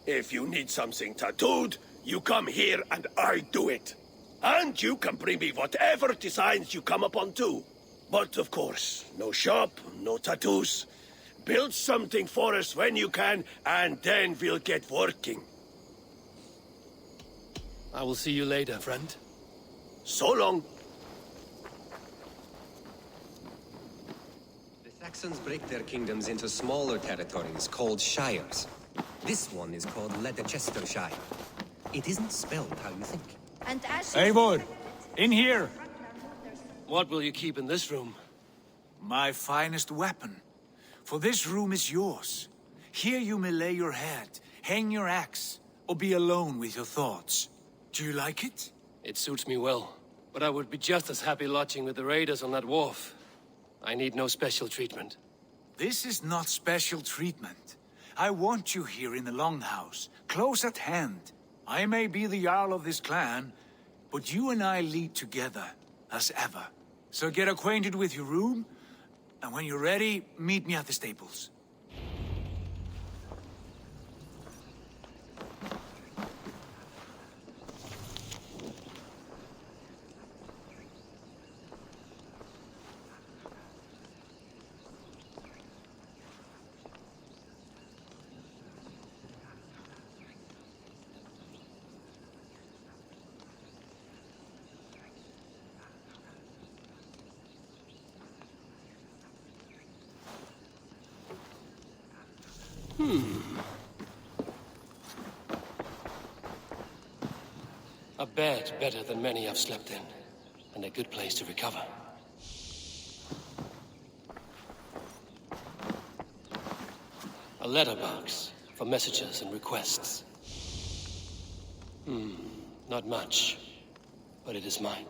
If you need something tattooed, you come here and I do it. And you can bring me whatever designs you come upon too. But of course, no shop, no tattoos. Build something for us when you can, and then we'll get working. I will see you later, friend. So long. The Saxons break their kingdoms into smaller territories called shires. This one is called Leicestershire. It isn't spelled how you think. And as Eivor, in here! What will you keep in this room? My finest weapon. For this room is yours. Here you may lay your head, hang your axe, or be alone with your thoughts. Do you like it? It suits me well, but I would be just as happy lodging with the raiders on that wharf. I need no special treatment. This is not special treatment. I want you here in the Longhouse, close at hand. I may be the Jarl of this clan, but you and I lead together, as ever. So get acquainted with your room, and when you're ready, meet me at the stables. A bed better than many I've slept in, and a good place to recover. A letterbox for messages and requests. Not much, but it is mine.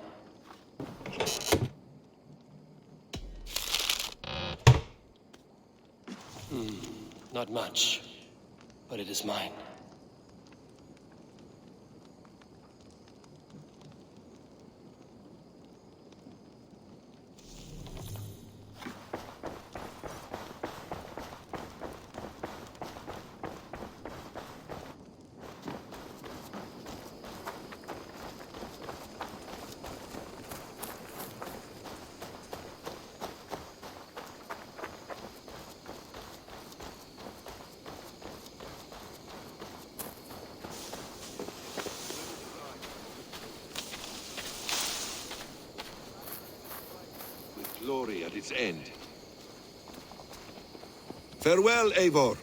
Not much, but it is mine. Glory at its end. Farewell, Eivor.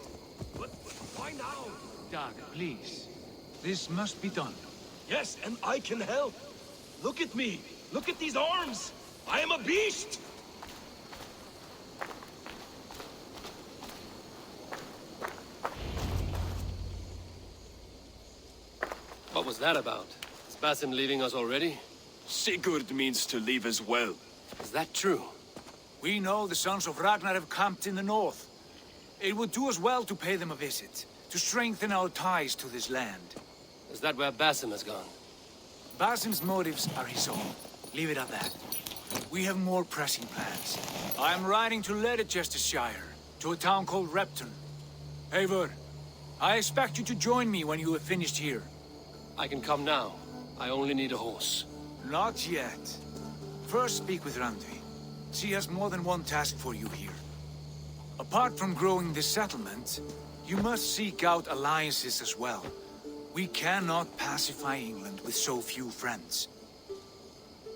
Why now? Dag, please. This must be done. Yes, and I can help. Look at me. Look at these arms. I am a beast. What was that about? Is Basim leaving us already? Sigurd means to leave as well. Is that true? We know the sons of Ragnar have camped in the north. It would do us well to pay them a visit, to strengthen our ties to this land. Is that where Basim has gone? Basim's motives are his own. Leave it at that. We have more pressing plans. I am riding to Leicestershire, to a town called Repton. Eivor, I expect you to join me when you have finished here. I can come now. I only need a horse. Not yet. First speak with Randi. She has more than one task for you here. Apart from growing this settlement, you must seek out alliances as well. We cannot pacify England with so few friends.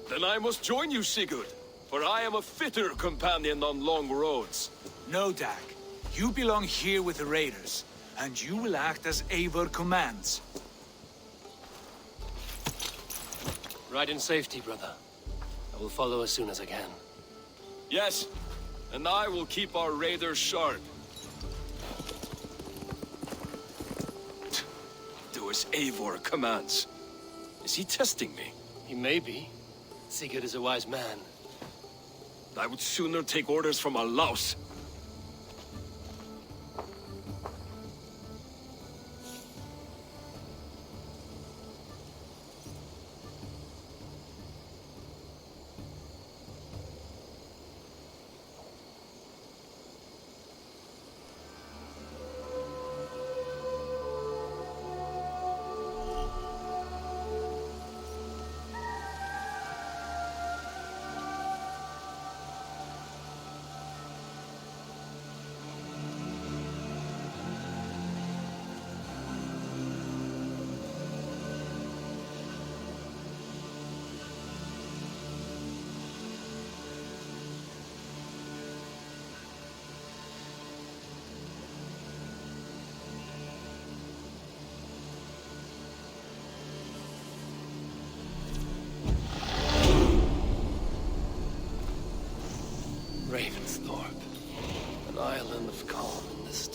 Then I must join you, Sigurd, for I am a fitter companion on long roads. No, Dag. You belong here with the raiders, and you will act as Eivor commands. Ride in safety, brother. I will follow as soon as I can. Yes, and I will keep our raiders sharp. Do as Eivor commands. Is he testing me? He may be. Sigurd is a wise man. I would sooner take orders from a louse.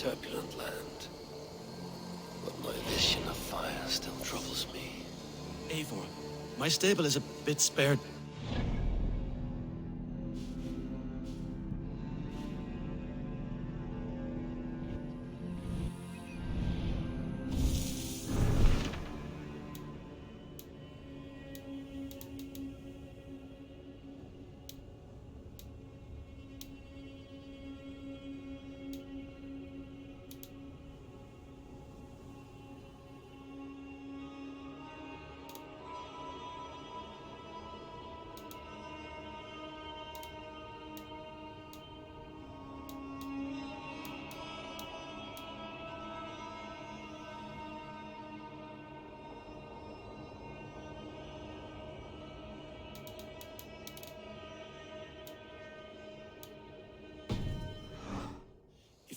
turbulent land. But my vision of fire still troubles me. Eivor, my stable is a bit spared.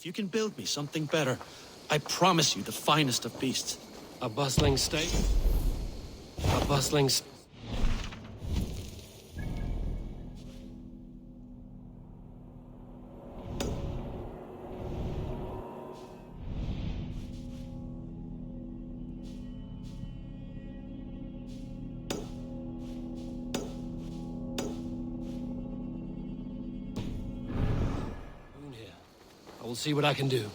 If you can build me something better, I promise you the finest of beasts. A bustling state? A bustling I will see what I can do.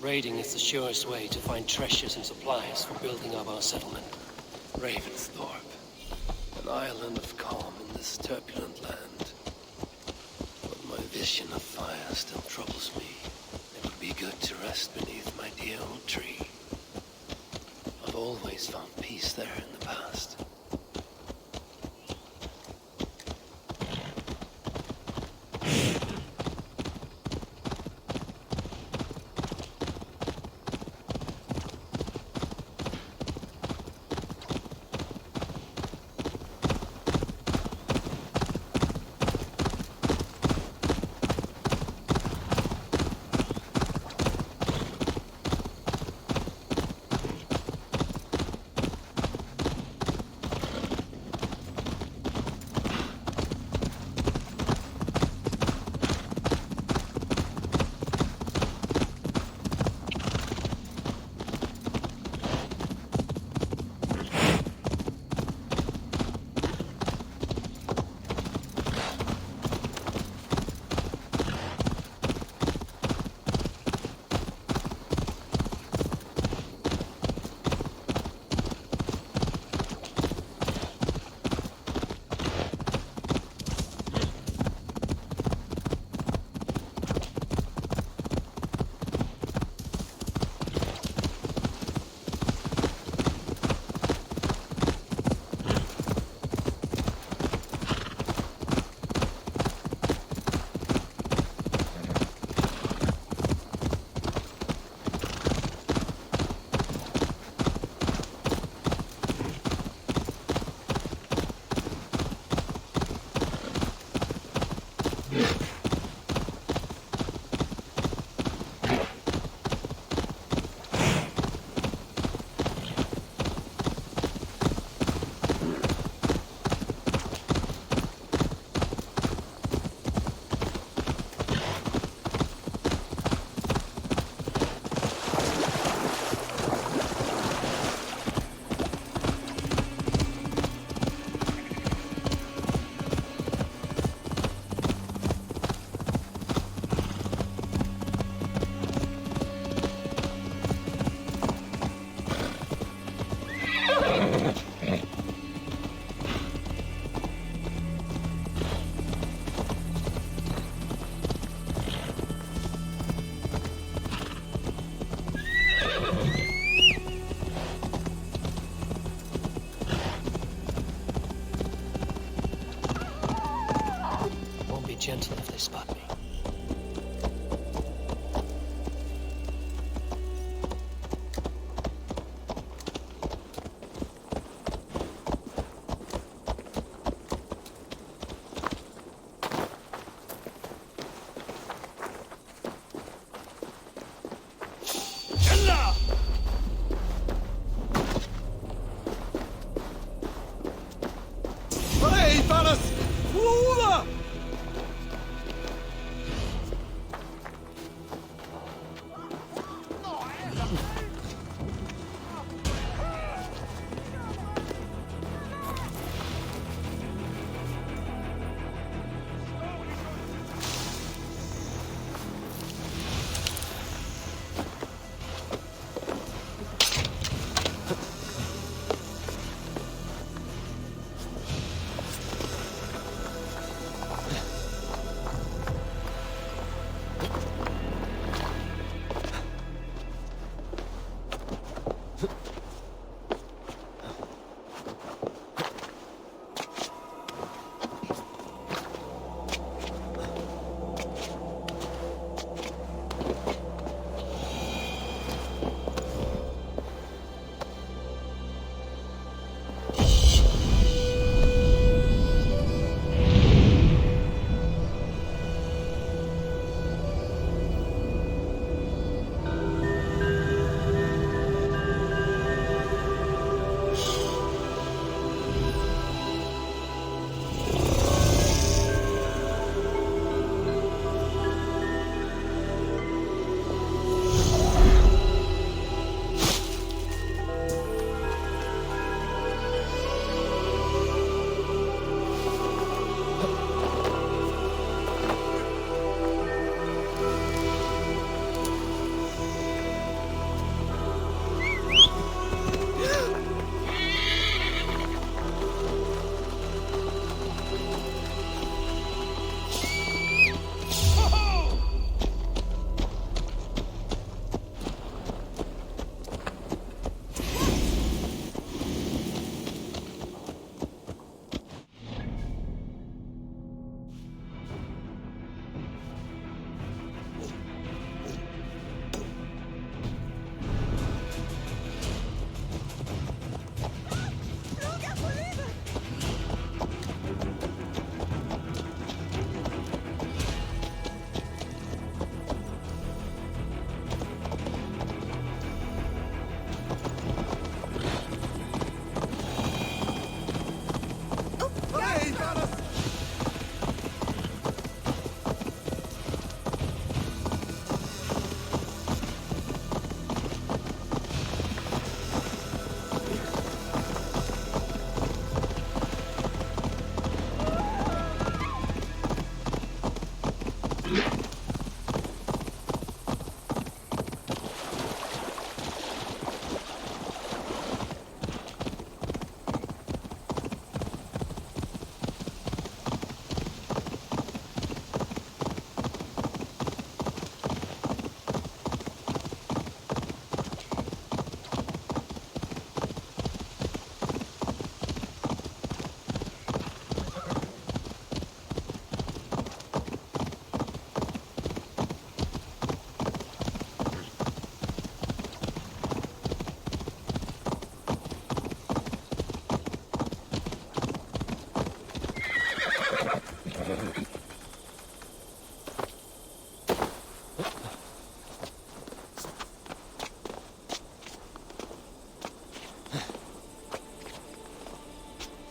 Raiding is the surest way to find treasures and supplies for building up our settlement. Ravensthorpe, an island of calm in this turbulent land. But my vision of fire still troubles me. It would be good to rest beneath my dear old tree. I've always found peace there in the past.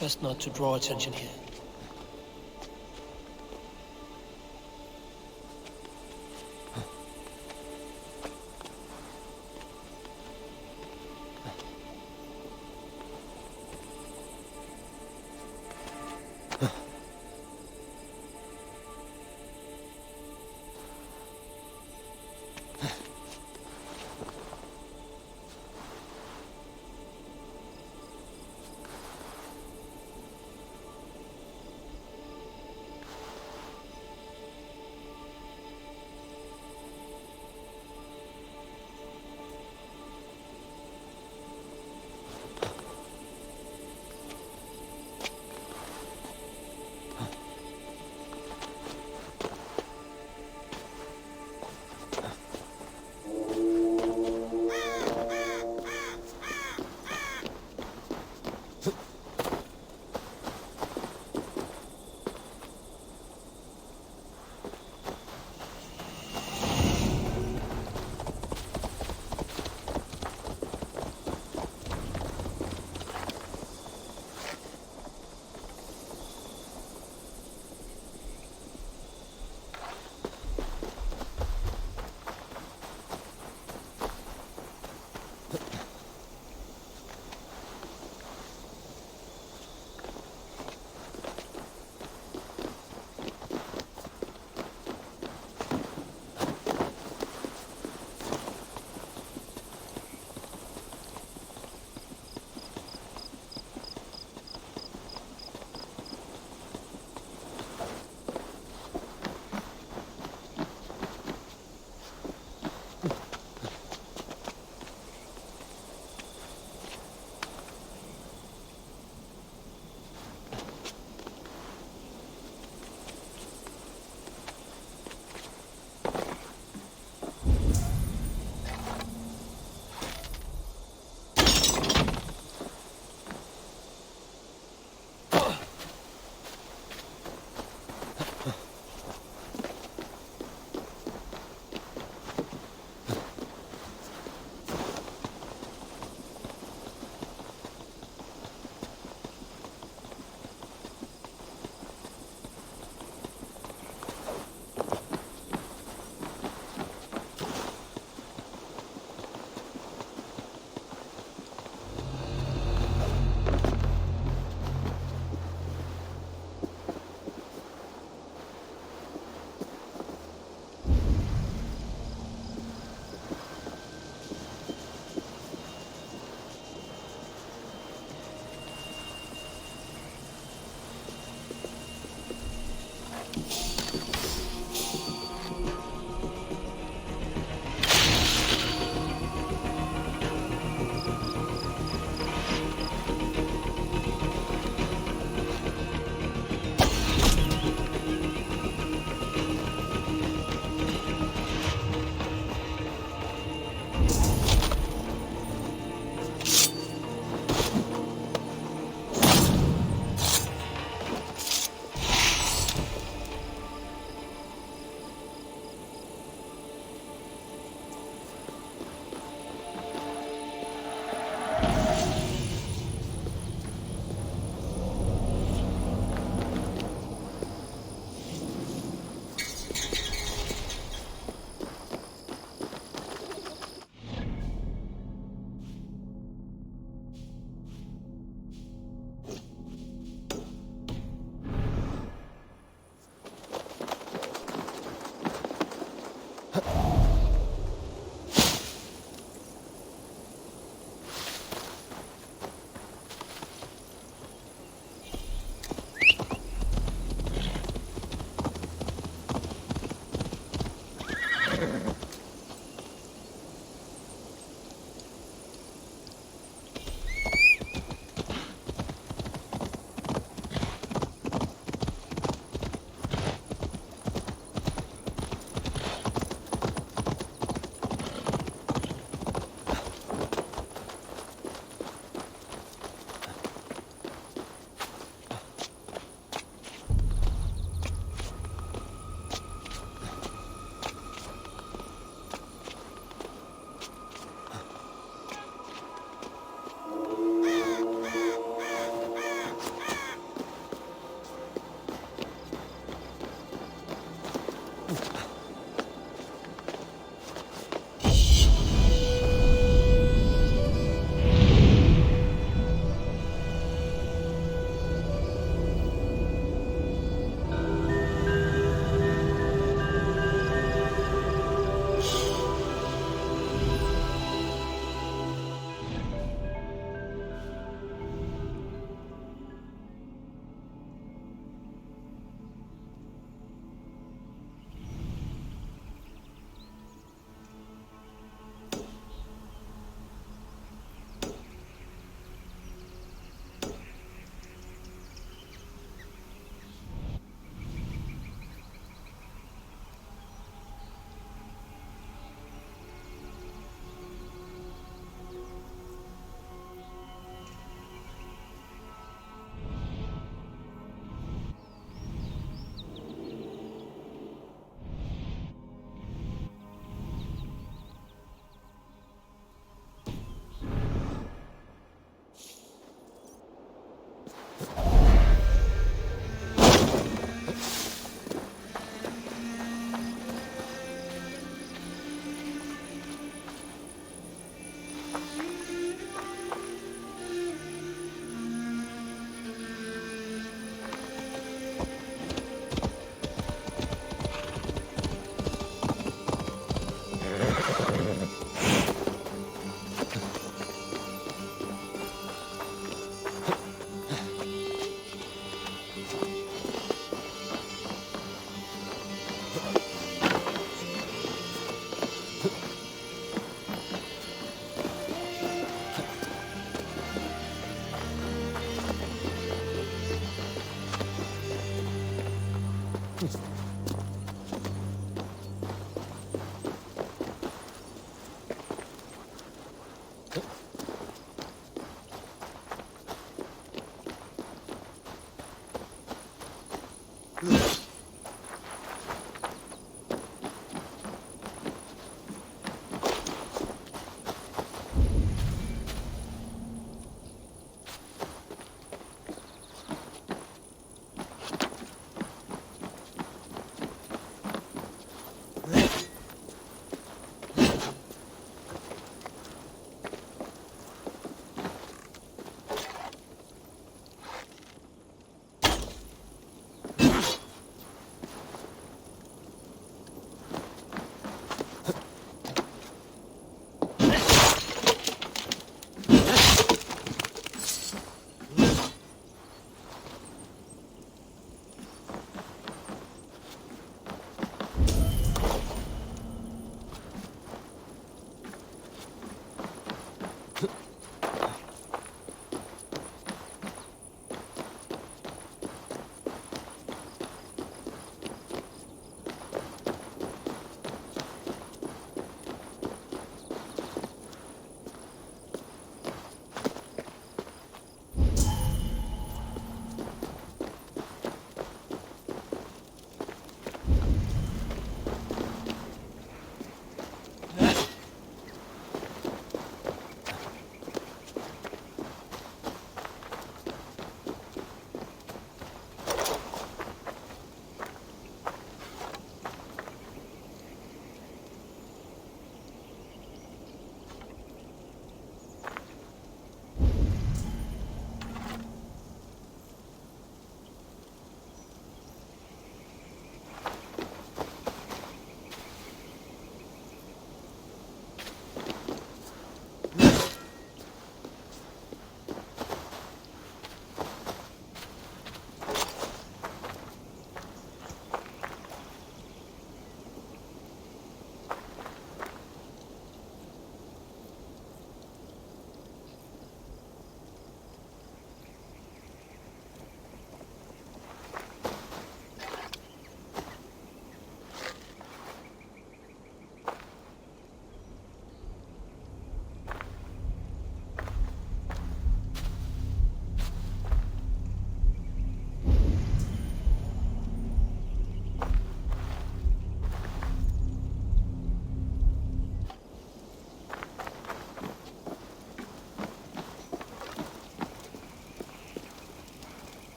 Best not to draw attention here.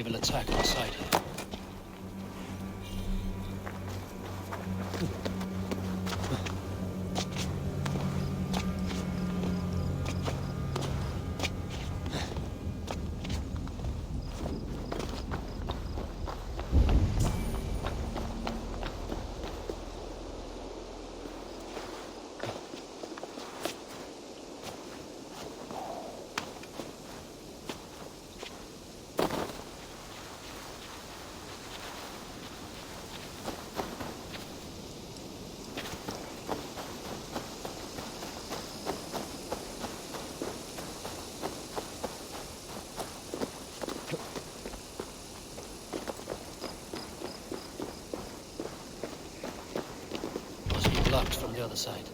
will attack our side here. Blocked from the other side.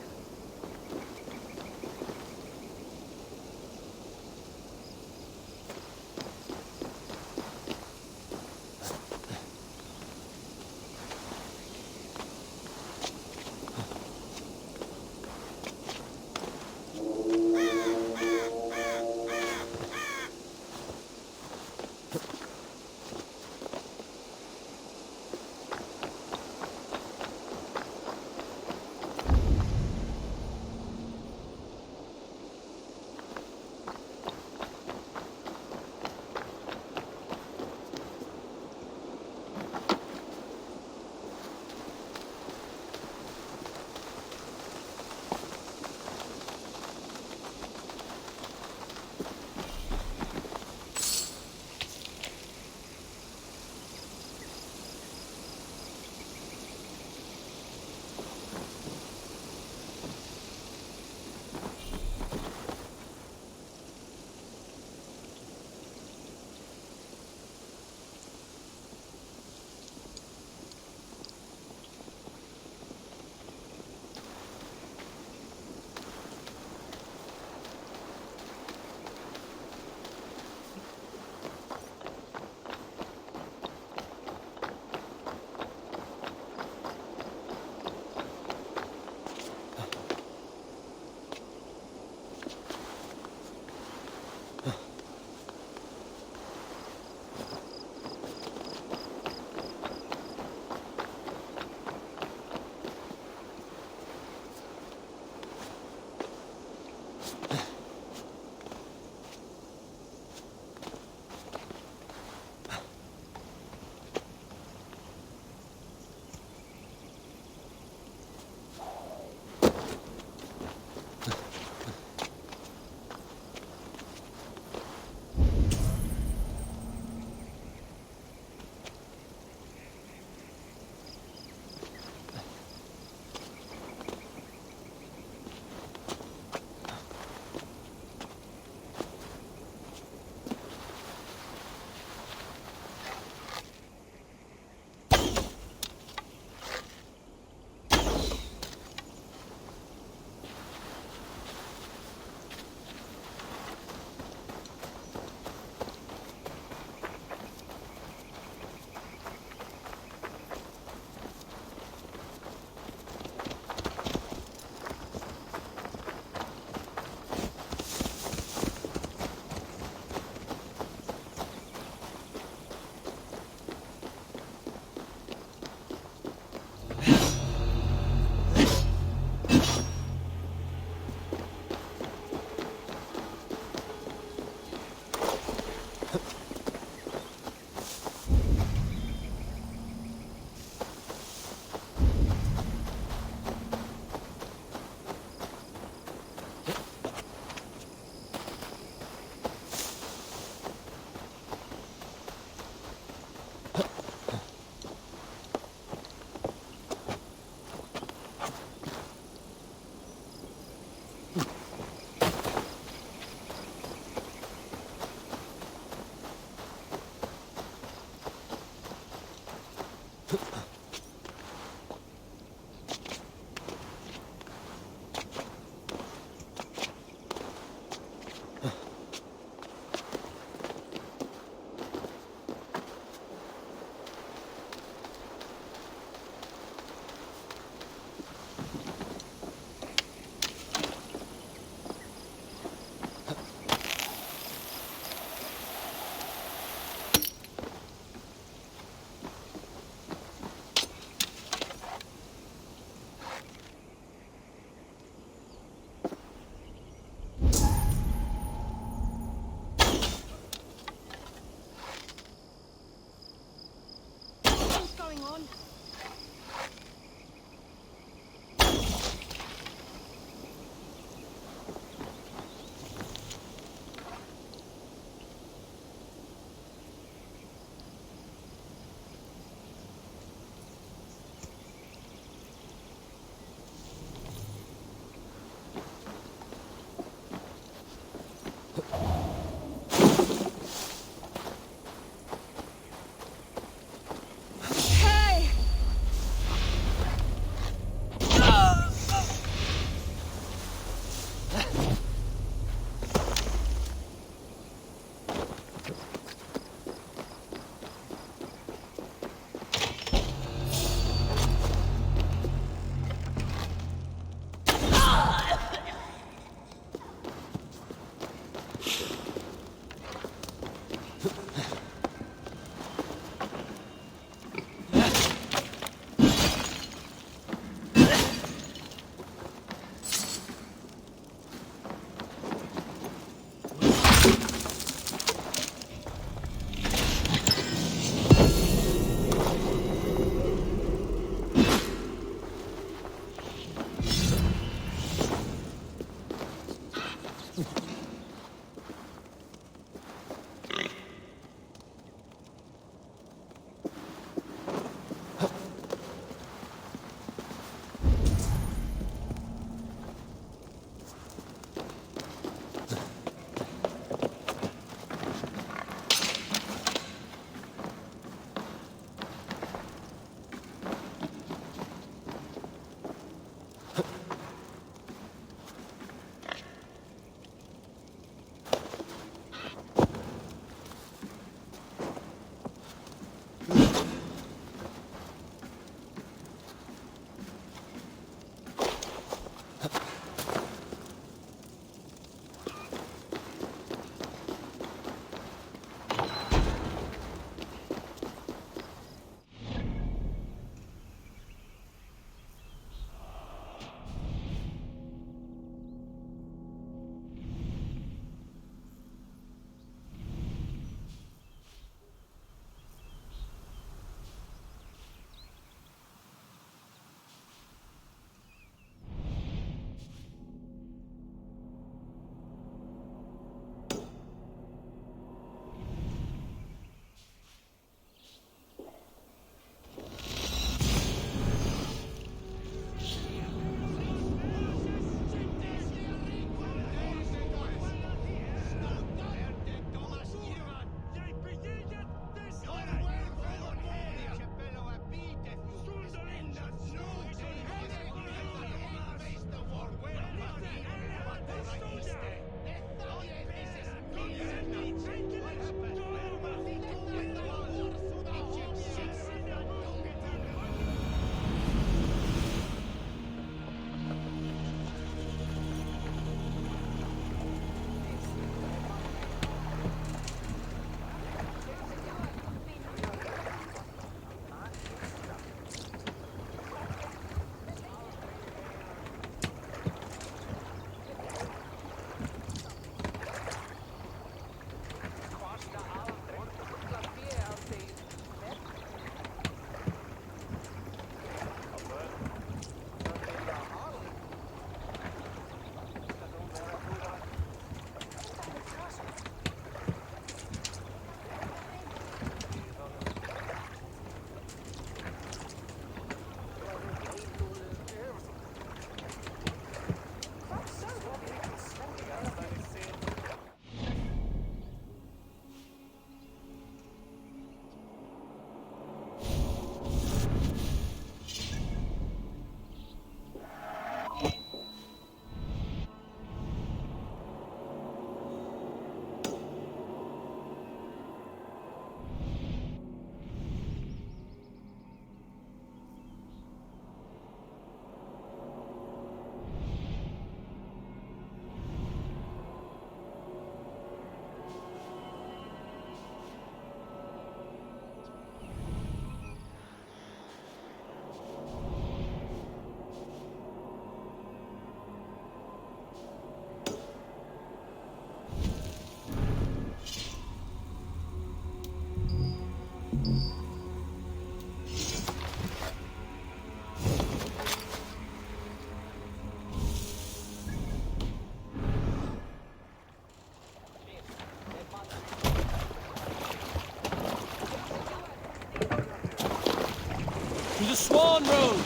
the Swan Road!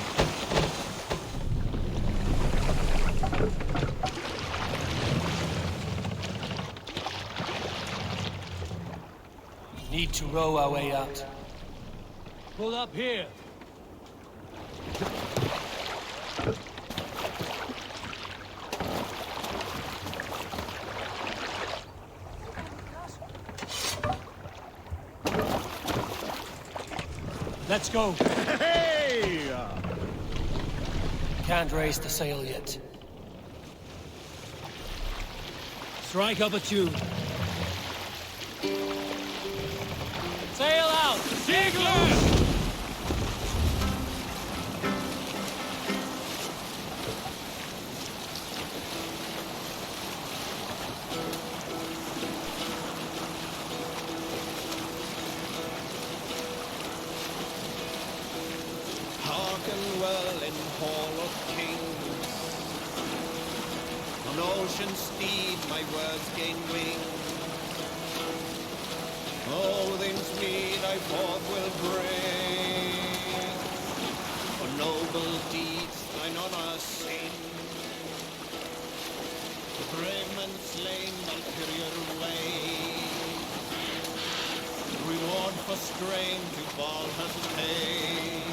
We need to row our way out. Pull up here. Let's go. Hey! Can't raise the sail yet. Strike up a tune. Sail out! Dig loose! Hearken well in Hall of Kings. On ocean steed my words gain wings. Oh, things mean I forth will bring. For noble deeds thine honor sing. The brave men slain ulterior way. Reward for strain to ball has paid.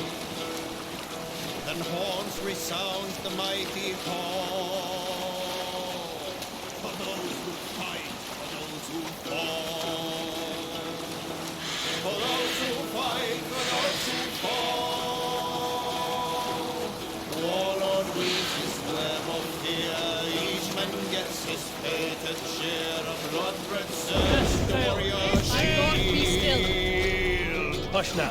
Then horns resounds the mighty call. For those who fight, for those who fall. For those who fight, for those who fall. Warlord weaves his web of fear. Each man gets his fated share of blood-red surge. The warrior shield. Hush now.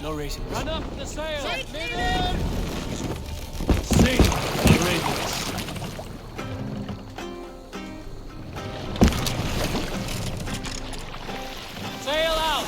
No racing. Run up the sail! Sing, Arabians. Sail out!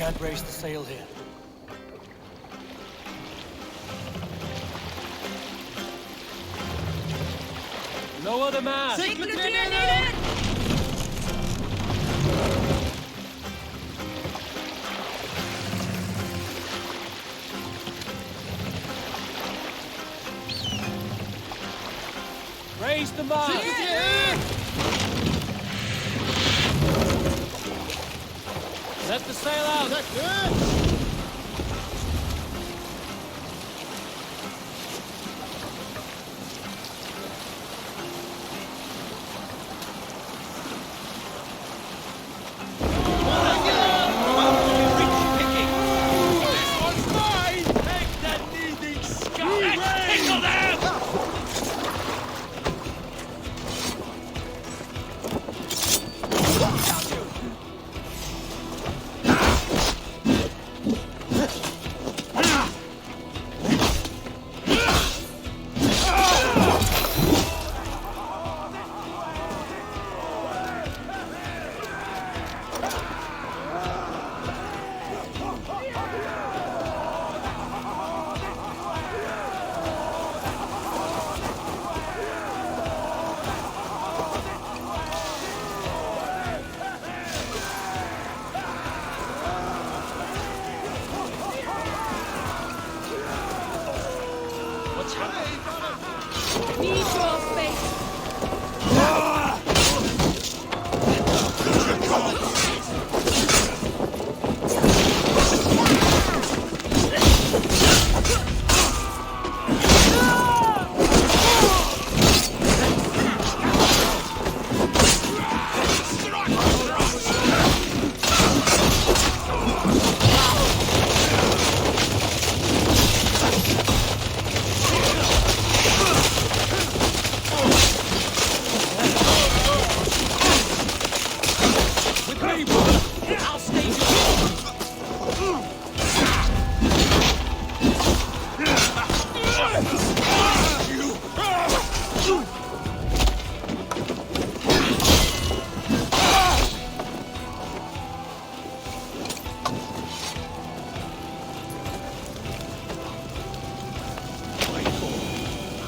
can't raise the sail here. Lower the mast! Raise the mast! Let the sail out!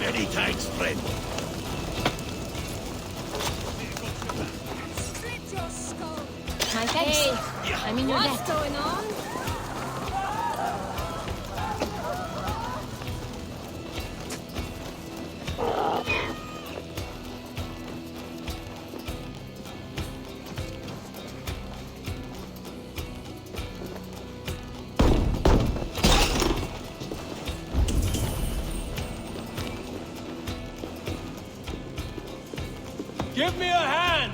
Many thanks, friend. Split your skull. My thanks. Hey, I'm in your what's debt. going on? Give me a hand!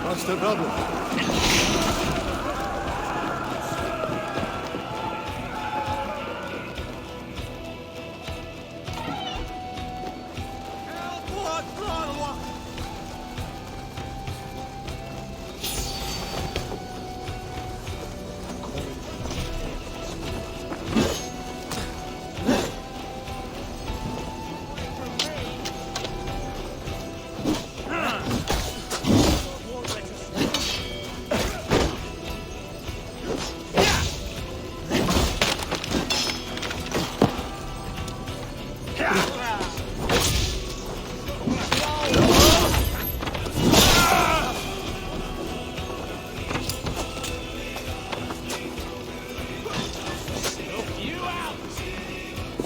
What's the problem?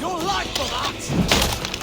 Your life for that!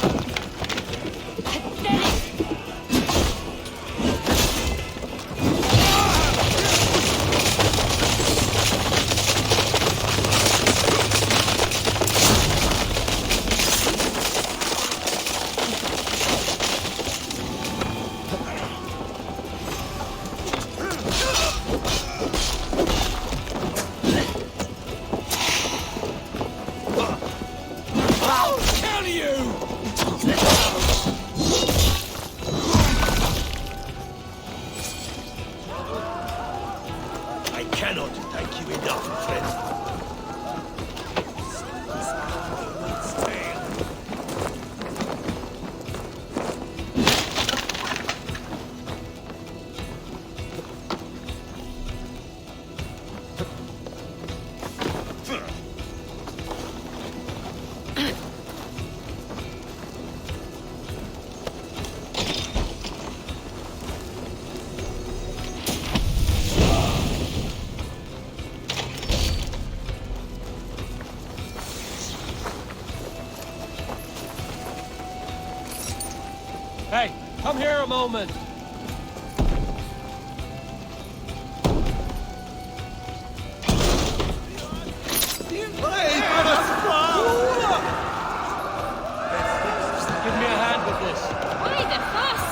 Come here a moment. Give me a hand with this. Why the fuss?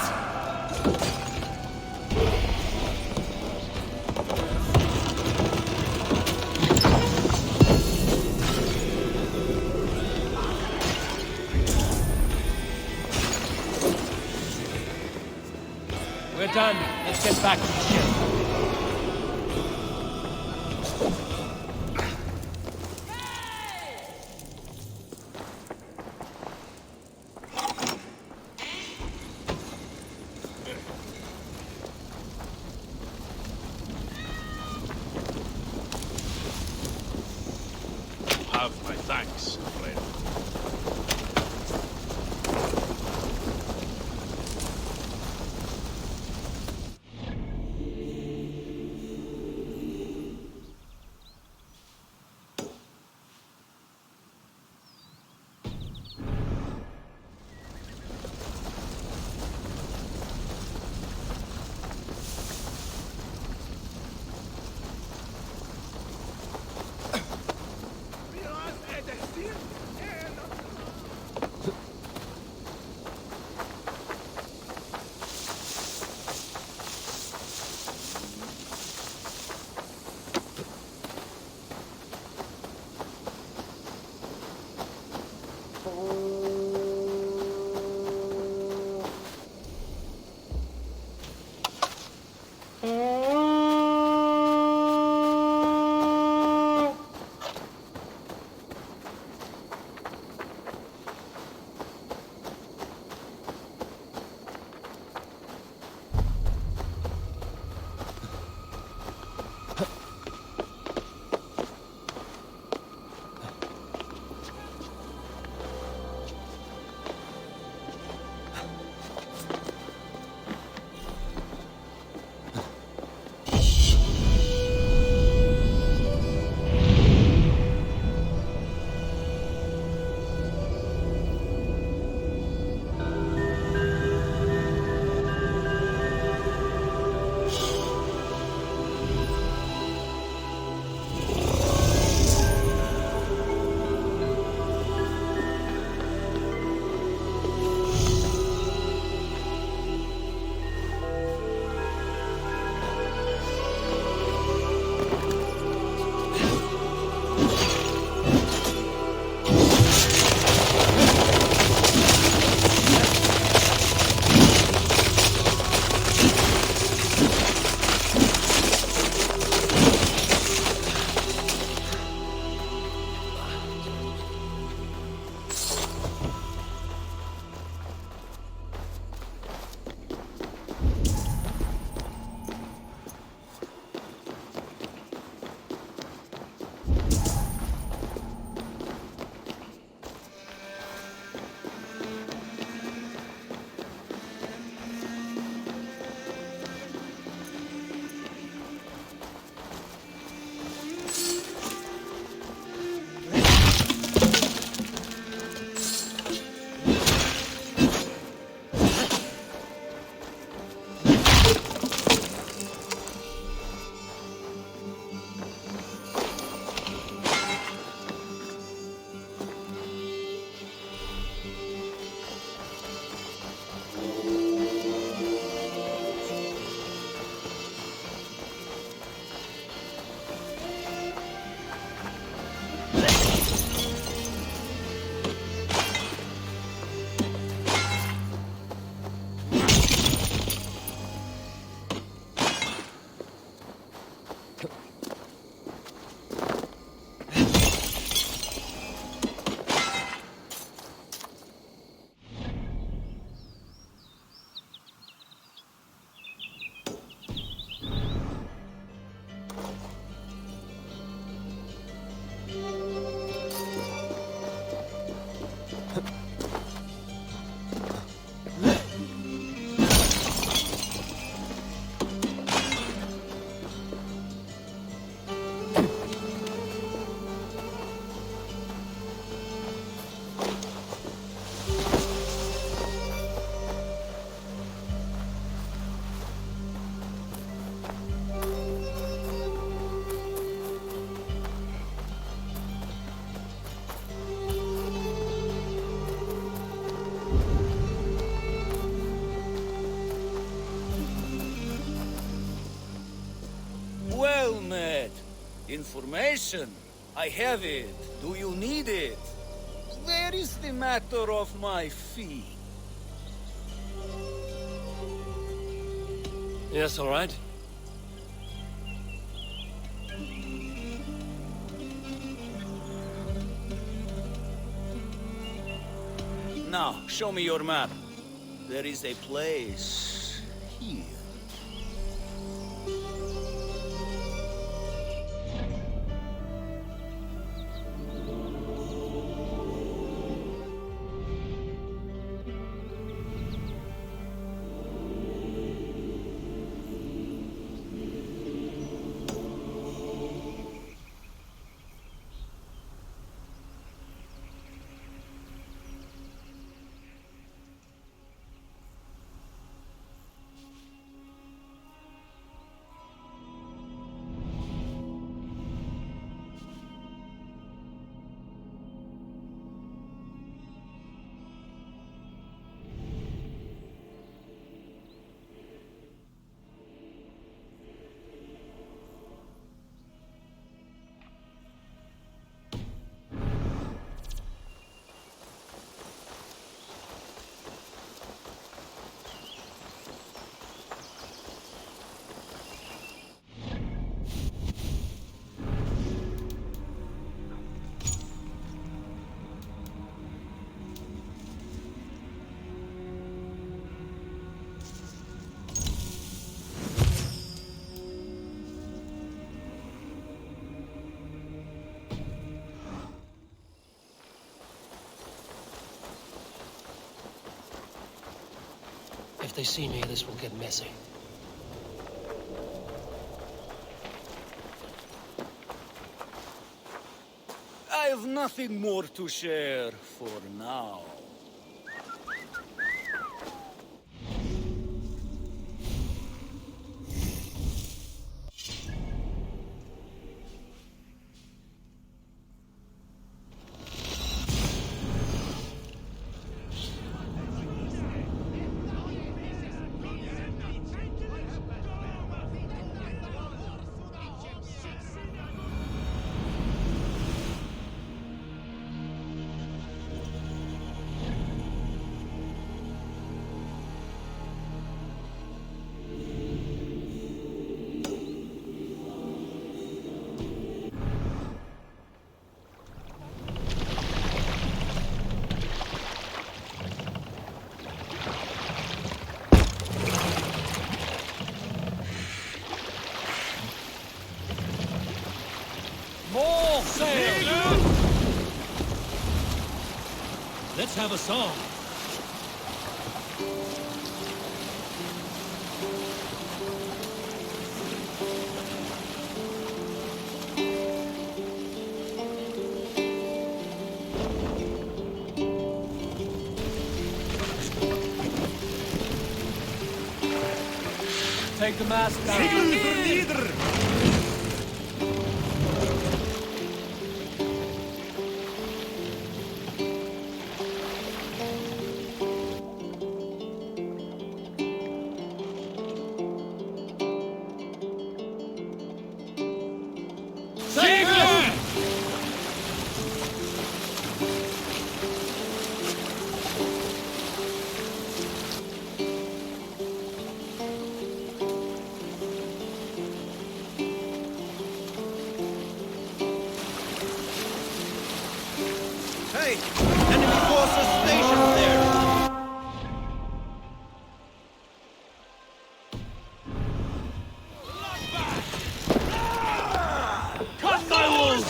We're done. Let's get back to the ship. Have my thanks, friend. Information? I have it. Do you need it? Where is the matter of my fee? Yes, all right. Now, show me your map. There is a place here. If they see me, this will get messy. I have nothing more to share for now. More sail! Let's have a song. Take the mast down. Hey! Enemy forces stationed there! Cut my wolves!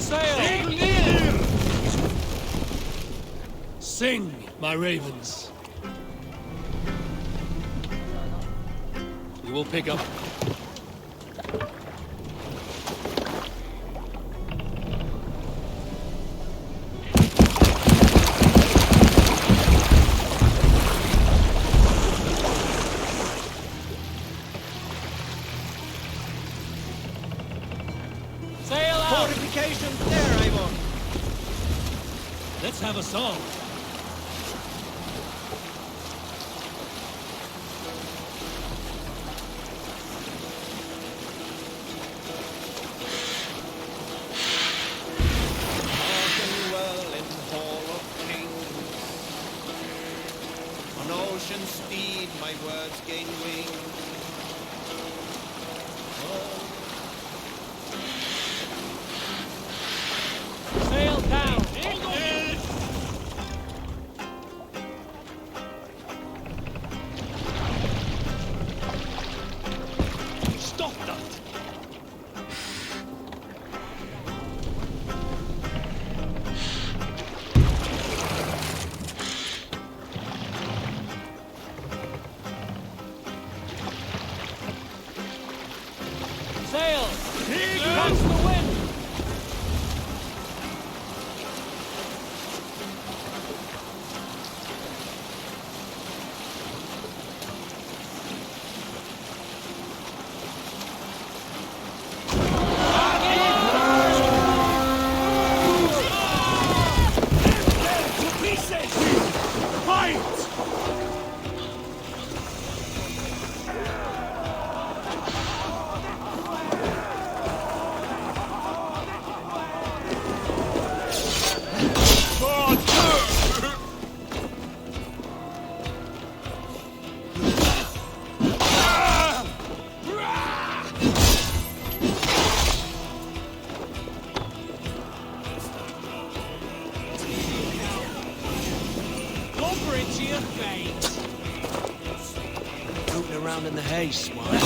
sail! Sing, my ravens. We will pick up. Sail out! Fortifications there, Eivor. Let's have a song. Well in Hall of Kings. On ocean steed my words gain wings. Sail down! Stop that! Sail! Catch the wind! Rooting around in the hay, swine.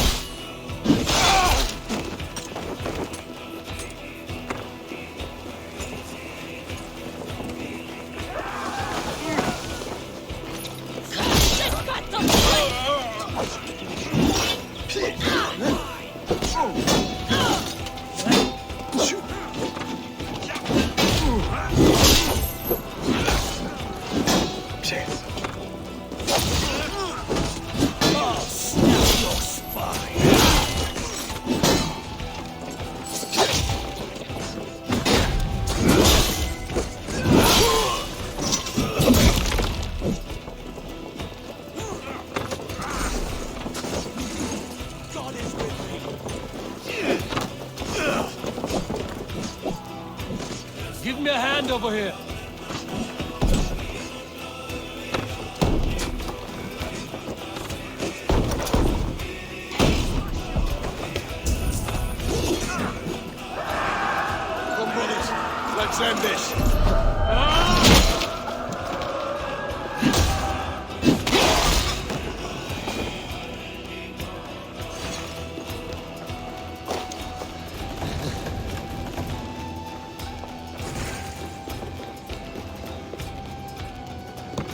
Give me a hand over here. Come, brothers. Let's end this.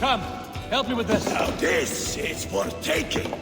Come, help me with this. Now this is for taking.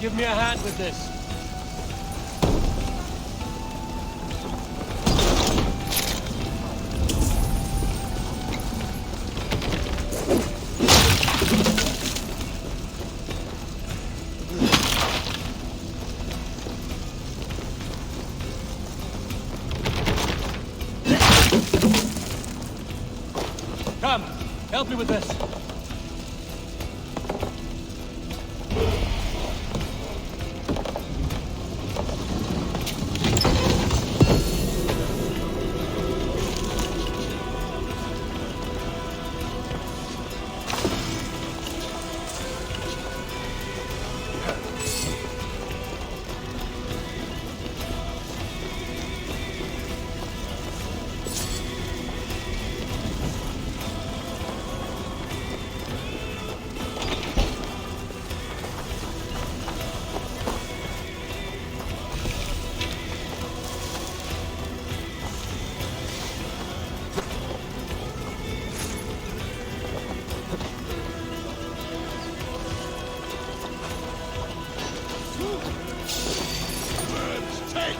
give me a hand with this. Come, help me with this.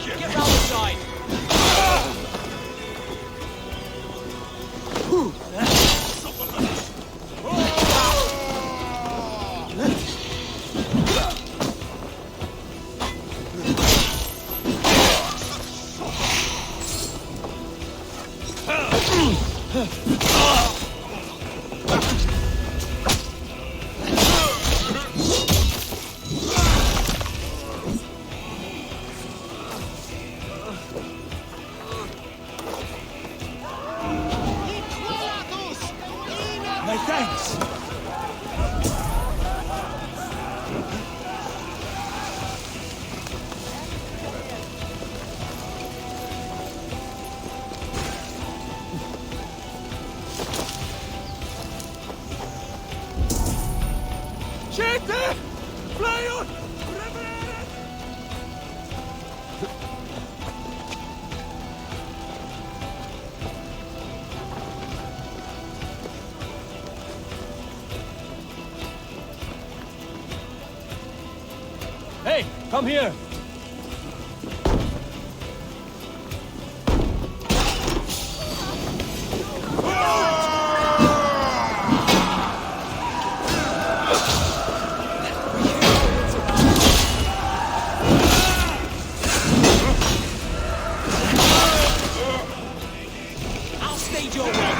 Get round the side! My thanks! Skjute! Flyer! Hey, come here. I'll stage your way!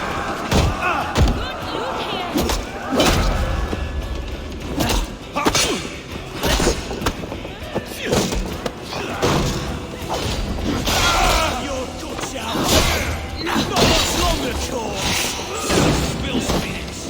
Your guts out! Not much longer, Chords! Spill spirits!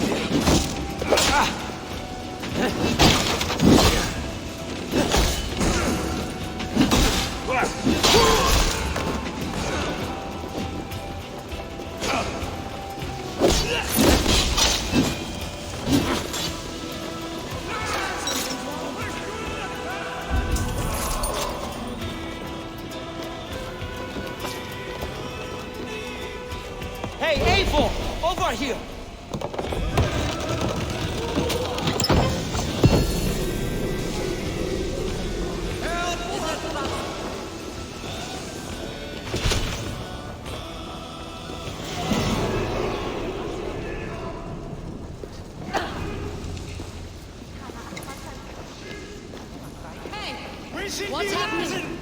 Hey, Eivor! Over here! What's happening?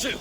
too.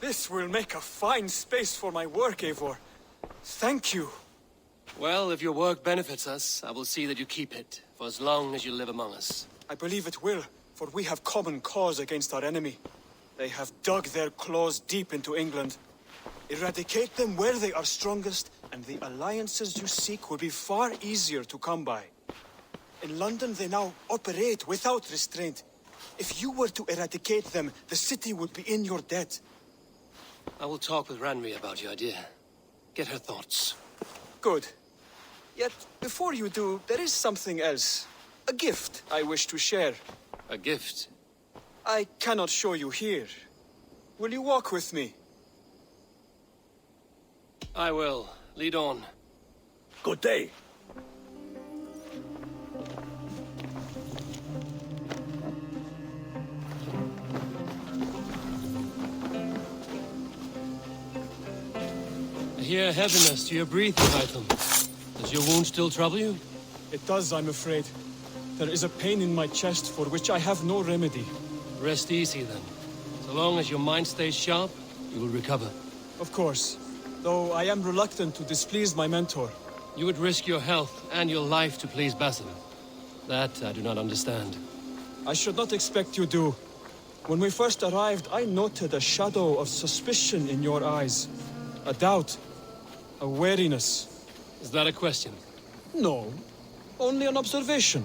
This will make a fine space for my work, Eivor. Thank you. Well, if your work benefits us, I will see that you keep it, for as long as you live among us. I believe it will, for we have common cause against our enemy. They have dug their claws deep into England. Eradicate them where they are strongest, and the alliances you seek will be far easier to come by. In London, they now operate without restraint. If you were to eradicate them, the city would be in your debt. I will talk with Ranri about your idea. Get her thoughts. Good. Yet, before you do, there is something else. A gift I wish to share. A gift? I cannot show you here. Will you walk with me? I will. Lead on. Good day. I hear heaviness to your breathing, Hytham. Does your wound still trouble you? It does, I'm afraid. There is a pain in my chest for which I have no remedy. Rest easy, then. So long as your mind stays sharp, you will recover. Of course. Though I am reluctant to displease my mentor. You would risk your health and your life to please Basim. That I do not understand. I should not expect you do. When we first arrived, I noted a shadow of suspicion in your eyes. A doubt. A wariness. Is that a question? No. Only an observation.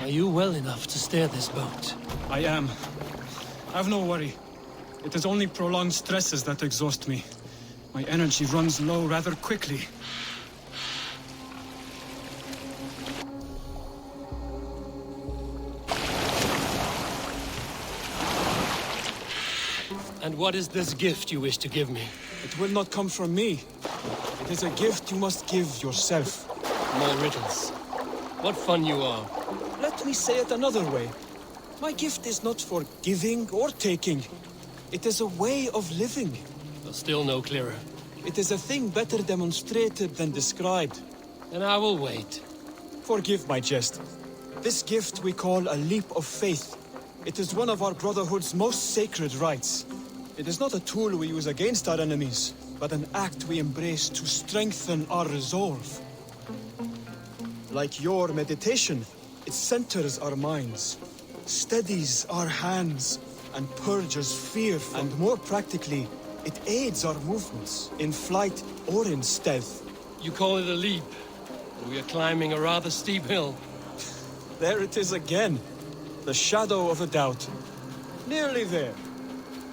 Are you well enough to steer this boat? I am. Have no worry. It is only prolonged stresses that exhaust me. My energy runs low rather quickly. And what is this gift you wish to give me? It will not come from me. It is a gift you must give yourself. More riddles. What fun you are. Let me say it another way. My gift is not for giving or taking. It is a way of living. Still no clearer. It is a thing better demonstrated than described. And I will wait. Forgive my jest. This gift we call a leap of faith. It is one of our Brotherhood's most sacred rites. It is not a tool we use against our enemies, but an act we embrace to strengthen our resolve. Like your meditation, it centers our minds, steadies our hands, and purges fear from... And more practically, it aids our movements, in flight or in stealth. You call it a leap. We are climbing a rather steep hill. There it is again. The shadow of a doubt. Nearly there.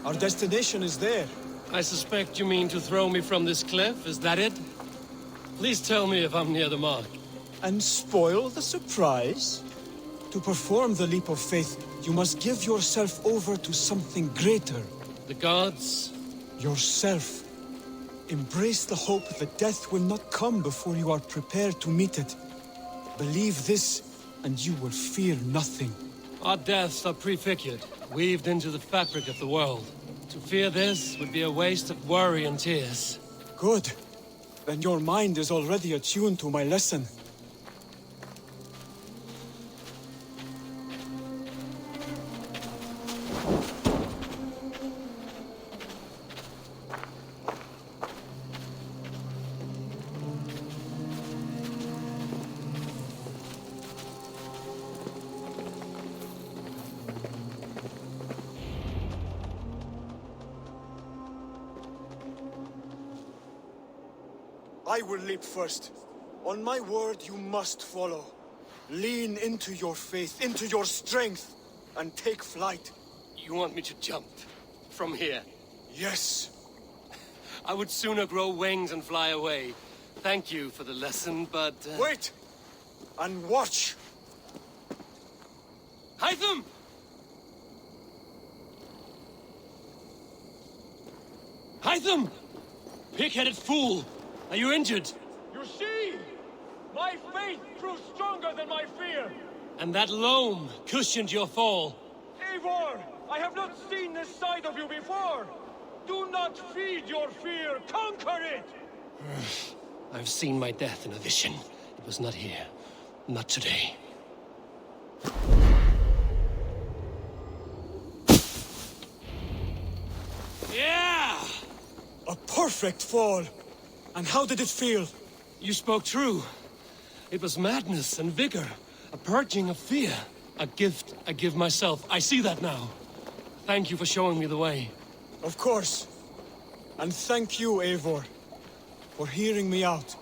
Our destination is there. I suspect you mean to throw me from this cliff, is that it? Please tell me if I'm near the mark. And spoil the surprise? To perform the leap of faith, you must give yourself over to something greater. The gods? Yourself. Embrace the hope that death will not come before you are prepared to meet it. Believe this, and you will fear nothing. Our deaths are prefigured, weaved into the fabric of the world. To fear this would be a waste of worry and tears. Good. Then your mind is already attuned to my lesson. I will leap first. On my word, you must follow. Lean into your faith, into your strength, and take flight. You want me to jump? From here? Yes. I would sooner grow wings and fly away. Thank you for the lesson, but... Wait! And watch! Hytham! Hytham! Pig-headed fool! Are you injured? You see? My faith proved stronger than my fear. And that loam cushioned your fall. Eivor, I have not seen this side of you before. Do not feed your fear, conquer it! I've seen my death in a vision. It was not here. Not today. Yeah! A perfect fall! And how did it feel? You spoke true. It was madness and vigor. A purging of fear. A gift I give myself. I see that now. Thank you for showing me the way. Of course. And thank you, Eivor, for hearing me out.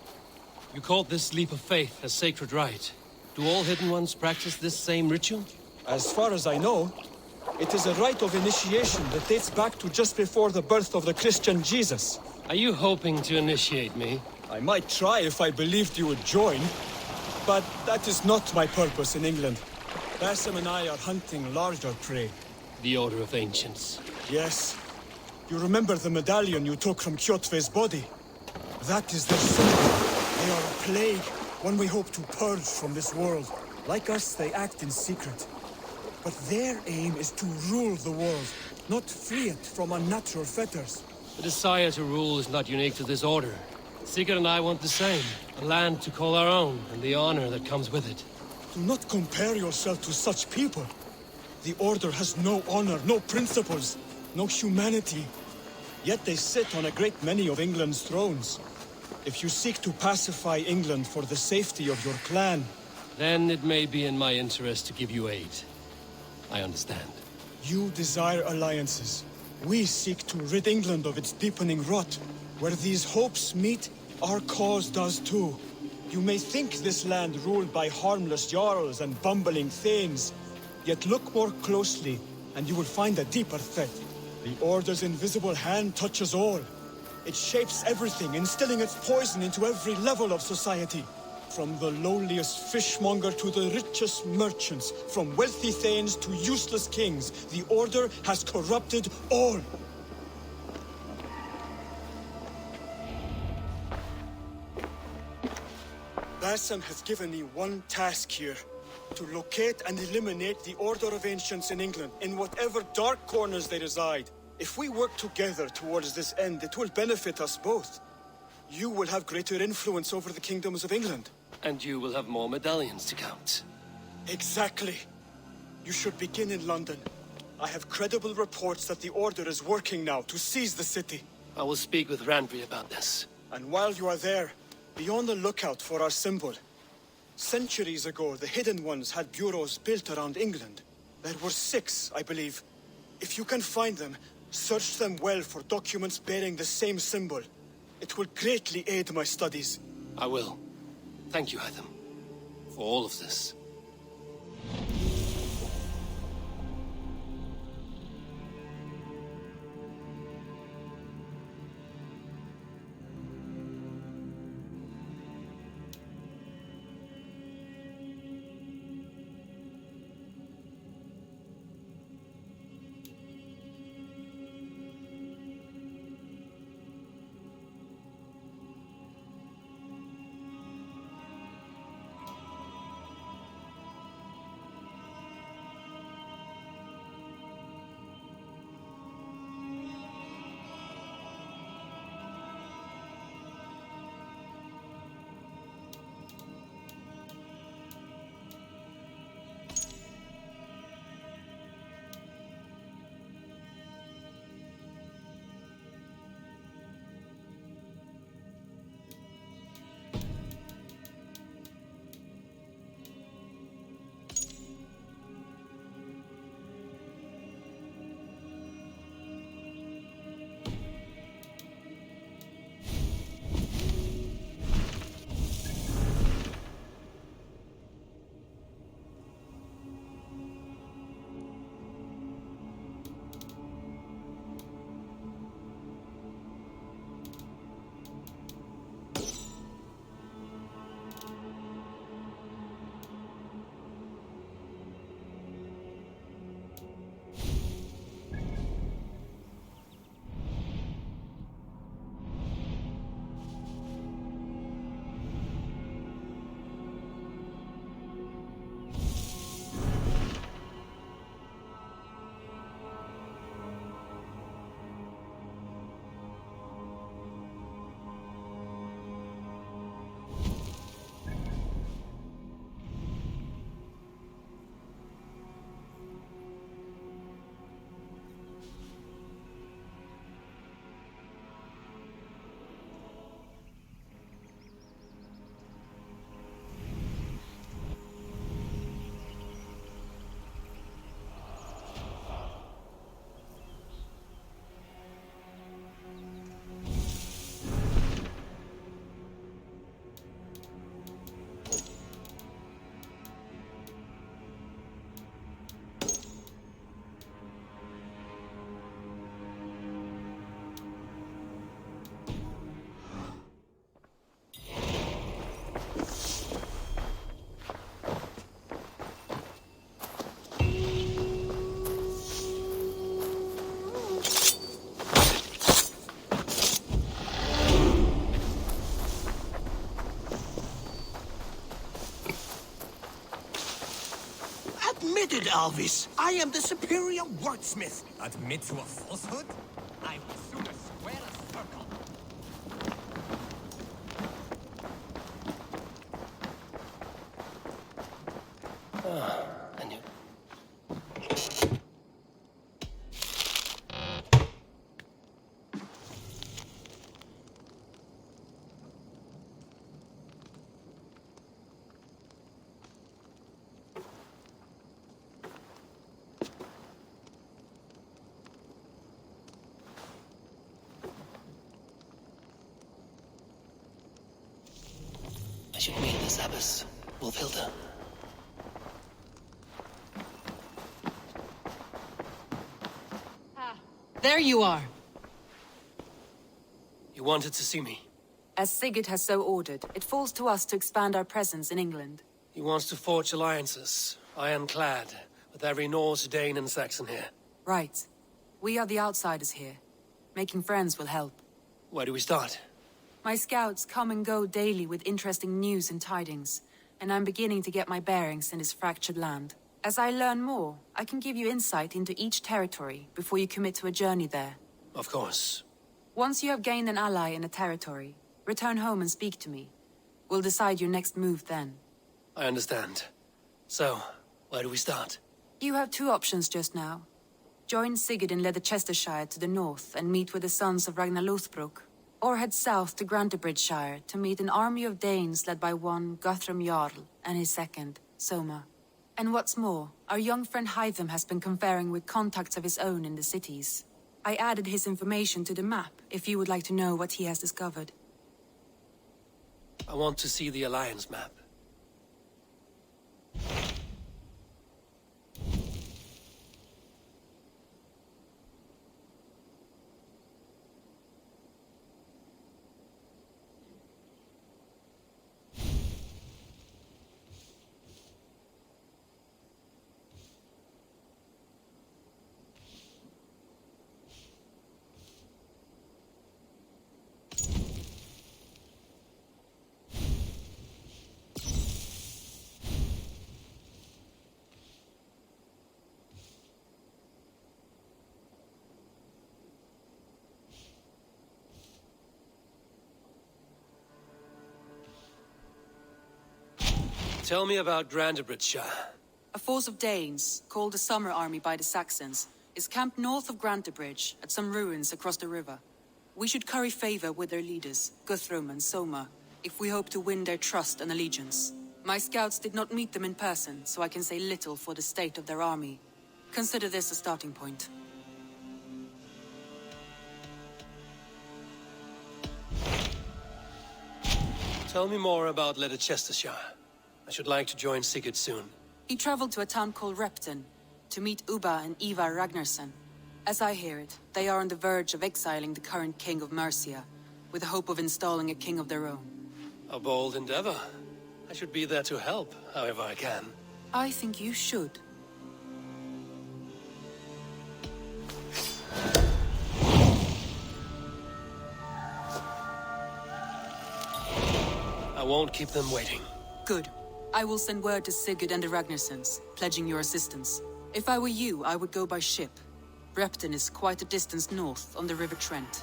You called this leap of faith a sacred rite. Do all Hidden Ones practice this same ritual? As far as I know, it is a rite of initiation that dates back to just before the birth of the Christian Jesus. Are you hoping to initiate me? I might try if I believed you would join, but that is not my purpose in England. Basim and I are hunting larger prey. The Order of Ancients. Yes. You remember the medallion you took from Kjotve's body? That is their symbol. They are a plague, one we hope to purge from this world. Like us, they act in secret. But their aim is to rule the world, not free it from unnatural fetters. The desire to rule is not unique to this order. Sigurd and I want the same. A land to call our own, and the honor that comes with it. Do not compare yourself to such people. The Order has no honor, no principles, no humanity. Yet they sit on a great many of England's thrones. If you seek to pacify England for the safety of your clan... Then it may be in my interest to give you aid. I understand. You desire alliances. We seek to rid England of its deepening rot. Where these hopes meet, our cause does too. You may think this land ruled by harmless jarls and bumbling thanes. Yet look more closely, and you will find a deeper threat. The Order's invisible hand touches all. It shapes everything, instilling its poison into every level of society. From the lowliest fishmonger to the richest merchants, from wealthy thanes to useless kings, the Order has corrupted all. Bassam has given me one task here. To locate and eliminate the Order of Ancients in England, in whatever dark corners they reside. If we work together towards this end, it will benefit us both. You will have greater influence over the kingdoms of England. And you will have more medallions to count. Exactly. You should begin in London. I have credible reports that the Order is working now to seize the city. I will speak with Randvi about this. And while you are there, be on the lookout for our symbol. Centuries ago, the Hidden Ones had bureaus built around England. There were 6, I believe. If you can find them, search them well for documents bearing the same symbol. It will greatly aid my studies. I will. Thank you, Hytham, for all of this. Admitted, Alvis. I am the superior wordsmith. Admit to a falsehood? I will sooner square a circle. I knew. I should meet this abbess, Wolfhilda. There you are. You wanted to see me? As Sigurd has so ordered, it falls to us to expand our presence in England. He wants to forge alliances, ironclad, with every Norse, Dane, and Saxon here. Right. We are the outsiders here. Making friends will help. Where do we start? My scouts come and go daily with interesting news and tidings, and I'm beginning to get my bearings in this fractured land. As I learn more, I can give you insight into each territory before you commit to a journey there. Of course. Once you have gained an ally in a territory, return home and speak to me. We'll decide your next move then. I understand. So, where do we start? You have two options just now. Join Sigurd in Leicestershire to the north and meet with the sons of Ragnarssons, or head south to Grantebridgeshire to meet an army of Danes led by one Guthrum Jarl and his second, Soma. And what's more, our young friend Hytham has been conferring with contacts of his own in the cities. I added his information to the map if you would like to know what he has discovered. I want to see the Alliance map. Tell me about Grantebridgeshire. A force of Danes, called the Summer Army by the Saxons, is camped north of Grantebridge at some ruins across the river. We should curry favor with their leaders, Guthrum and Soma, if we hope to win their trust and allegiance. My scouts did not meet them in person, so I can say little for the state of their army. Consider this a starting point. Tell me more about Leicestershire. I should like to join Sigurd soon. He traveled to a town called Repton to meet Ubba and Ivar Ragnarsson. As I hear it, they are on the verge of exiling the current king of Mercia, with the hope of installing a king of their own. A bold endeavor. I should be there to help, however I can. I think you should. I won't keep them waiting. Good. I will send word to Sigurd and the Ragnarssons, pledging your assistance. If I were you, I would go by ship. Repton is quite a distance north on the River Trent.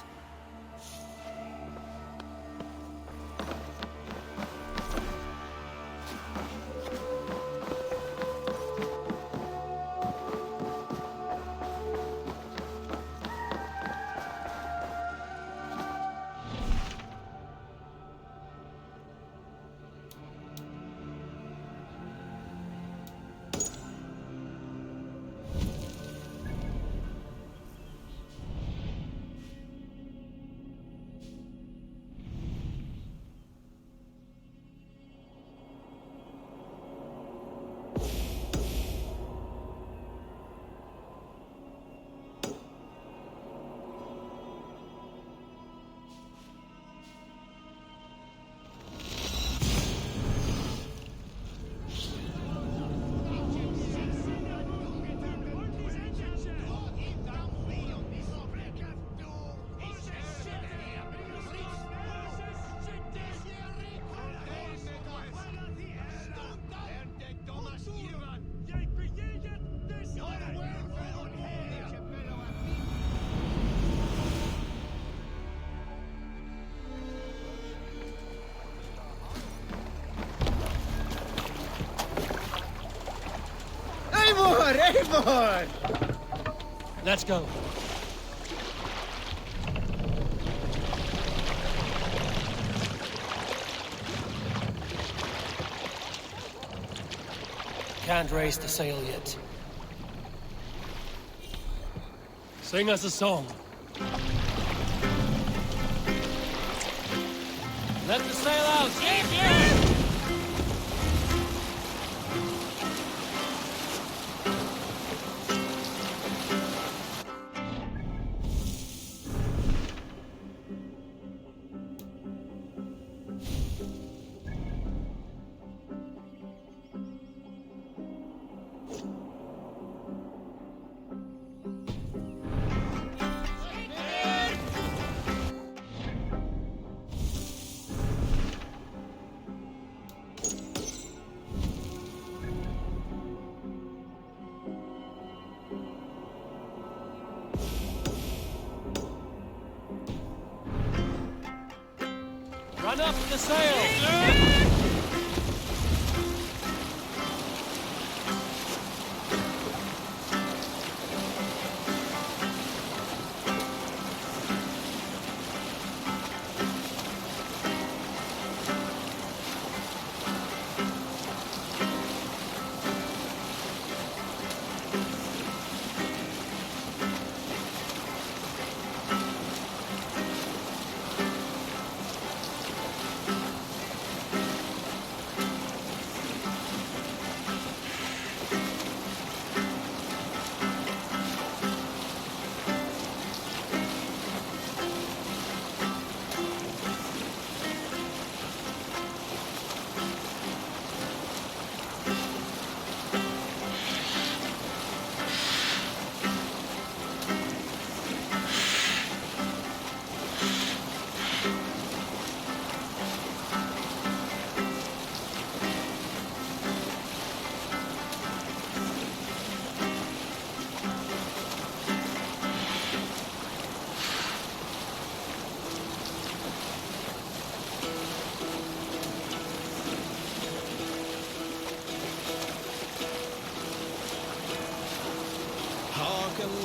Eivor! Let's go. Can't raise the sail yet. Sing us a song. Let the sail out! Ship, yeah! up the sail!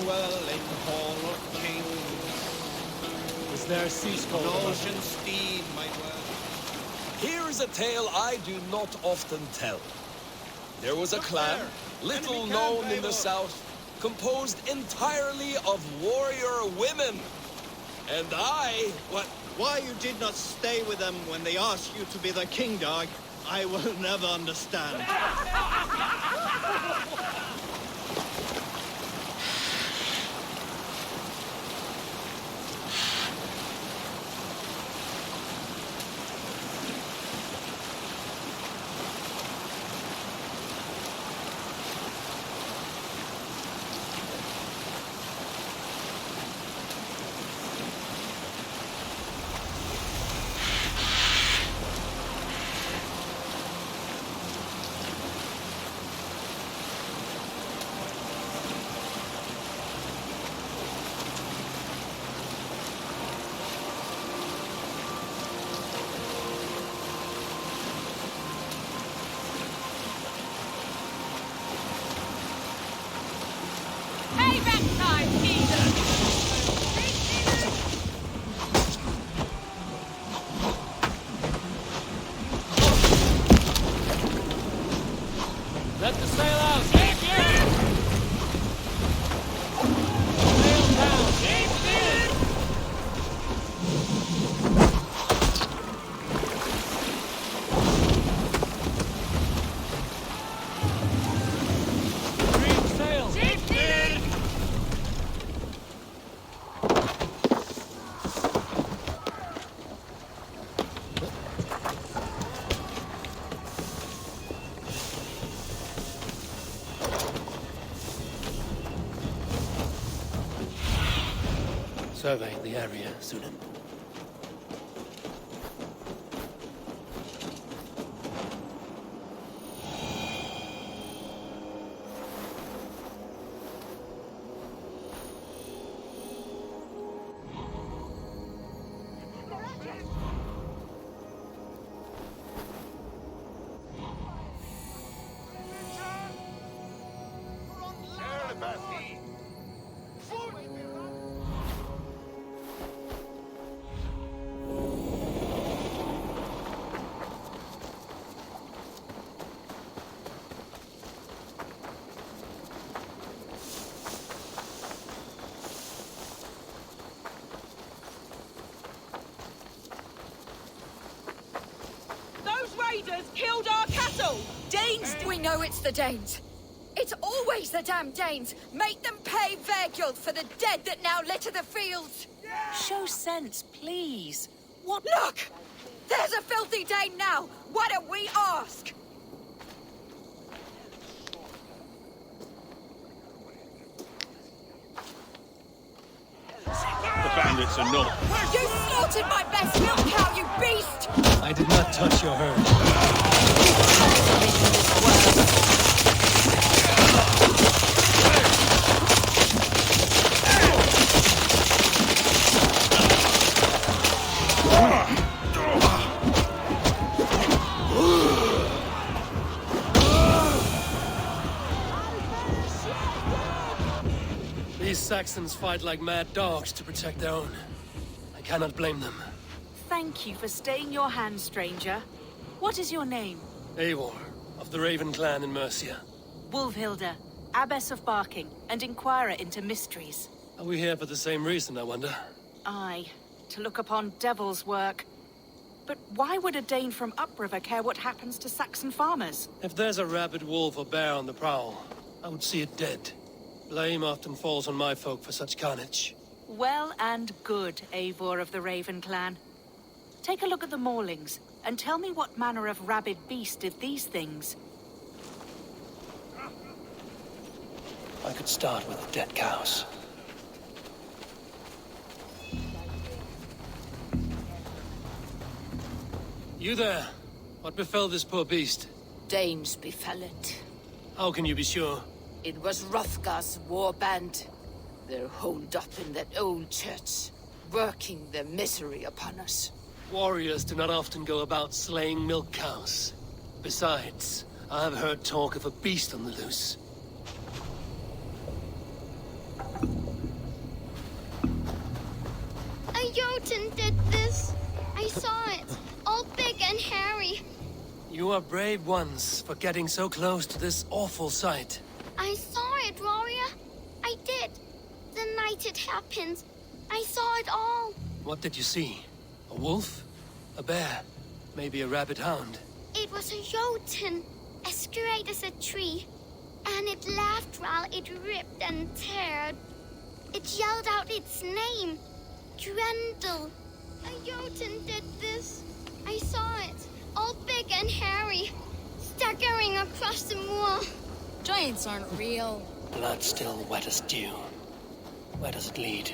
Well in Hall of Kings. Is there a sea scroll? An ocean steed, my word. Here is a tale I do not often tell. There was a clan, little known in the south, composed entirely of warrior women. And I... Why you did not stay with them when they asked you to be the king dog, I will never understand. Let the sail out! Sail down! Green sail! Surveying the area, Sunan. Killed our cattle! Danes! We know it's the Danes. It's always the damn Danes. Make them pay Verguld for the dead that now litter the fields. Show sense, please. What? Look! There's a filthy Dane now. Why don't we ask? The bandits are not. You slaughtered my best milk cow, you beast! I did not touch your herd. Saxons fight like mad dogs to protect their own. I cannot blame them. Thank you for staying your hand, stranger. What is your name? Eivor, of the Raven clan in Mercia. Wolfhilda, Abbess of Barking, and Inquirer into Mysteries. Are we here for the same reason, I wonder? Aye, to look upon devil's work. But why would a Dane from upriver care what happens to Saxon farmers? If there's a rabid wolf or bear on the prowl, I would see it dead. Blame often falls on my folk for such carnage. Well and good, Eivor of the Raven clan. Take a look at the maulings, and tell me what manner of rabid beast did these things. I could start with the dead cows. You there? What befell this poor beast? Danes befell it. How can you be sure? It was Hrothgar's war band. They're holed up in that old church, working their misery upon us. Warriors do not often go about slaying milk cows. Besides, I have heard talk of a beast on the loose. A Jotun did this. I saw it. All big and hairy. You are brave ones for getting so close to this awful sight. I saw it, warrior. I did. The night it happened. I saw it all. What did you see? A wolf? A bear? Maybe a rabid hound? It was a Jotun, as straight as a tree. And it laughed while it ripped and teared. It yelled out its name. Grendel. A Jotun did this. I saw it. All big and hairy. Staggering across the moor. Giants aren't real. Blood still wet as dew. Where does it lead?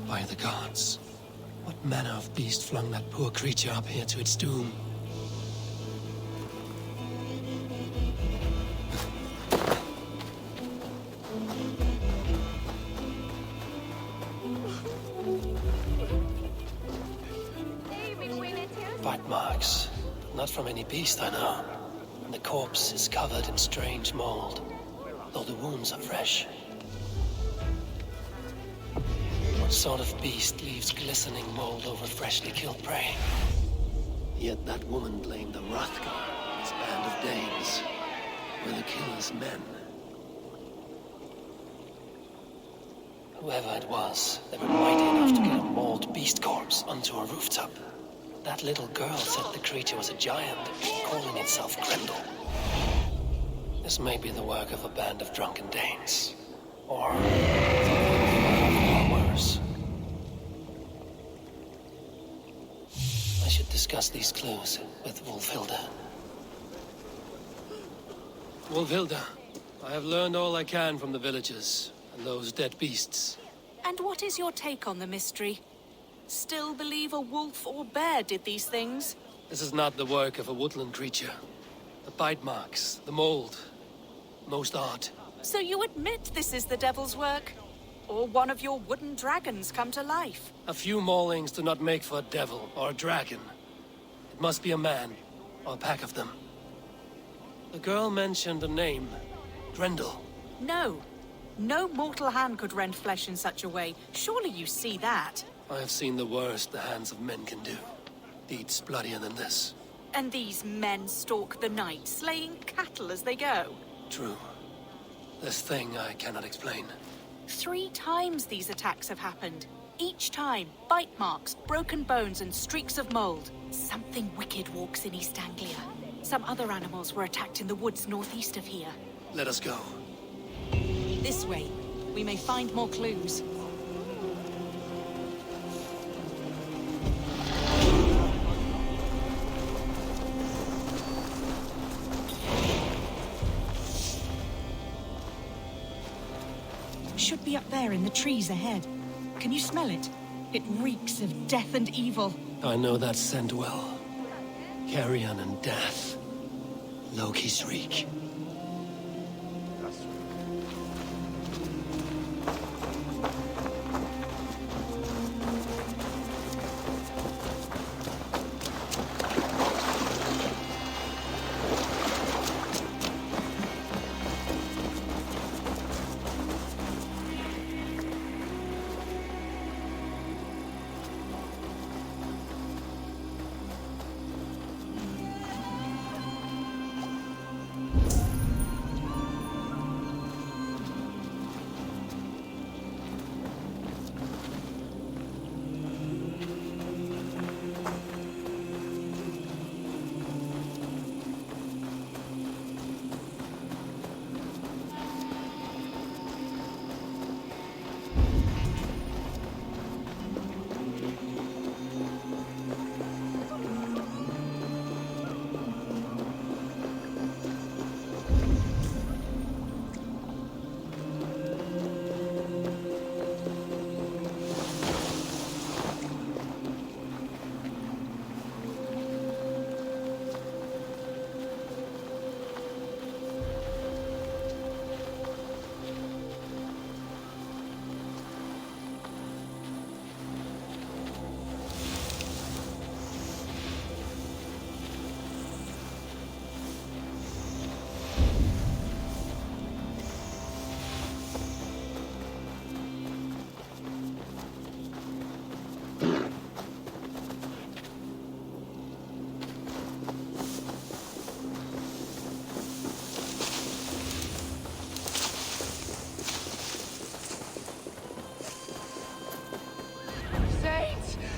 By the gods, what manner of beast flung that poor creature up here to its doom? Bite marks, not from any beast I know. And the corpse is covered in strange mold, though the wounds are fresh. What sort of beast leaves glistening mold over freshly killed prey? Yet that woman blamed the Hrothgar, his band of Danes, were the killer's men. Whoever it was, they were mighty enough to get a mauled beast corpse onto a rooftop. That little girl said the creature was a giant, calling itself Grendel. This may be the work of a band of drunken Danes. Or worse. I should discuss these clues with Wolfhilda. Wolfhilda, I have learned all I can from the villagers and those dead beasts. And what is your take on the mystery? Still believe a wolf or bear did these things? This is not the work of a woodland creature. The bite marks, the mold, most odd. So you admit this is the devil's work? Or one of your wooden dragons come to life? A few maulings do not make for a devil or a dragon. It must be a man, or a pack of them. The girl mentioned a name, Grendel. No. No mortal hand could rend flesh in such a way. Surely you see that. I have seen the worst the hands of men can do. Deeds bloodier than this. And these men stalk the night, slaying cattle as they go. True. This thing I cannot explain. 3 times these attacks have happened. Each time, bite marks, broken bones, and streaks of mold. Something wicked walks in East Anglia. Some other animals were attacked in the woods northeast of here. Let us go. This way. We may find more clues. Should be up there in the trees ahead. Can you smell it? It reeks of death and evil. I know that scent well. Carrion and death. Loki's reek.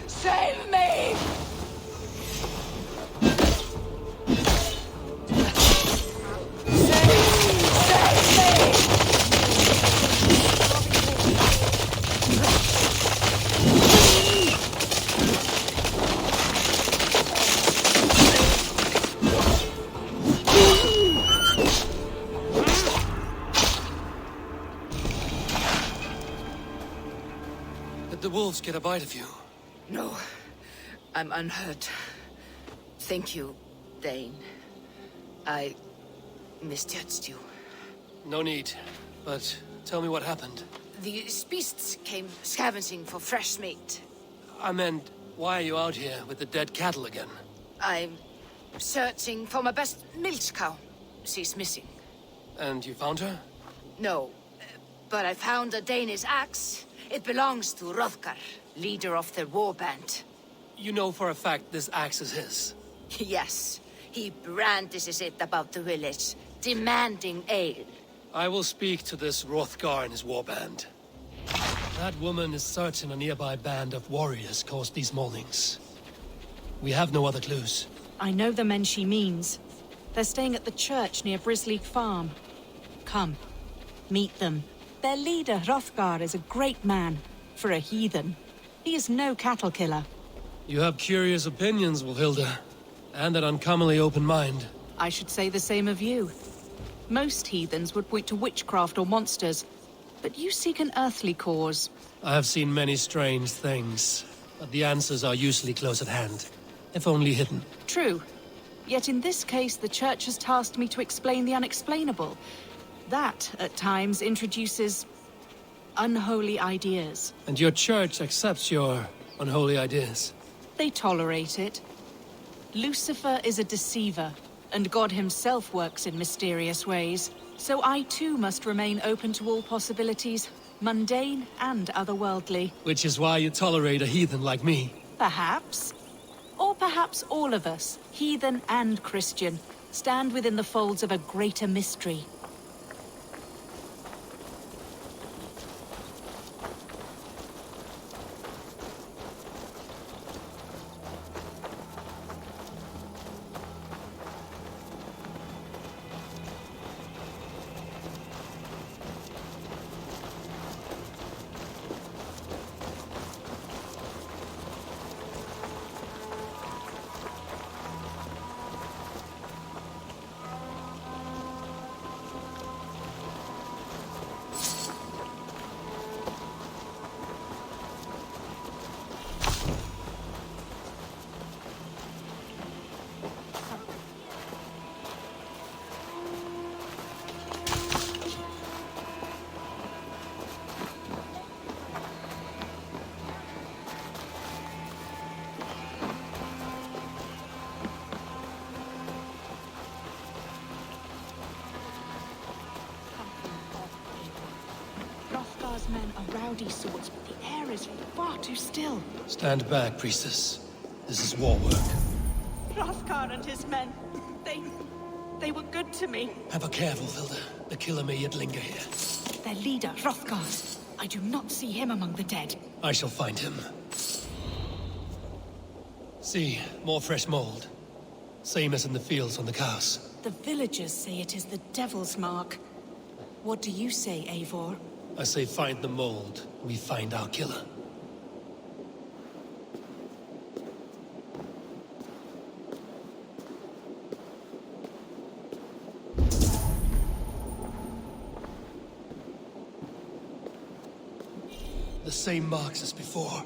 Save me! Did the wolves get a bite of you? No, I'm unhurt. Thank you, Dane. I misjudged you. No need. But tell me what happened. These beasts came scavenging for fresh meat. I meant, why are you out here with the dead cattle again? I'm searching for my best milch cow. She's missing. And you found her? No, but I found a Danish axe. It belongs to Hrothgar, leader of the war band. You know for a fact this axe is his? Yes. He brandishes it about the village, demanding ale. I will speak to this Hrothgar and his warband. That woman is certain a nearby band of warriors caused these maulings. We have no other clues. I know the men she means. They're staying at the church near Brisleek Farm. Come, meet them. Their leader, Hrothgar, is a great man. For a heathen. He is no cattle killer. You have curious opinions, Wolfhilda. And an uncommonly open mind. I should say the same of you. Most heathens would point to witchcraft or monsters. But you seek an earthly cause. I have seen many strange things. But the answers are usually close at hand. If only hidden. True. Yet in this case, the Church has tasked me to explain the unexplainable. That, at times, introduces unholy ideas. And your Church accepts your unholy ideas? They tolerate it. Lucifer is a deceiver, and God himself works in mysterious ways. So I too must remain open to all possibilities, mundane and otherworldly. Which is why you tolerate a heathen like me. Perhaps. Or perhaps all of us, heathen and Christian, stand within the folds of a greater mystery. rowdy sorts, but the air is far too still. Stand back, priestess. This is war work. Hrothgar and his men, they were good to me. Have a careful, Vilda. The killer may yet linger here. Their leader, Hrothgar. I do not see him among the dead. I shall find him. See, more fresh mold. Same as in the fields on the cows. The villagers say it is the Devil's Mark. What do you say, Eivor? I say find the mold, we find our killer. The same marks as before.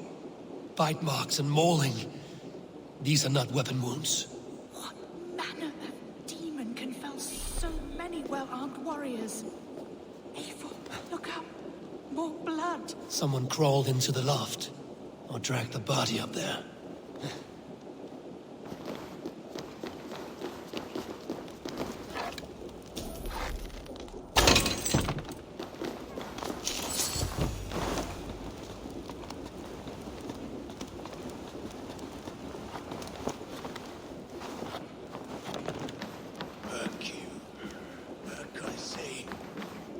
Bite marks and mauling. These are not weapon wounds. What manner of demon can fell so many well-armed warriors? Eivor, look up. More blood. Someone crawled into the loft, or dragged the body up there.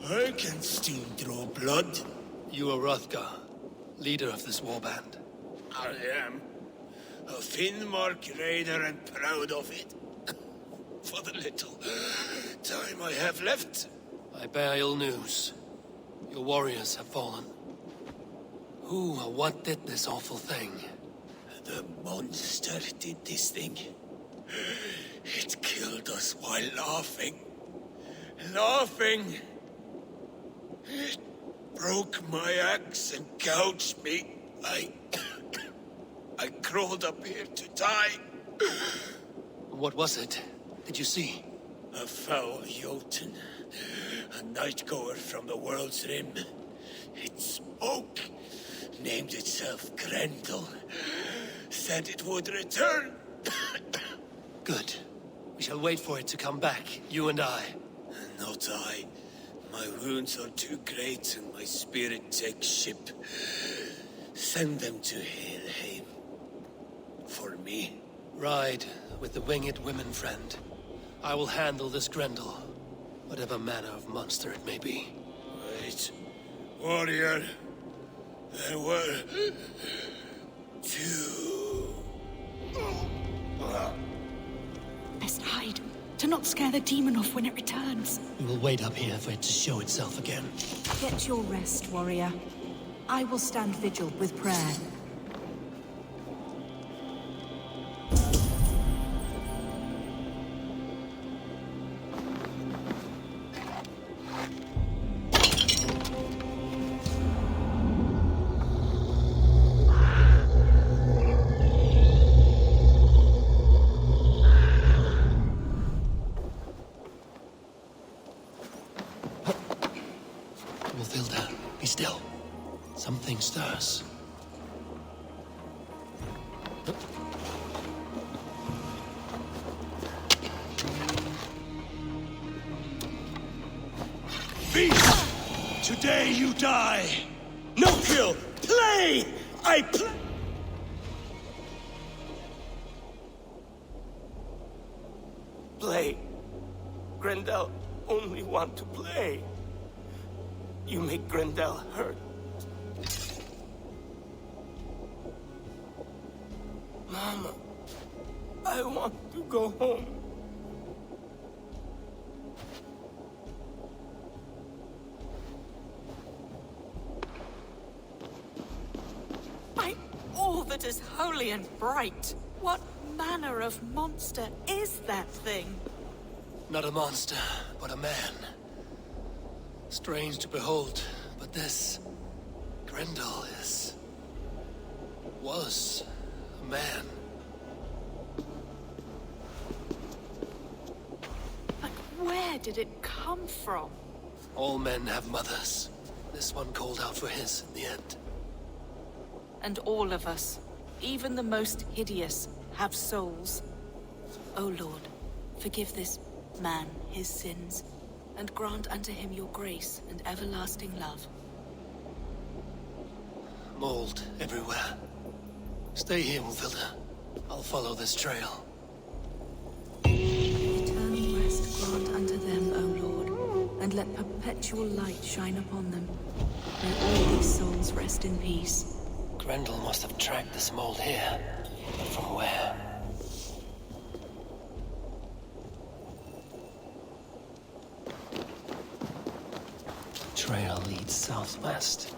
I can still draw blood. You are Hrothgar, leader of this warband. I am. A Finnmark raider and proud of it. For the little time I have left. I bear ill news. Your warriors have fallen. Who or what did this awful thing? The monster did this thing. It killed us while laughing. Laughing! It broke my axe and gouged me. I crawled up here to die. What was it? Did you see? A foul Jotun. A night-goer from the world's rim. It spoke. Named itself Grendel. Said it would return. Good. We shall wait for it to come back, you and I. Not I. My wounds are too great and my spirit takes ship. Send them to Helheim. For me. Ride with the winged women friend. I will handle this Grendel, whatever manner of monster it may be. Wait. Warrior. There were... two... Best hide, to not scare the demon off when it returns. We will wait up here for it to show itself again. Get your rest, warrior. I will stand vigil with prayer. Vilda, be still. Something stirs. Beast! Today you die! No kill! Play! I play! Play. Grendel only want to play. You make Grendel hurt. Mama, I want to go home. By all that is holy and bright, what manner of monster is that thing? Not a monster, but a man. Strange to behold, but this... Grendel was a man. But where did it come from? All men have mothers. This one called out for his in the end. And all of us, even the most hideous, have souls. O Lord, forgive this man his sins, and grant unto him your grace and everlasting love. Mold everywhere. Stay here, Wilfilda. I'll follow this trail. Eternal rest grant unto them, O Lord, and let perpetual light shine upon them. May all these souls rest in peace. Grendel must have tracked this mold here. But from where? Trail leads southwest.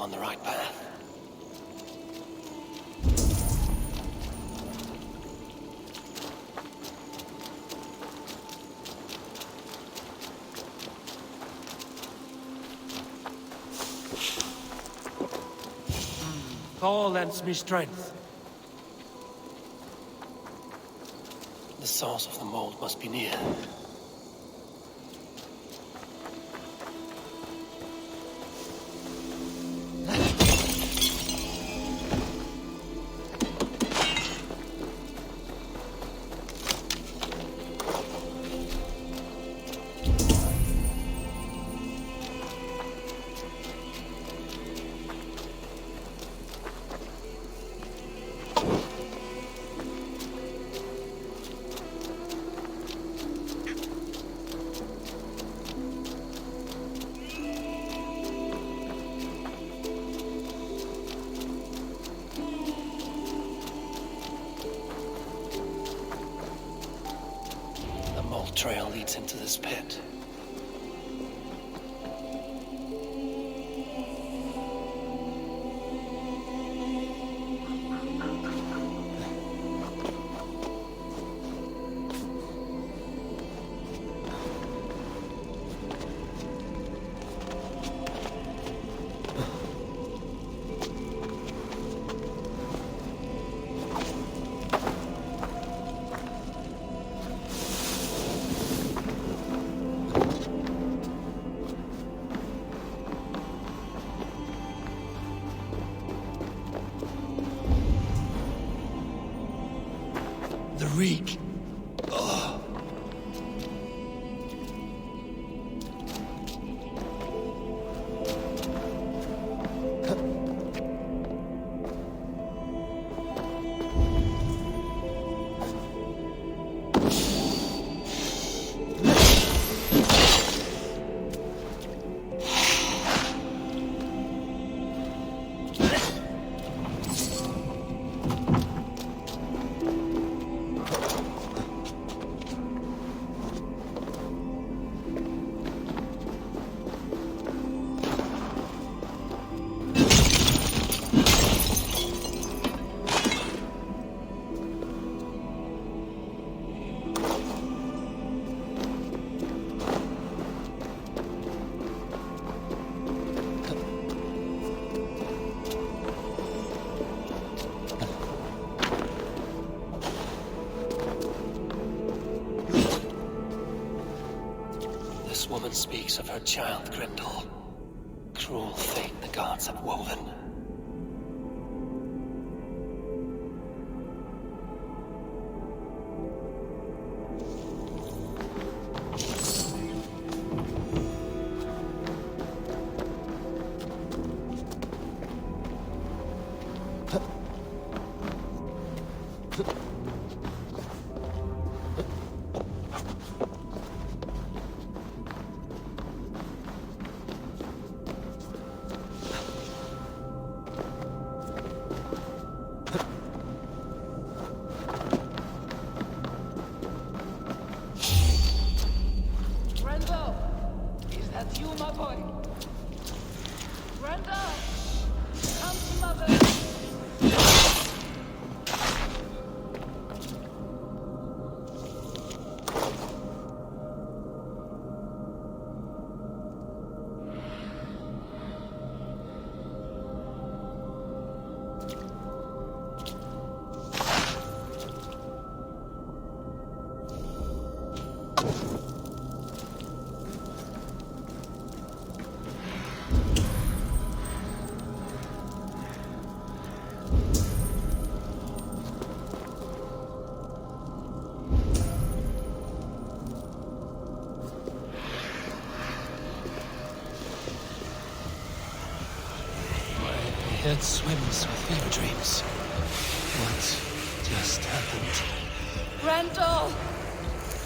on the right path. Thor lends me strength. The source of the mold must be near. trail leads into this pit. The reek. Oh. This woman speaks of her child, Grendel. Cruel fate the gods have woven. Grendel! Is that you, my boy? Grendel! Come to mother! My head swims with fever dreams. What just happened? Grendel!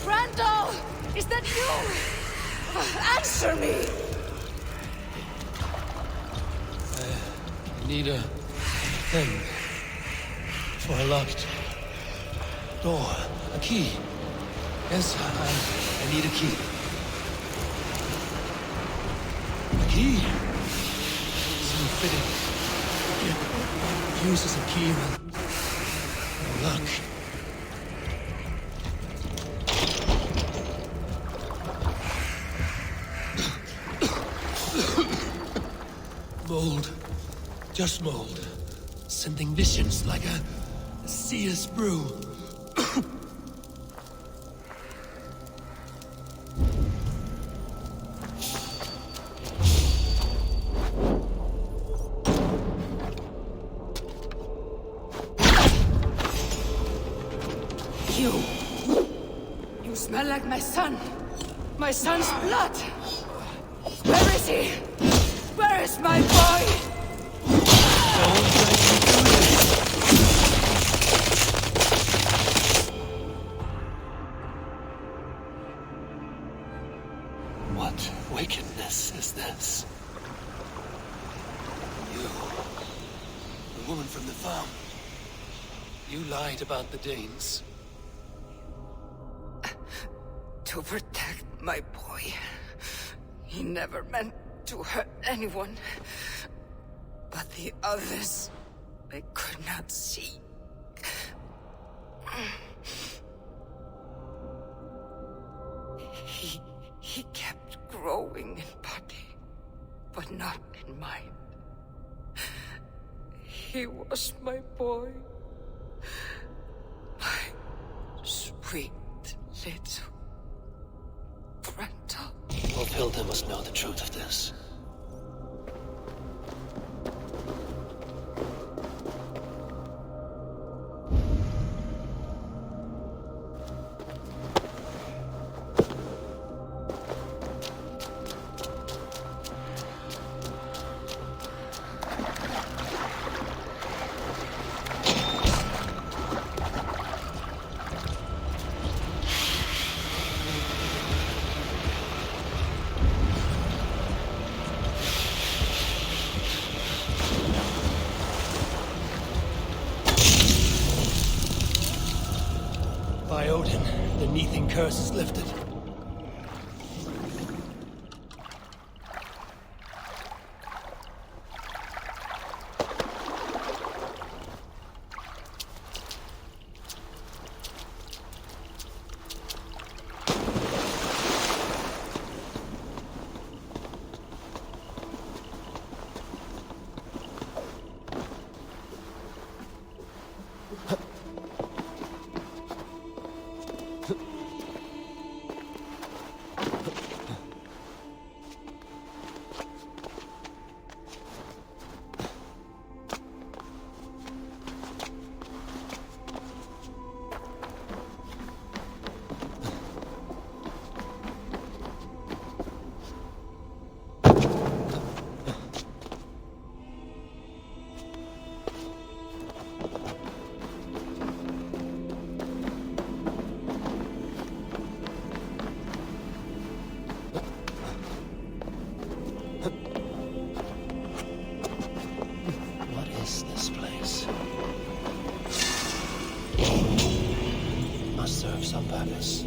Grendel! Is that you? Answer me! I need a thing for a locked door. A key. Yes, I need a key. A key? So fitting. Use as a key will lock. Mold. Just mold. Sending visions like a seer's brew. You smell like my son. My son's blood. Where is he? Where is my boy? What wickedness is this? You, the woman from the farm. You lied about the Danes. to protect my boy. He never meant to hurt anyone. But the others, I could not see. He kept growing in body, but not in mind. He was my boy. My sweet little Granta. Wilfilda must know the truth of this. By Odin, the Neething curse is lifted. Some purpose.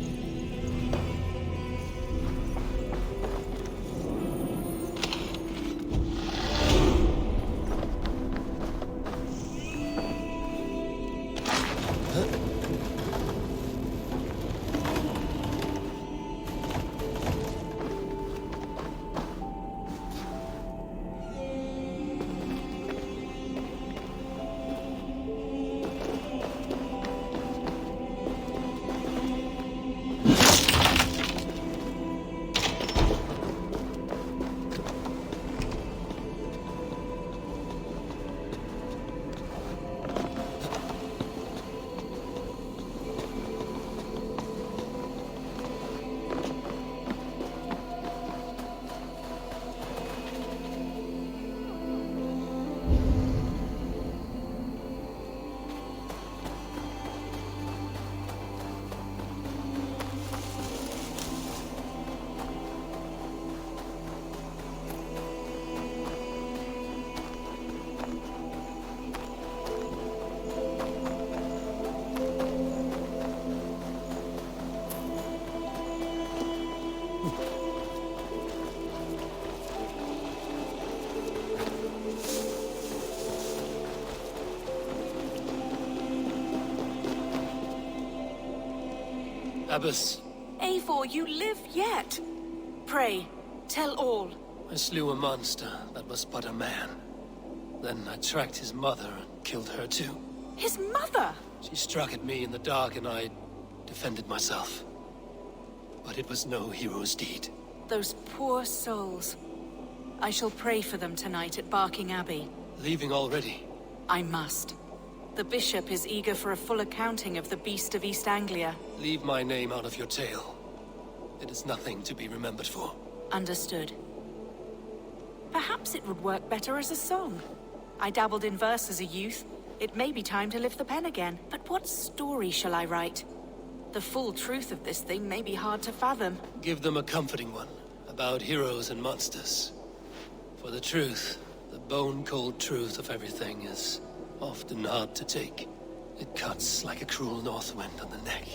Abbess. Eivor, you live yet. Pray, tell all. I slew a monster that was but a man. Then I tracked his mother and killed her too. His mother? She struck at me in the dark and I defended myself. But it was no hero's deed. Those poor souls. I shall pray for them tonight at Barking Abbey. Leaving already? I must. The bishop is eager for a full accounting of the Beast of East Anglia. Leave my name out of your tale. It is nothing to be remembered for. Understood. Perhaps it would work better as a song. I dabbled in verse as a youth. It may be time to lift the pen again. But what story shall I write? The full truth of this thing may be hard to fathom. Give them a comforting one, about heroes and monsters. For the truth, the bone-cold truth of everything is often hard to take. It cuts like a cruel north wind on the neck.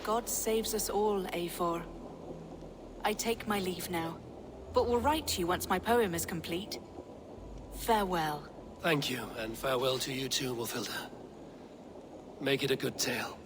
God saves us all, Eivor. I take my leave now, but will write to you once my poem is complete. Farewell. Thank you, and farewell to you too, Wolfilda. Make it a good tale.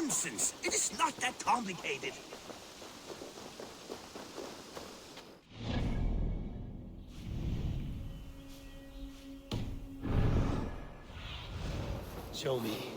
Nonsense! It is not that complicated. Show me.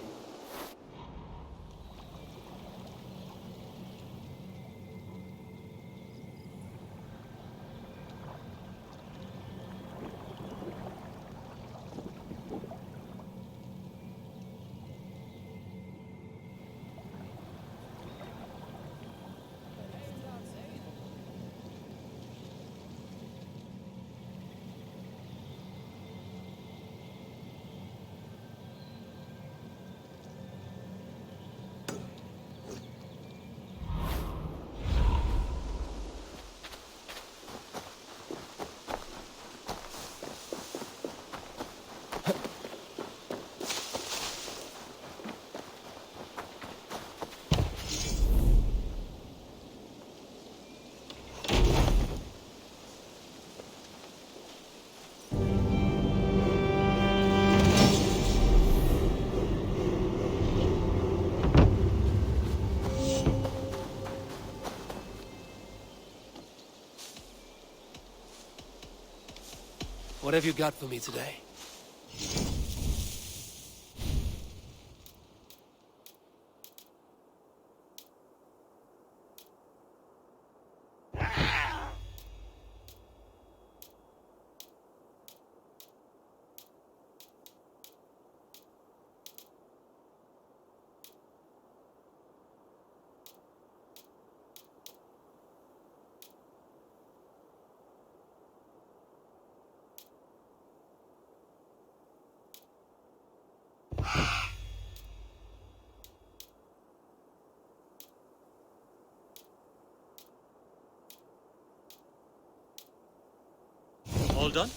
What have you got for me today? All done?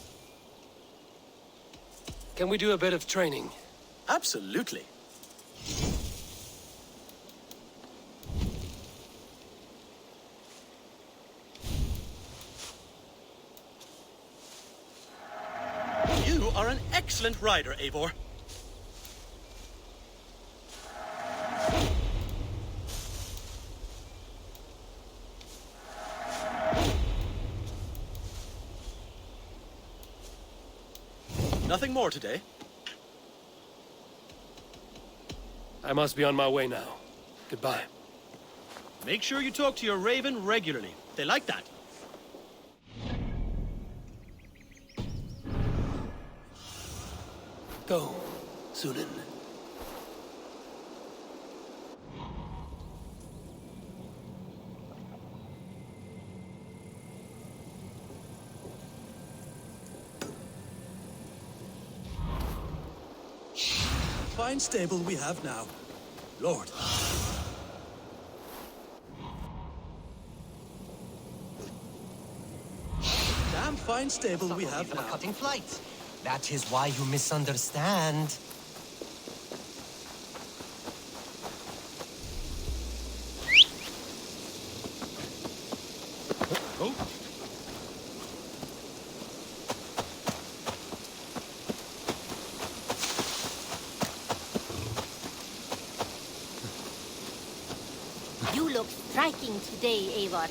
Can we do a bit of training? Absolutely. You are an excellent rider, Eivor. Nothing more today? I must be on my way now. Goodbye. Make sure you talk to your raven regularly. They like that. Go, Sunan. Fine stable we have now. Lord. Damn fine stable we have now. Cutting flight. That is why you misunderstand. Oh. You look striking today, Eivor.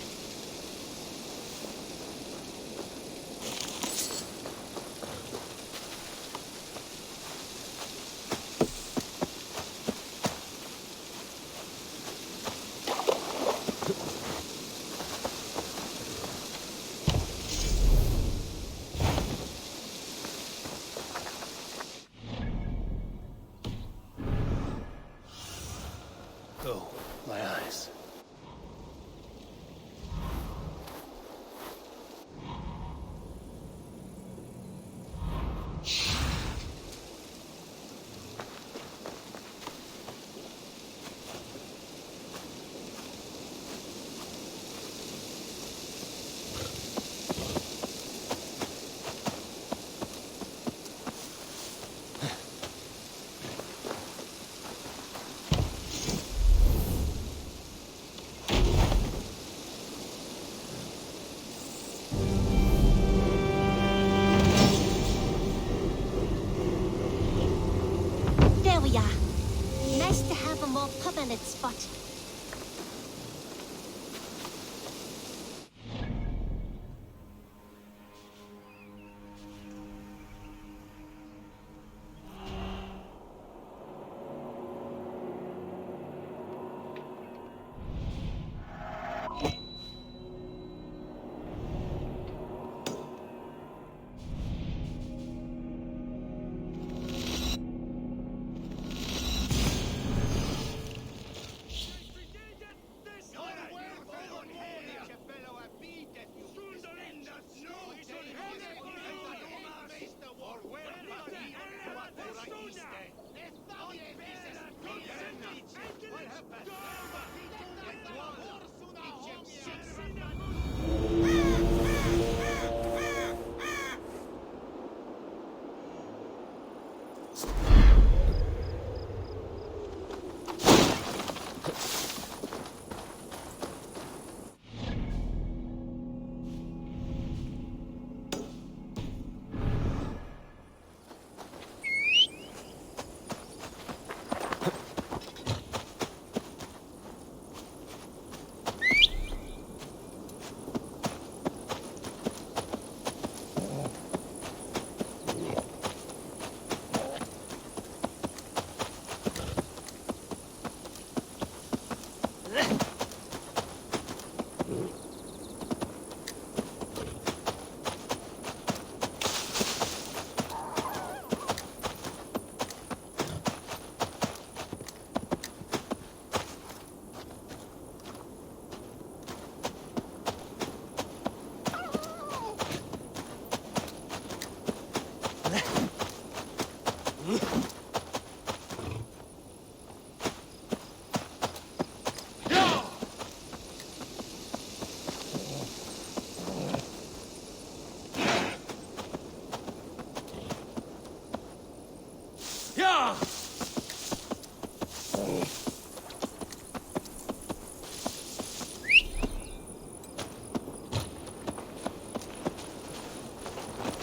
Go, my eyes. There we are. Nice to have a more permanent spot.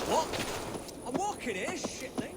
What? I'm walking here, shitling.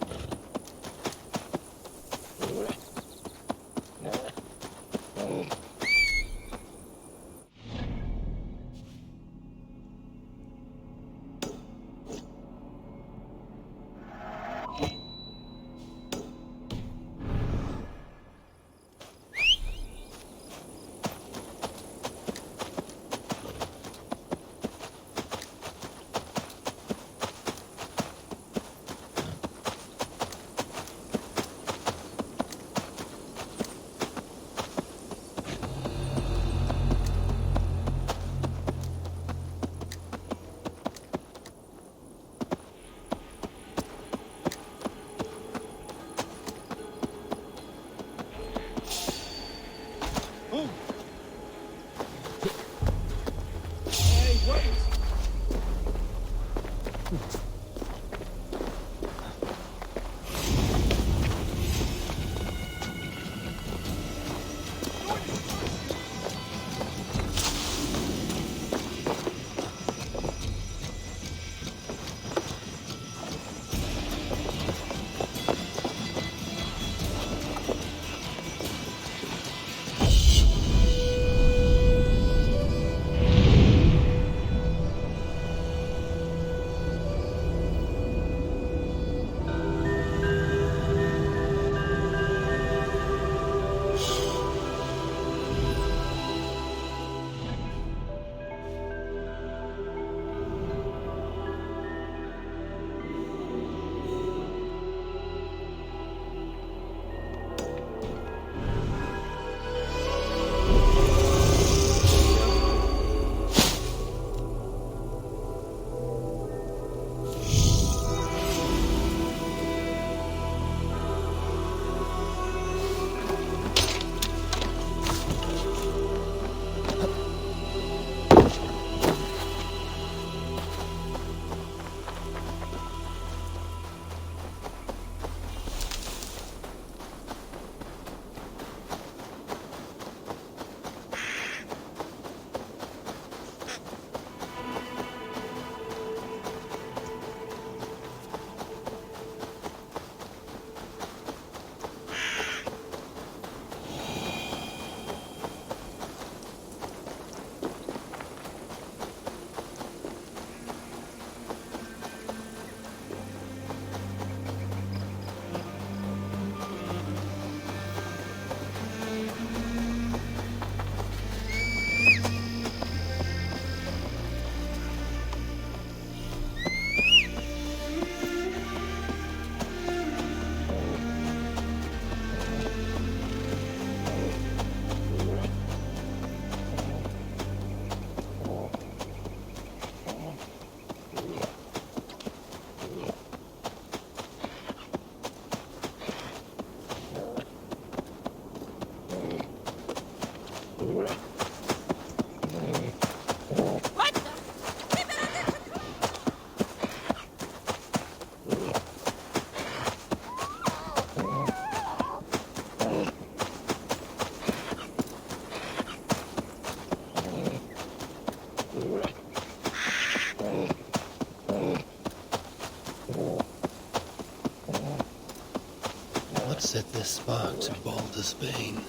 Set this spark to Baldur's Bane.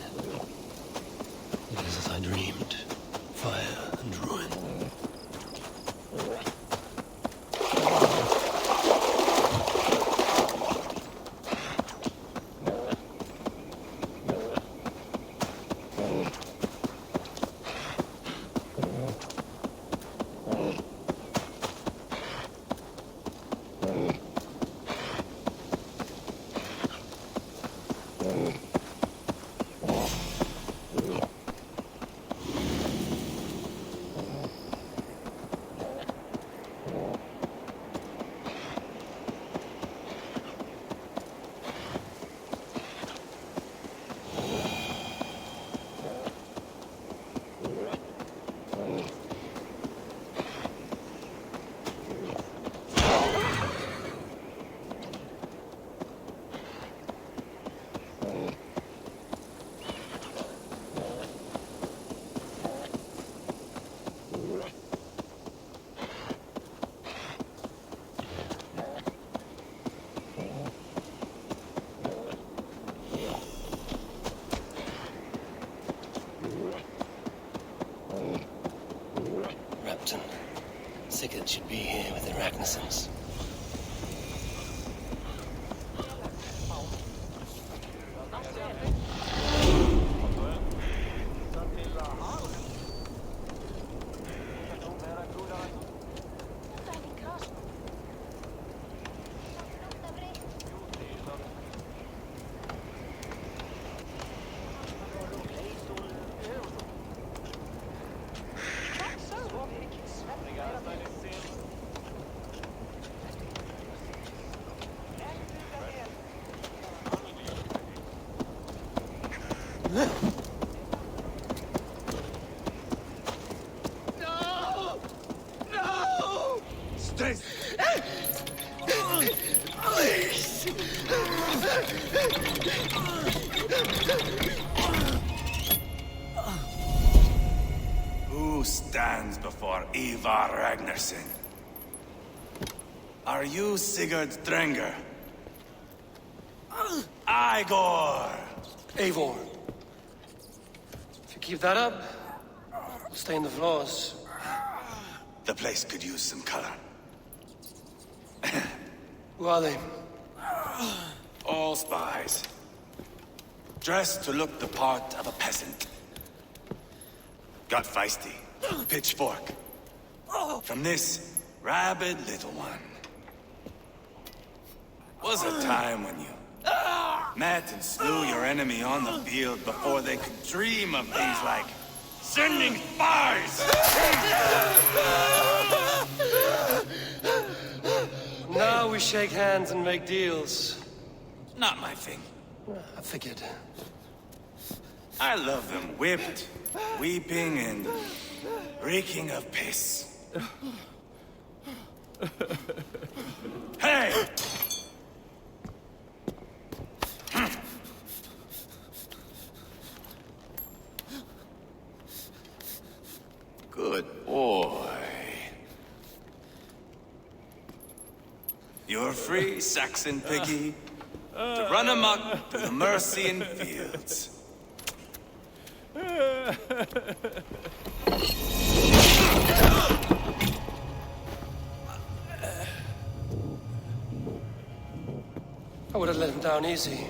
It is as I dreamed. Fire and ruin. should be here with the Ragnarssons. No! No! Stay! Please! Who stands before Ivar Ragnarsson? Are you Sigurd Drenger? Igor! Eivor. If you keep that up, we'll stain the floors. The place could use some color. Who are they? All spies. Dressed to look the part of a peasant. Got feisty. Pitchfork. From this rabid little one. Was a time when you met and slew your enemy on the field before they could dream of things like sending spies! Now we shake hands and make deals. Not my thing. I figured. I love them whipped, weeping, and reeking of piss. Hey! Good boy. You're free, Saxon piggy, to run amok through the Mercian fields. I would have let him down easy.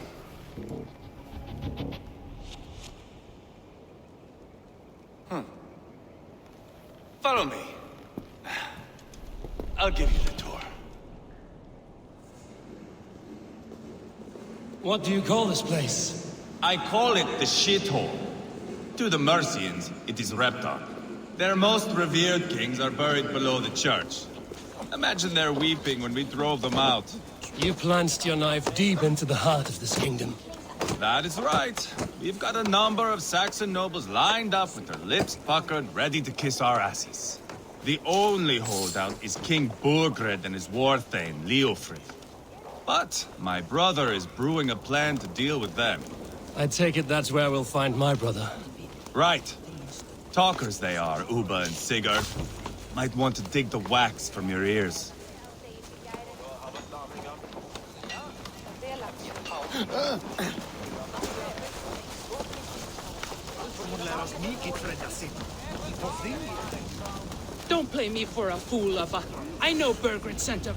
Follow me. I'll give you the tour. What do you call this place? I call it the shithole. To the Mercians, it is Reptar. Their most revered kings are buried below the church. Imagine their weeping when we drove them out. You plunged your knife deep into the heart of this kingdom. That is right. We've got a number of Saxon nobles lined up with their lips puckered, ready to kiss our asses. The only holdout is King Burgred and his war thane, Leofrith. But my brother is brewing a plan to deal with them. I take it that's where we'll find my brother. Right. Talkers they are, Uba and Sigurd. Might want to dig the wax from your ears. Don't play me for a fool, Ava. I know Burgred sent him.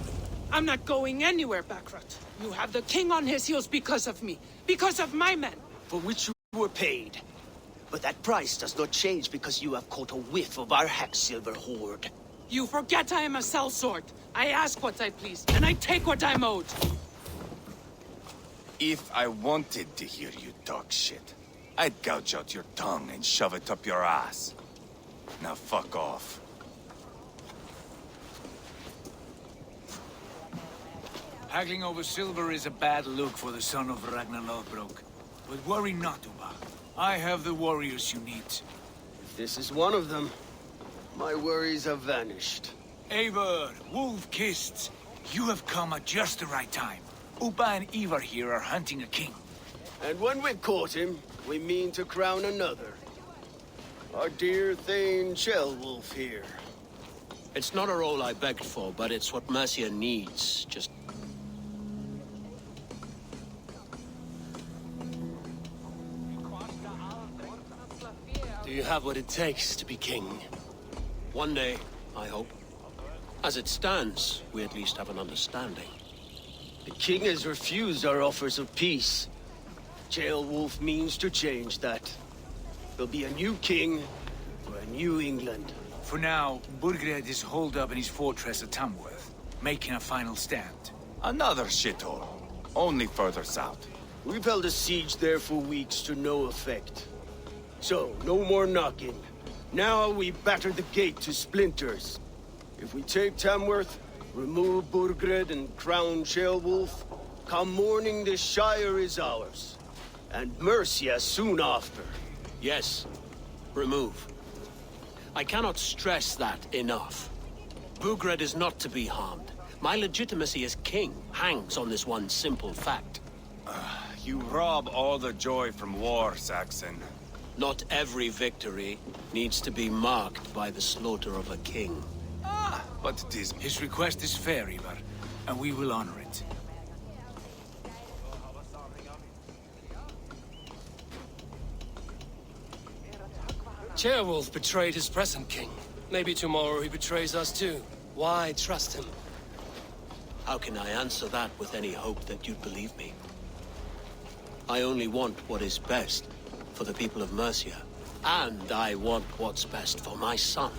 I'm not going anywhere, Backrot. You have the king on his heels because of me. Because of my men. For which you were paid. But that price does not change because you have caught a whiff of our Hacksilver hoard. You forget I am a sellsword. I ask what I please, and I take what I'm owed. If I wanted to hear you talk shit, I'd gouge out your tongue and shove it up your ass. Now fuck off. Haggling over silver is a bad look for the son of Ragnar Lothbrok. But worry not, Uba. I have the warriors you need. This is one of them. My worries have vanished. Eivor, Wolf-Kissed, you have come at just the right time. Uba and Ivar here are hunting a king. And when we've caught him, we mean to crown another. Our dear Thane Shellwolf here. It's not a role I begged for, but it's what Mercia needs. Just... Do you have what it takes to be king? One day, I hope. As it stands, we at least have an understanding. The king has refused our offers of peace. Ceolwulf means to change that. There'll be a new king for a new England. For now, Burgred is holed up in his fortress at Tamworth, making a final stand. Another shithole. Only further south. We've held a siege there for weeks to no effect. So, no more knocking. Now we batter the gate to splinters. If we take Tamworth, remove Burgred and crown Ceolwulf, come morning the Shire is ours. And Mercia soon after. Yes, remove. I cannot stress that enough. Burgred is not to be harmed. My legitimacy as king hangs on this one simple fact. You rob all the joy from war, Saxon. Not every victory needs to be marked by the slaughter of a king. But it is... His request is fair, Ivar, and we will honor it. Ceolwulf betrayed his present king. Maybe tomorrow he betrays us too. Why trust him? How can I answer that with any hope that you'd believe me? I only want what is best for the people of Mercia. And I want what's best for my son.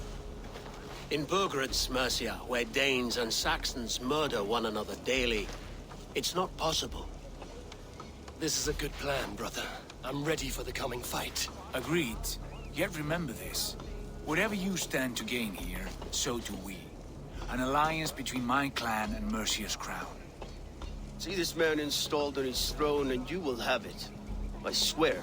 In Burgred's Mercia, where Danes and Saxons murder one another daily, it's not possible. This is a good plan, brother. I'm ready for the coming fight. Agreed. Yet remember this. Whatever you stand to gain here, so do we. An alliance between my clan and Mercia's crown. See this man installed on his throne and you will have it. I swear.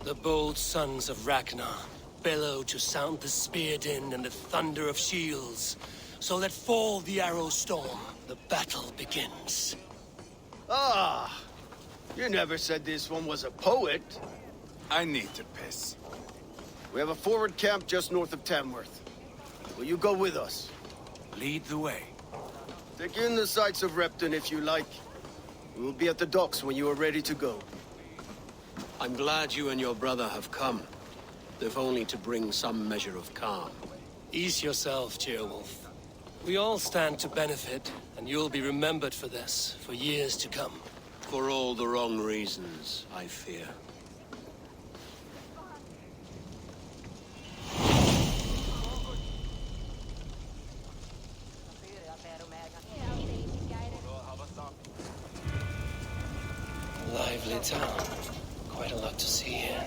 The bold sons of Ragnar bellow to sound the spear din and the thunder of shields. So let fall the arrow storm. The battle begins. Ah! You never said this one was a poet. I need to piss. We have a forward camp just north of Tamworth. Will you go with us? Lead the way. Take in the sights of Repton if you like. We will be at the docks when you are ready to go. I'm glad you and your brother have come. If only to bring some measure of calm. Ease yourself, Ceolwulf. We all stand to benefit, and you'll be remembered for this, for years to come. For all the wrong reasons, I fear. Lively town. Quite a lot to see here.